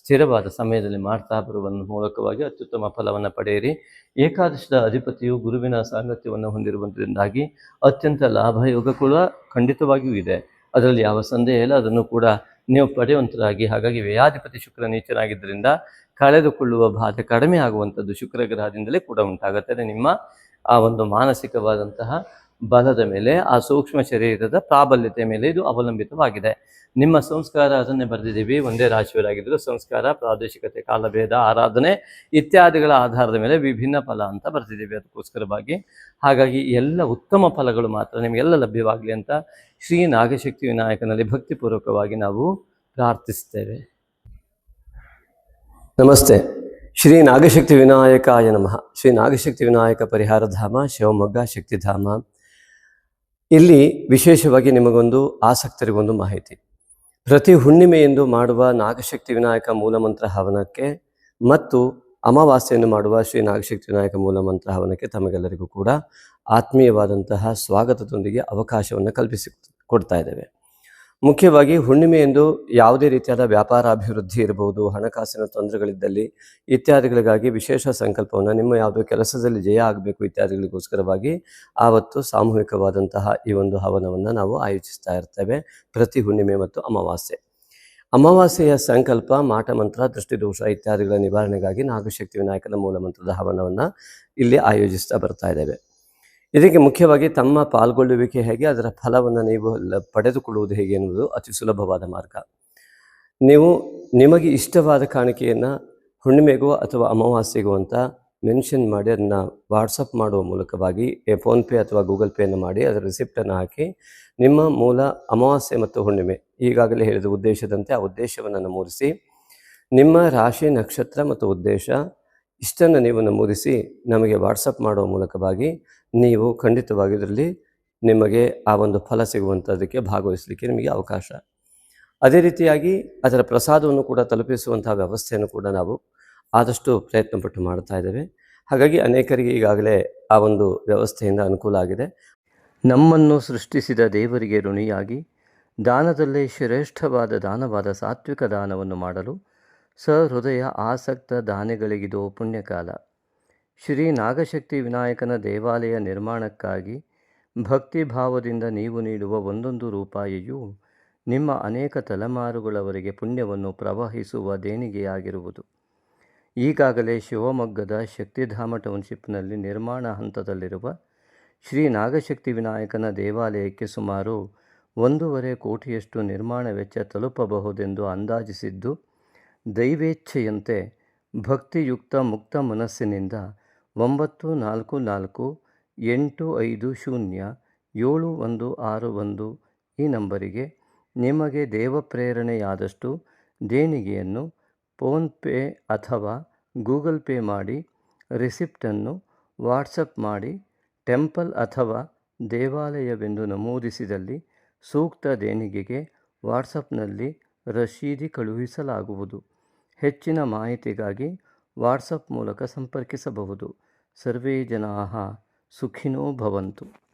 ಸ್ಥಿರವಾದ ಸಮಯದಲ್ಲಿ ಮಾಡ್ತಾ ಬರುವ ಮೂಲಕವಾಗಿ ಅತ್ಯುತ್ತಮ ಫಲವನ್ನು ಪಡೆಯಿರಿ. ಏಕಾದಶದ ಅಧಿಪತಿಯು ಗುರುವಿನ ಸಾಂಗತ್ಯವನ್ನು ಹೊಂದಿರುವುದರಿಂದಾಗಿ ಅತ್ಯಂತ ಲಾಭಯೋಗ ಕೂಡ ಖಂಡಿತವಾಗಿಯೂ ಇದೆ, ಅದರಲ್ಲಿ ಯಾವ ಸಂದೇಹ ಇಲ್ಲ. ಅದನ್ನು ಕೂಡ ನೀವು ಪಡೆಯುವಂಥದ್ದಾಗಿ, ಹಾಗಾಗಿ ವ್ಯಯಾಧಿಪತಿ ಶುಕ್ರ ನೀಚನಾಗಿದ್ದರಿಂದ ಕಳೆದುಕೊಳ್ಳುವ ಬಾಧೆ ಕಡಿಮೆ ಆಗುವಂಥದ್ದು ಶುಕ್ರ ಗ್ರಹದಿಂದಲೇ ಕೂಡ ಉಂಟಾಗುತ್ತದೆ. ನಿಮ್ಮ ಆ ಒಂದು ಮಾನಸಿಕವಾದಂತಹ ಬಲದ ಮೇಲೆ, ಆ ಸೂಕ್ಷ್ಮ ಶರೀರದ ಪ್ರಾಬಲ್ಯತೆ ಮೇಲೆ ಇದು ಅವಲಂಬಿತವಾಗಿದೆ. ನಿಮ್ಮ ಸಂಸ್ಕಾರ ಅದನ್ನೇ ಬರೆದಿದ್ದೀವಿ. ಒಂದೇ ರಾಶಿಯವರಾಗಿದ್ದರೂ ಸಂಸ್ಕಾರ, ಪ್ರಾದೇಶಿಕತೆ, ಕಾಲಭೇದ, ಆರಾಧನೆ ಇತ್ಯಾದಿಗಳ ಆಧಾರದ ಮೇಲೆ ವಿಭಿನ್ನ ಫಲ ಅಂತ ಬರೆದಿದ್ದೀವಿ ಅದಕ್ಕೋಸ್ಕರವಾಗಿ. ಹಾಗಾಗಿ ಎಲ್ಲ ಉತ್ತಮ ಫಲಗಳು ಮಾತ್ರ ನಿಮಗೆಲ್ಲ ಲಭ್ಯವಾಗಲಿ ಅಂತ ಶ್ರೀ ನಾಗಶಕ್ತಿ ವಿನಾಯಕನಲ್ಲಿ ಭಕ್ತಿಪೂರ್ವಕವಾಗಿ ನಾವು ಪ್ರಾರ್ಥಿಸ್ತೇವೆ. ನಮಸ್ತೆ. ಶ್ರೀ ನಾಗಶಕ್ತಿ ವಿನಾಯಕಾಯ ನಮಃ. ಶ್ರೀ ನಾಗಶಕ್ತಿ ವಿನಾಯಕ ಪರಿಹಾರಧಾಮ ಶಿವಮೊಗ್ಗ ಶಕ್ತಿಧಾಮ. ಇಲ್ಲಿ ವಿಶೇಷವಾಗಿ ನಿಮಗೊಂದು ಆಸಕ್ತರಿಗೊಂದು ಮಾಹಿತಿ. ಪ್ರತಿ ಹುಣ್ಣಿಮೆಯೆಂದು ಮಾಡುವ ನಾಗಶಕ್ತಿ ವಿನಾಯಕ ಮೂಲಮಂತ್ರ ಹವನಕ್ಕೆ ಮತ್ತು ಅಮಾವಾಸ್ಯೆಯನ್ನು ಮಾಡುವ ಶ್ರೀ ನಾಗಶಕ್ತಿ ವಿನಾಯಕ ಮೂಲಮಂತ್ರ ಹವನಕ್ಕೆ ತಮಗೆಲ್ಲರಿಗೂ ಕೂಡ ಆತ್ಮೀಯವಾದಂತಹ ಸ್ವಾಗತದೊಂದಿಗೆ ಅವಕಾಶವನ್ನು ಕೊಡ್ತಾ ಇದ್ದೇವೆ. ಮುಖ್ಯವಾಗಿ ಹುಣ್ಣಿಮೆಯೆಂದು ಯಾವುದೇ ರೀತಿಯಾದ ವ್ಯಾಪಾರ ಅಭಿವೃದ್ಧಿ ಇರಬಹುದು, ಹಣಕಾಸಿನ ತೊಂದರೆಗಳಿದ್ದಲ್ಲಿ ಇತ್ಯಾದಿಗಳಿಗಾಗಿ ವಿಶೇಷ ಸಂಕಲ್ಪವನ್ನು, ನಿಮ್ಮ ಯಾವುದೋ ಕೆಲಸದಲ್ಲಿ ಜಯ ಆಗಬೇಕು ಇತ್ಯಾದಿಗಳಿಗೋಸ್ಕರವಾಗಿ ಆವತ್ತು ಸಾಮೂಹಿಕವಾದಂತಹ ಈ ಒಂದು ಹವನವನ್ನು ನಾವು ಆಯೋಜಿಸ್ತಾ ಇರ್ತೇವೆ ಪ್ರತಿ ಹುಣ್ಣಿಮೆ ಮತ್ತು ಅಮಾವಾಸ್ಯೆ. ಅಮಾವಾಸ್ಯೆಯ ಸಂಕಲ್ಪ, ಮಾಟ ಮಂತ್ರ, ದೃಷ್ಟಿದೋಷ ಇತ್ಯಾದಿಗಳ ನಿವಾರಣೆಗಾಗಿ ನಾಗಶಕ್ತಿ ವಿನಾಯಕನ ಮೂಲಮಂತ್ರದ ಹವನವನ್ನು ಇಲ್ಲಿ ಆಯೋಜಿಸ್ತಾ ಬರ್ತಾ ಇದ್ದೇವೆ. ಇದಕ್ಕೆ ಮುಖ್ಯವಾಗಿ ತಮ್ಮ ಪಾಲ್ಗೊಳ್ಳುವಿಕೆ ಹೇಗೆ, ಅದರ ಫಲವನ್ನು ನೀವು ಪಡೆದುಕೊಳ್ಳುವುದು ಹೇಗೆ ಎನ್ನುವುದು ಅತಿ ಸುಲಭವಾದ ಮಾರ್ಗ. ನೀವು ನಿಮಗೆ ಇಷ್ಟವಾದ ಕಾಣಿಕೆಯನ್ನು ಹುಣ್ಣಿಮೆಗೋ ಅಥವಾ ಅಮಾವಾಸ್ಯೆಗೋ ಅಂತ ಮೆನ್ಷನ್ ಮಾಡಿ ಅದನ್ನು ವಾಟ್ಸಪ್ ಮಾಡುವ ಮೂಲಕವಾಗಿ ಫೋನ್ಪೇ ಅಥವಾ ಗೂಗಲ್ ಪೇಯನ್ನು ಮಾಡಿ ಅದರ ರಿಸಿಪ್ಟನ್ನು ಹಾಕಿ ನಿಮ್ಮ ಮೂಲ ಅಮಾವಾಸ್ಯೆ ಮತ್ತು ಹುಣ್ಣಿಮೆ ಈಗಾಗಲೇ ಹೇಳಿದ ಉದ್ದೇಶದಂತೆ ಆ ಉದ್ದೇಶವನ್ನು ನಮೂದಿಸಿ, ನಿಮ್ಮ ರಾಶಿ, ನಕ್ಷತ್ರ ಮತ್ತು ಉದ್ದೇಶ ಇಷ್ಟನ್ನು ನೀವು ನಮೂದಿಸಿ ನಮಗೆ ವಾಟ್ಸಪ್ ಮಾಡುವ ಮೂಲಕವಾಗಿ ನೀವು ಖಂಡಿತವಾಗಿ ಇದರಲ್ಲಿ ನಿಮಗೆ ಆ ಒಂದು ಫಲ ಸಿಗುವಂಥದ್ದಕ್ಕೆ ಭಾಗವಹಿಸಲಿಕ್ಕೆ ನಿಮಗೆ ಅವಕಾಶ. ಅದೇ ರೀತಿಯಾಗಿ ಅದರ ಪ್ರಸಾದವನ್ನು ಕೂಡ ತಲುಪಿಸುವಂತಹ ವ್ಯವಸ್ಥೆಯನ್ನು ಕೂಡ ನಾವು ಆದಷ್ಟು ಪ್ರಯತ್ನಪಟ್ಟು ಮಾಡ್ತಾ ಇದ್ದೇವೆ. ಹಾಗಾಗಿ ಅನೇಕರಿಗೆ ಈಗಾಗಲೇ ಆ ಒಂದು ವ್ಯವಸ್ಥೆಯಿಂದ ಅನುಕೂಲ ಆಗಿದೆ. ನಮ್ಮನ್ನು ಸೃಷ್ಟಿಸಿದ ದೇವರಿಗೆ ಋಣಿಯಾಗಿ ದಾನದಲ್ಲೇ ಶ್ರೇಷ್ಠವಾದ ದಾನವಾದ ಸಾತ್ವಿಕ ದಾನವನ್ನು ಮಾಡಲು ಸಹೃದಯ ಆಸಕ್ತ ದಾನಿಗಳಿಗಿದು ಪುಣ್ಯಕಾಲ. ಶ್ರೀ ನಾಗಶಕ್ತಿ ವಿನಾಯಕನ ದೇವಾಲಯ ನಿರ್ಮಾಣಕ್ಕಾಗಿ ಭಕ್ತಿ ಭಾವದಿಂದ ನೀವು ನೀಡುವ ಒಂದೊಂದು ರೂಪಾಯಿಯೂ ನಿಮ್ಮ ಅನೇಕ ತಲೆಮಾರುಗಳವರೆಗೆ ಪುಣ್ಯವನ್ನು ಪ್ರವಹಿಸುವ ದೇಣಿಗೆಯಾಗಿರುವುದು. ಈಗಾಗಲೇ ಶಿವಮೊಗ್ಗದ ಶಕ್ತಿಧಾಮ ಟೌನ್ಶಿಪ್ನಲ್ಲಿ ನಿರ್ಮಾಣ ಹಂತದಲ್ಲಿರುವ ಶ್ರೀ ನಾಗಶಕ್ತಿ ವಿನಾಯಕನ ದೇವಾಲಯಕ್ಕೆ ಸುಮಾರು 1.5 ಕೋಟಿಯಷ್ಟು ನಿರ್ಮಾಣ ವೆಚ್ಚ ತಲುಪಬಹುದೆಂದು ಅಂದಾಜಿಸಿದ್ದು, ದೈವೇಚ್ಛೆಯಂತೆ ಭಕ್ತಿಯುಕ್ತ ಮುಕ್ತ ಮನಸ್ಸಿನಿಂದ 9448507161 ಈ ನಂಬರಿಗೆ ನಿಮಗೆ ದೇವಪ್ರೇರಣೆಯಾದಷ್ಟು ದೇಣಿಗೆಯನ್ನು ಫೋನ್ಪೇ ಅಥವಾ ಗೂಗಲ್ ಪೇ ಮಾಡಿ ರಿಸಿಪ್ಟನ್ನು ವಾಟ್ಸಪ್ ಮಾಡಿ ಟೆಂಪಲ್ ಅಥವಾ ದೇವಾಲಯವೆಂದು ನಮೂದಿಸಿದಲ್ಲಿ ಸೂಕ್ತ ದೇಣಿಗೆಗೆ ವಾಟ್ಸಪ್ನಲ್ಲಿ ರಶೀದಿ ಕಳುಹಿಸಲಾಗುವುದು. ಹೆಚ್ಚಿನ ಮಾಹಿತಿಗಾಗಿ ವಾಟ್ಸಪ್ ಮೂಲಕ ಸಂಪರ್ಕಿಸಬಹುದು. ಸರ್ವೇ ಜನಾಃ ಸುಖಿನೋ ಭವಂತು.